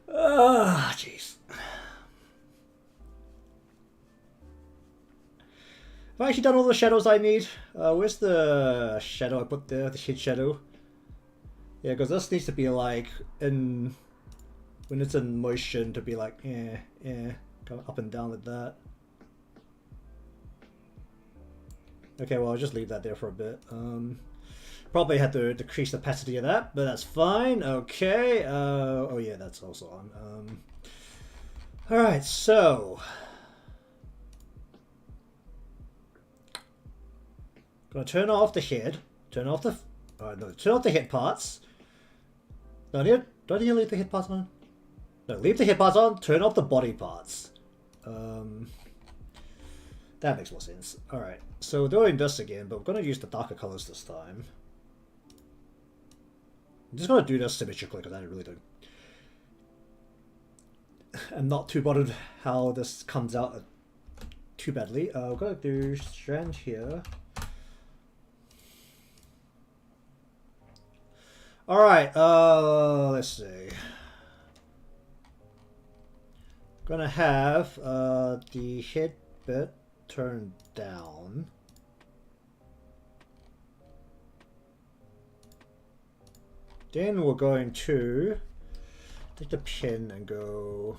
Ah, jeez. Have I actually done all the shadows I need? Where's the shadow I put there? The head shadow? Yeah, because this needs to be like in... When it's in motion to be like, going up and down like that. Okay, well, I'll just leave that there for a bit. Probably had to decrease the opacity of that, but that's fine. Okay. Oh yeah, that's also on. Alright, so... Gonna turn off the head. Turn off the... no, turn off the head parts. No, do I need to leave the head parts on? No, leave the head parts on, turn off the body parts. That makes more sense. Alright, so we're doing this again, but we're going to use the darker colors this time. I'm just going to do this symmetrically because I really don't... I'm not too bothered how this comes out too badly. We're going to do strand here. Alright, let's see. Gonna have the head bit turned down. Then we're going to take the pin and go...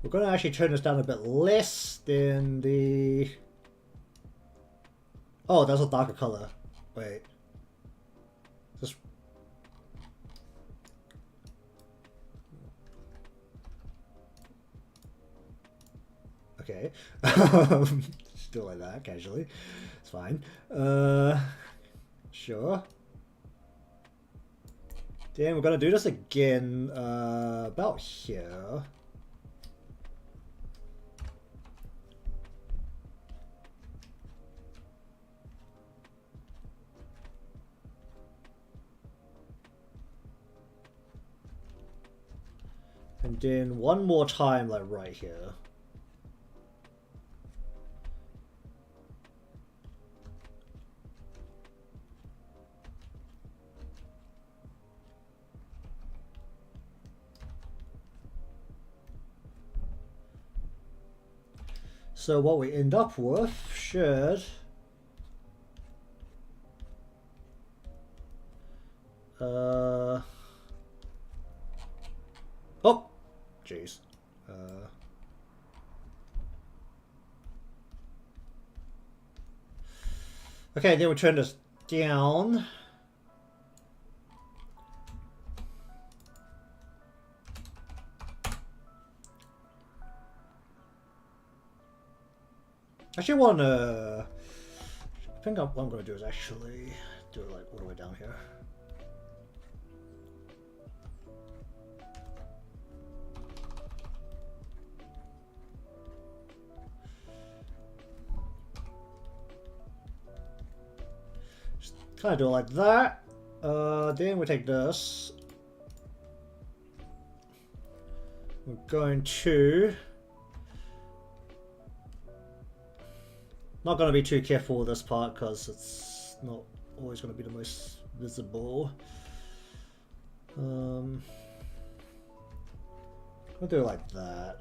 We're going to actually turn this down a bit less than the... Oh, that's a darker color. Wait. Just... Okay. Still like that, casually. It's fine. Sure. Then we're going to do this again about here. And then one more time, like right here. So what we end up with should... Oh! Jeez. Okay, then we turn this down. Actually, I think what I'm going to do is actually do it like all the way down here. Just kind of do it like that. Then we take this. We're going to... Not going to be too careful with this part because it's not always going to be the most visible. I'll do it like that.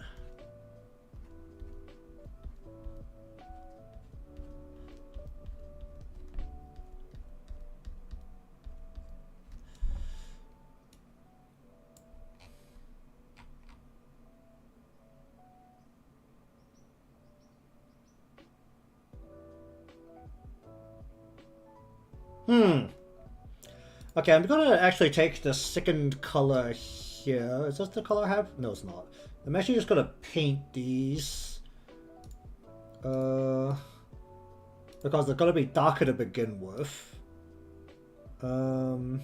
Okay, I'm gonna actually take the second color here. Is this the color I have? No, it's not. I'm actually just gonna paint these. Because they're gonna be darker to begin with. How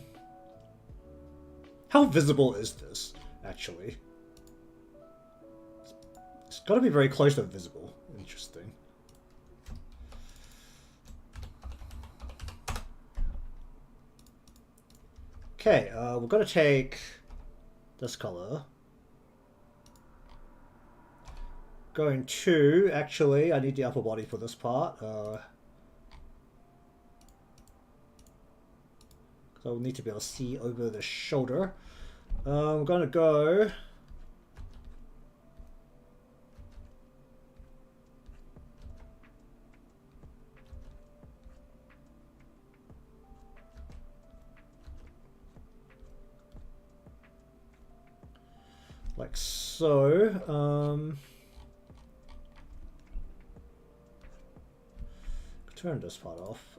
visible is this, actually? It's gotta be very close to visible. Interesting. Okay, we're gonna take this color. Going to, actually, I need the upper body for this part. Because I'll need to be able to see over the shoulder. I'm gonna go... like so. Turn this part off.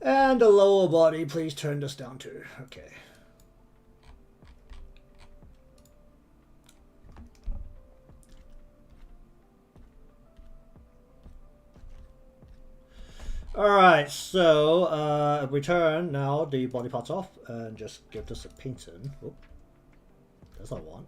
And the lower body, please turn this down too. Okay. Alright, so if we turn now the body parts off and just give this a painting. Oh, that's not one.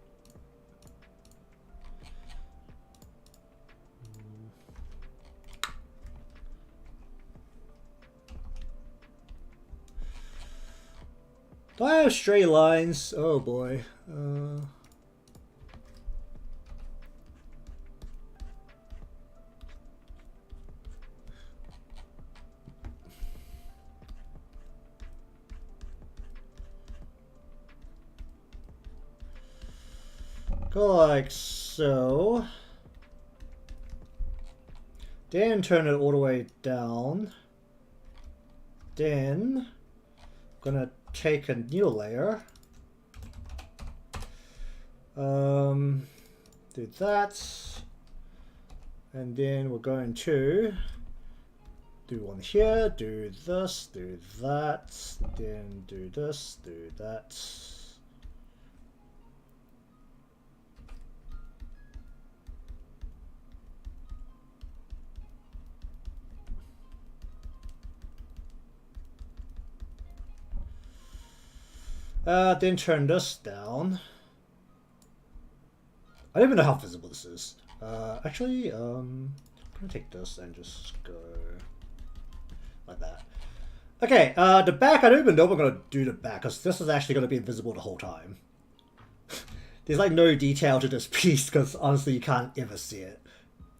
Do I have straight lines? Oh boy. Go like so. Then turn it all the way down. Then I'm gonna take a new layer. Do that. And then we're going to do one here, do this, do that, then do this, do that. Then turn this down. I don't even know how visible this is. Actually, I'm gonna take this and just go like that. Okay, the back, I don't even know if I'm gonna do the back, because this is actually gonna be invisible the whole time. There's like no detail to this piece, because honestly you can't ever see it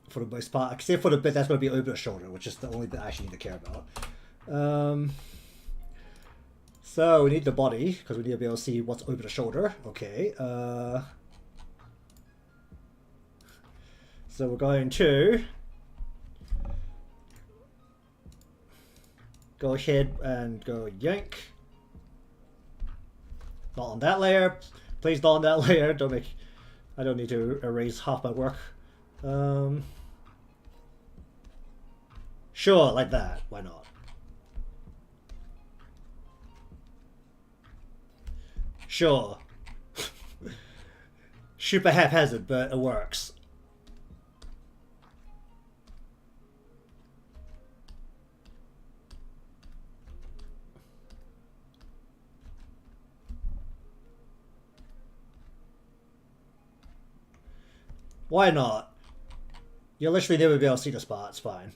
for the most part, except for the bit that's gonna be over the shoulder, which is the only bit I actually need to care about. So we need the body, because we need to be able to see what's over the shoulder. Okay, so we're going to go ahead and go yank. Not on that layer. Please not on that layer. Don't make. I don't need to erase half my work. Sure, like that. Why not? Sure. Super haphazard, but it works. Why not? You'll literally never be able to see the spot, it's fine.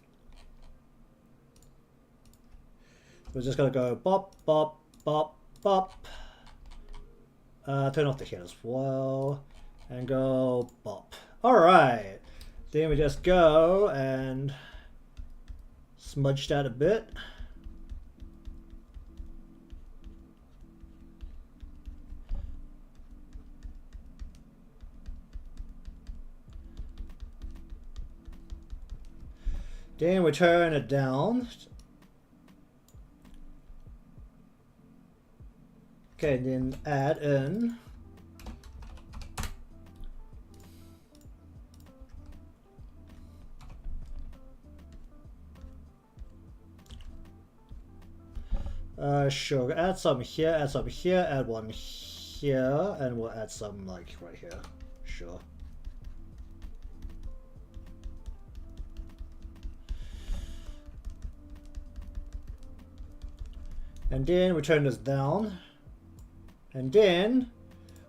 We're just gonna go bop, bop, bop, bop. Turn off the head as well. And go bop. Alright. Then we just go and smudge that a bit. Then we turn it down. Okay, then add in sure, add some here, add some here, add one here, and we'll add some like right here. Sure. And then we turn this down. And then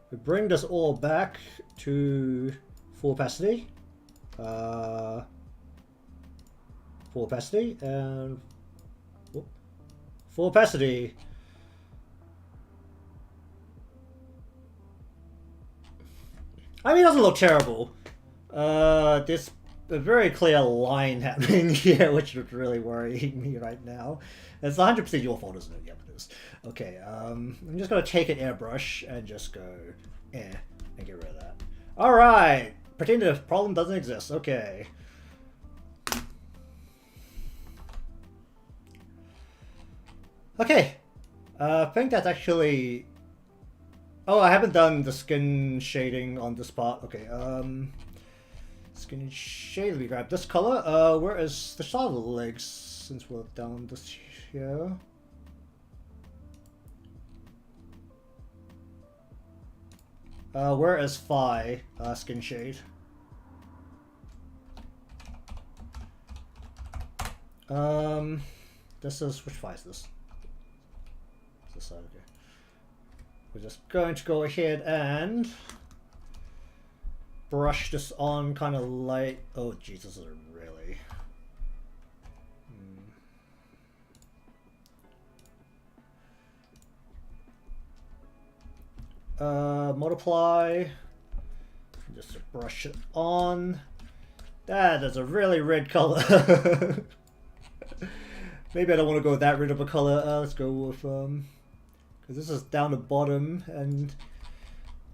we bring this all back to full opacity. Full opacity and full opacity. I mean, it doesn't look terrible. There's a very clear line happening here, which is really worrying me right now. It's 100% your fault, isn't it? Yep, it is. Okay, I'm just gonna take an airbrush and just go, and get rid of that. Alright! Pretend the problem doesn't exist. Okay. Okay. I think that's actually... Oh, I haven't done the skin shading on this part. Okay, skin shade, let me grab this color. Where is the shot of the legs, since we're down this here? Where is Phi, skin shade? This is, which Phi is this? This side, okay. We're just going to go ahead and brush this on kind of light. Oh Jesus, this is really... multiply. Just brush it on. That is a really red color. Maybe I don't want to go with that red of a color. Let's go with because this is down the bottom, and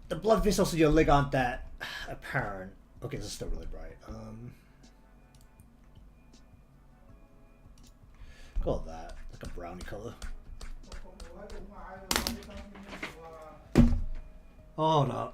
the blood vessels in your leg aren't that apparent. Okay, this is still really bright. Call that like a brownie color. Oh no.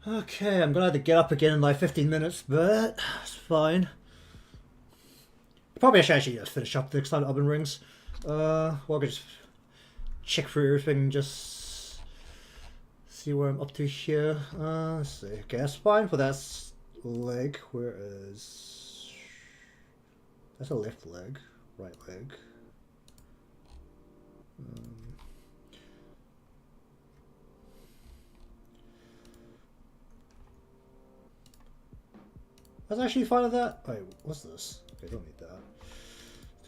Okay, I'm gonna have to get up again in like 15 minutes, but it's fine. Probably I should actually finish up the extended oven rings. Well, I could just check through everything, just see where I'm up to here. Let's see. Okay, that's fine for that leg. Where is... That's a left leg, right leg. I was actually fine with that. Wait, what's this? Okay, don't need that.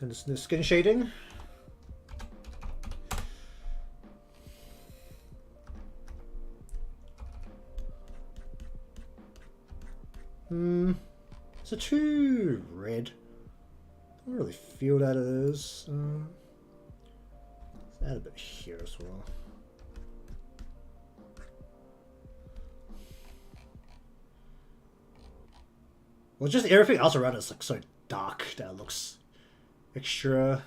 Turn this into skin shading. Is it too red? I don't really feel that it is. Let's add a bit here as well. Well, just everything else around is like so dark that it looks extra.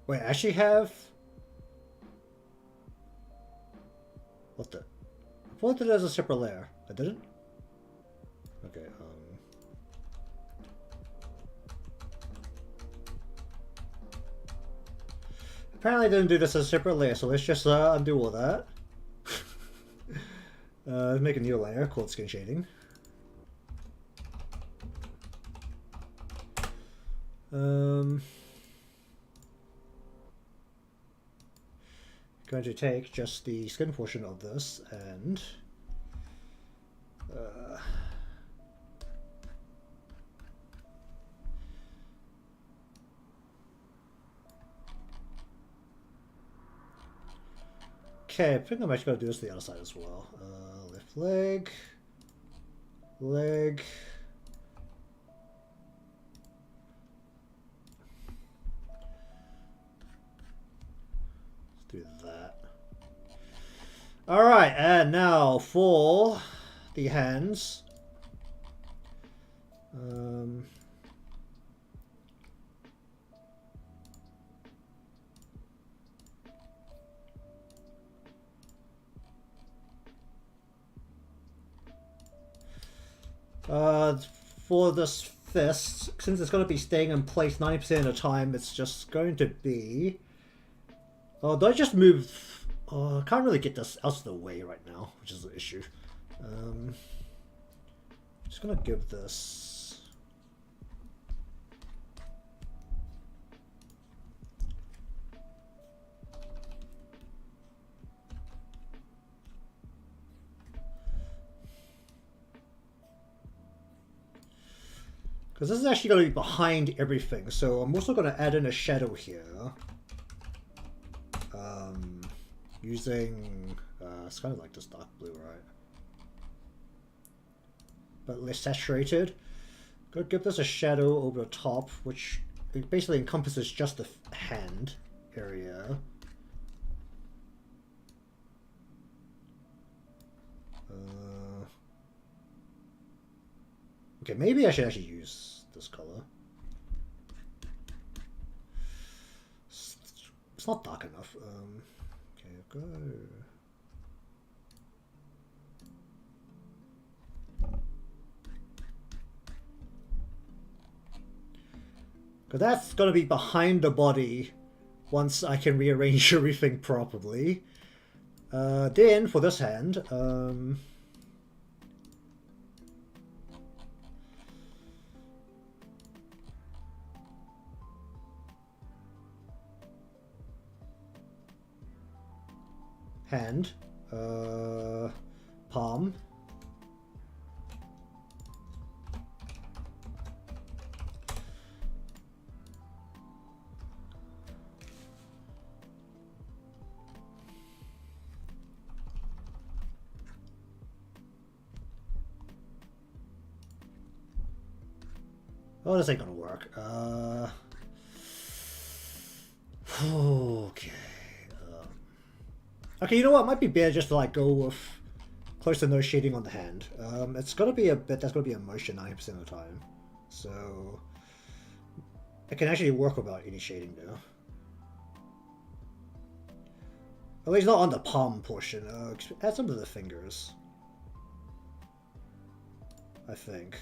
Wait, I actually have... What the... I thought that as a separate layer. I didn't? Okay, Apparently I didn't do this as a separate layer, so let's just undo all that. Make a new layer called skin shading. Going to take just the skin portion of this and okay, I think I'm actually going to do this to the other side as well. Left leg, leg. Let's do that. Alright, and now for the hands. For this fist, since it's going to be staying in place 90% of the time, it's just going to be... Oh, do I just move... I can't really get this out of the way right now, which is the issue. Just going to give this... Because this is actually going to be behind everything, so I'm also going to add in a shadow here. Using... it's kind of like this dark blue, right? But less saturated. Going to give this a shadow over the top, which basically encompasses just the hand area. Okay, maybe I should actually use this color. It's not dark enough. Okay, go. Because that's going to be behind the body once I can rearrange everything properly. Then, for this hand, hand, palm, oh, this ain't gonna work. Okay. Okay, you know what? It might be better just to like go with close to no shading on the hand. It's gonna be a bit. That's gonna be a motion 90% of the time, so it can actually work without any shading though. At least not on the palm portion. Add some to the fingers, I think.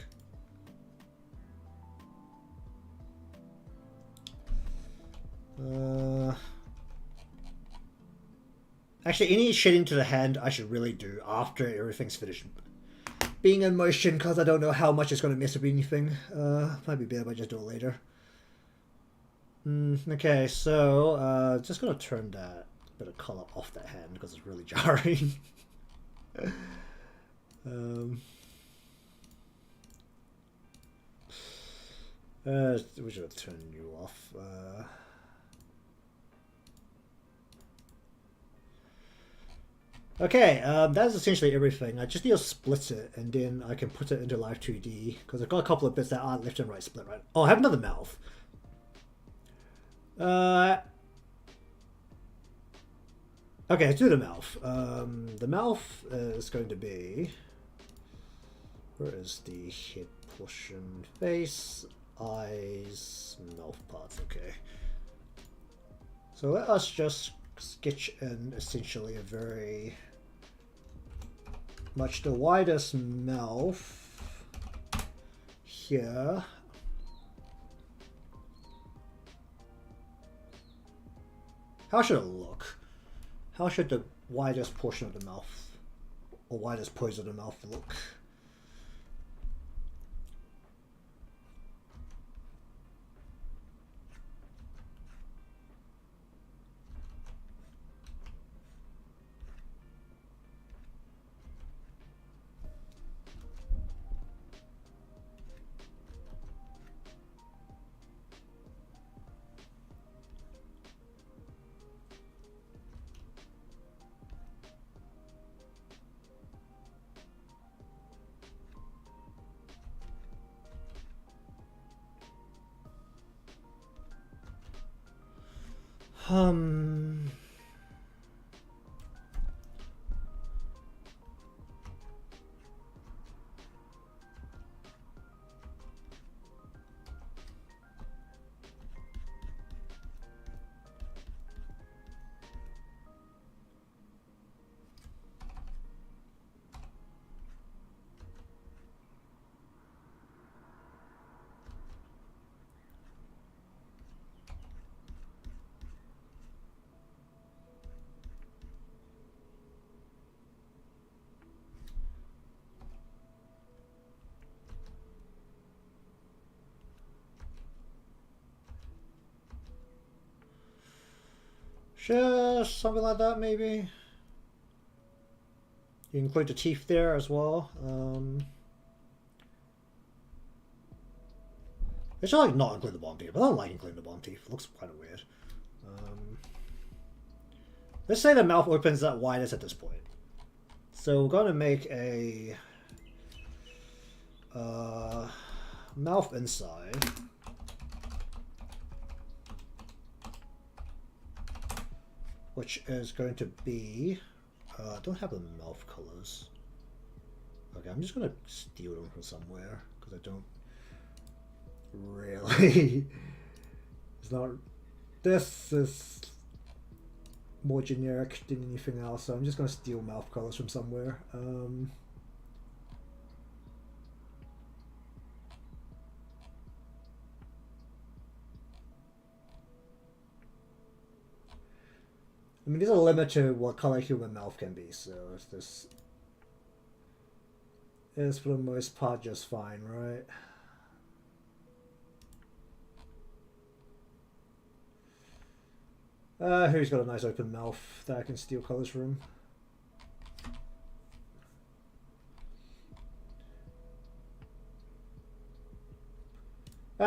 Actually, any shading to the hand I should really do after everything's finished being in motion, because I don't know how much it's going to mess with anything. Might be better if I just do it later. Okay, so just going to turn that bit of color off that hand because it's really jarring. We should turn you off. Okay, that's essentially everything. I just need to split it, and then I can put it into Live2D, because I've got a couple of bits that aren't left and right split, right? Oh, I have another mouth. Okay, let's do the mouth. The mouth is going to be... Where is the head portion? Face, eyes, mouth parts, okay. So let us just sketch in essentially a very much the widest mouth here. How should it look? How should the widest portion of the mouth or widest pose of the mouth look? Just something like that, maybe. You include the teeth there as well. I should like not include the bottom teeth, but I don't like including the bottom teeth. It looks kind of weird. Let's say the mouth opens that widest at this point. So we're going to make a mouth inside. Which is going to be... I don't have the mouth colors. Okay, I'm just going to steal them from somewhere, because I don't really... It's not... This is more generic than anything else, so I'm just going to steal mouth colors from somewhere. I mean, there's a limit to what color human mouth can be, so this is for the most part just fine, right? Who's got a nice open mouth that I can steal colors from?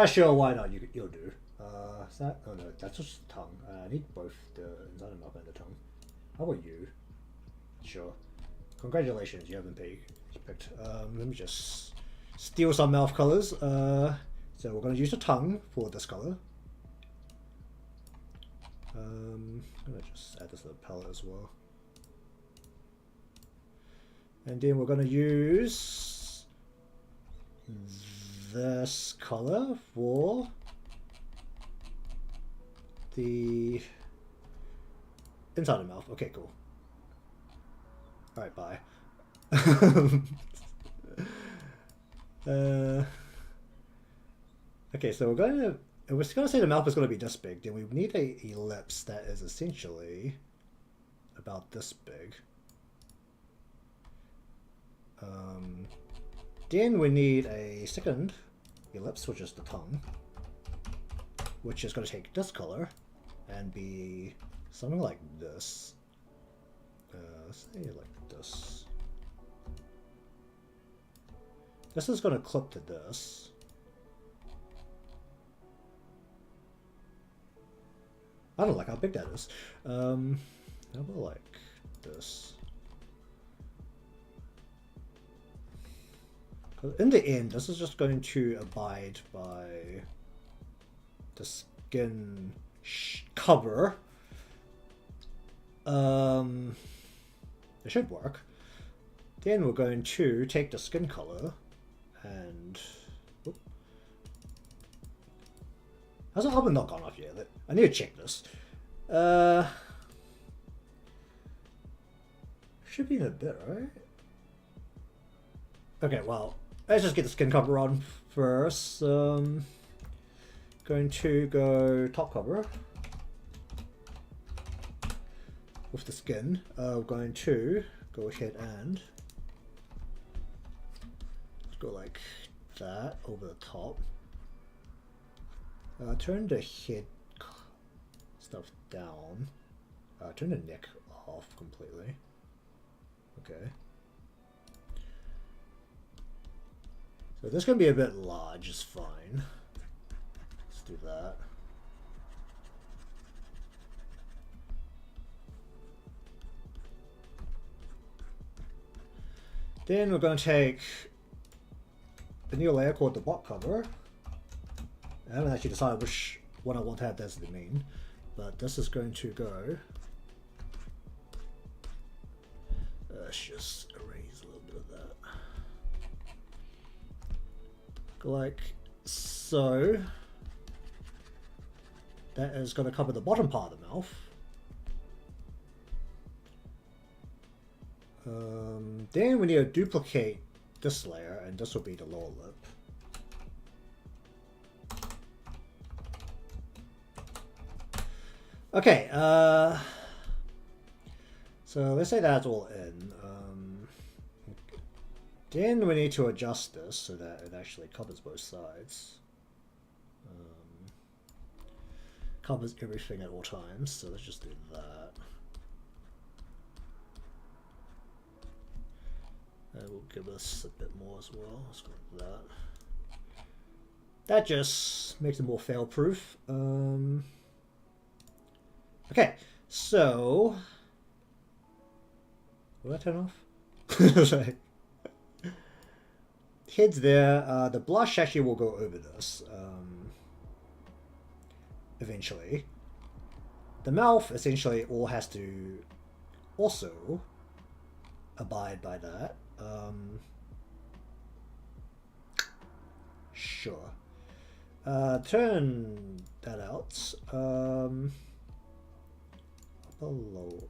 Sure, why not? You'll do. Is that? Oh no, that's just the tongue. I need both the inside of the mouth and the tongue. How about you? Sure. Congratulations, you haven't picked. Let me just steal some mouth colors. So we're going to use the tongue for this color. I'm going to just add this little palette as well. And then we're going to use this color for the inside the mouth. Okay, cool. Alright, bye. Okay, so we're just gonna say the mouth is gonna be this big. Then we need a ellipse that is essentially about this big. Then we need a second ellipse, which is the tongue, which is gonna take this color and be something like this. Say like this. This is gonna clip to this. I don't like how big that is. How about like this? In the end, this is just going to abide by the skin cover. It should work. Then we're going to take the skin color and... Has the oven not gone off yet? I need to check this. Should be in a bit, right? Okay, well, let's just get the skin cover on first. Going to go top cover with the skin. Going to go ahead and go like that over the top. Turn the head stuff down. Turn the neck off completely. Okay. So this can be a bit large, it's fine. Let's do that. Then we're going to take a new layer called the bot cover. I haven't actually decided which one I want to have as the main, but this is going to go. Let's just erase a little bit of that. Go like so. That is going to cover the bottom part of the mouth. Then we need to duplicate this layer, and this will be the lower lip. Okay, so let's say that's all in. Then we need to adjust this so that it actually covers both sides. Covers everything at all times, so let's just do that. That will give us a bit more as well. Let's go with that. That just makes it more fail-proof. Okay, so will that turn off? Like, head's there. The blush actually will go over this eventually. The mouth essentially all has to also abide by that. Sure. Turn that out. Below.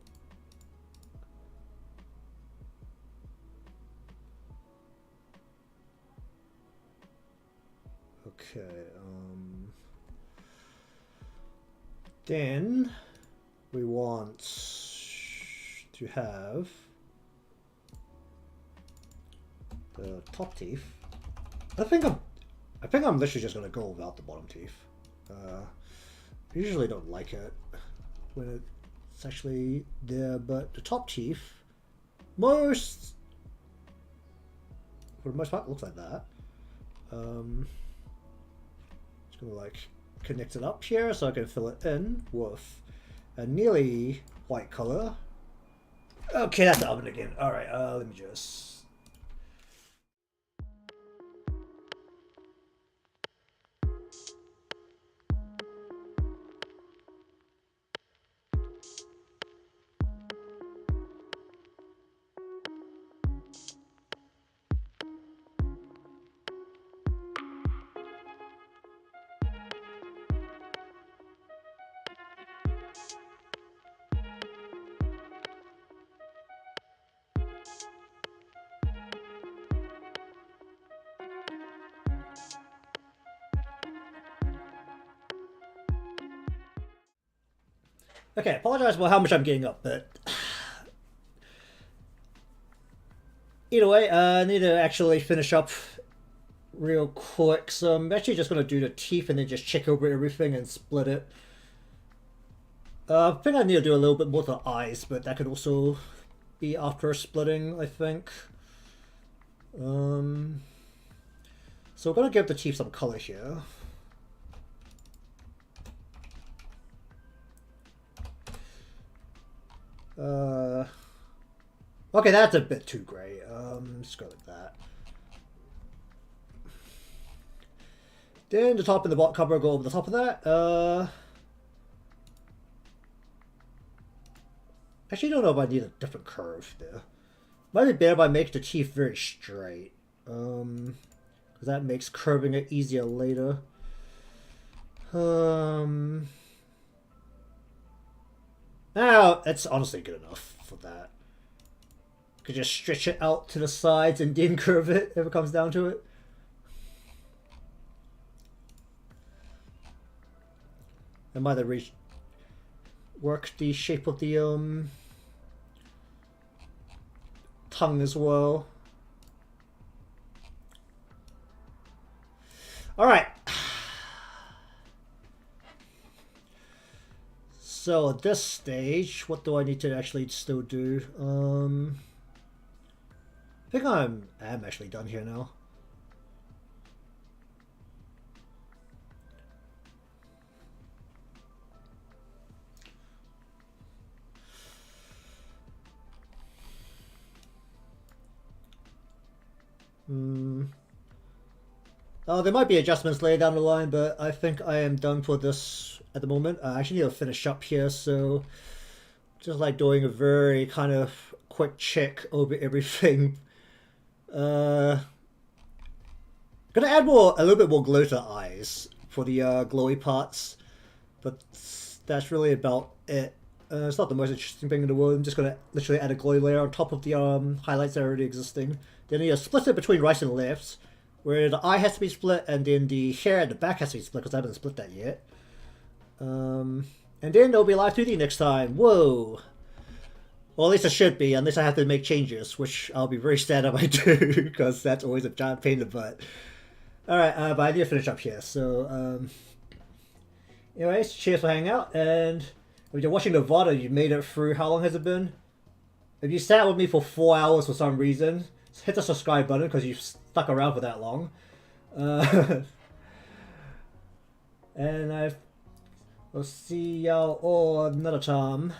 Okay. Then we want to have the top teeth. I think I'm literally just gonna go without the bottom teeth. I usually don't like it when it's actually there, but the top teeth, for the most part, looks like that. Just gonna like connect it up here so I can fill it in with a nearly white color. Okay, that's the oven again. All right, let me just. Okay, apologize for how much I'm getting up, but either way, I need to actually finish up real quick. So I'm actually just gonna do the teeth and then just check over everything and split it. I think I need to do a little bit more to the eyes, but that could also be after splitting, I think. So we're gonna give the teeth some color here. Okay, that's a bit too gray. Let's go with that. Then the top and the bottom cover go over the top of that. Actually, I don't know if I need a different curve there. Might be better if I make the teeth very straight. Because that makes curving it easier later. Now, that's honestly good enough for that. Could just stretch it out to the sides and then curve it if it comes down to it. I might have work the shape of the tongue as well. All right. So at this stage, what do I need to actually still do? I think I am actually done here now. There might be adjustments later down the line, but I think I am done for this at the moment. I actually need to finish up here, so just like doing a very kind of quick check over everything. Gonna add a little bit more glow to the eyes for the glowy parts, but that's really about it. It's not the most interesting thing in the world. I'm just gonna literally add a glowy layer on top of the highlights that are already existing. Then you split it between right and left, where the eye has to be split, and then the hair at the back has to be split because I haven't split that yet. And then there'll be Live2D next time. Whoa! Well, at least it should be, unless I have to make changes, which I'll be very sad if I do, because that's always a giant pain in the butt. Alright, but I need to finish up here, so, anyways, cheers for hanging out, and if you're watching the VOD, you made it through, how long has it been? If you sat with me for 4 hours for some reason, hit the subscribe button, because you've stuck around for that long. And I'll see y'all all another time.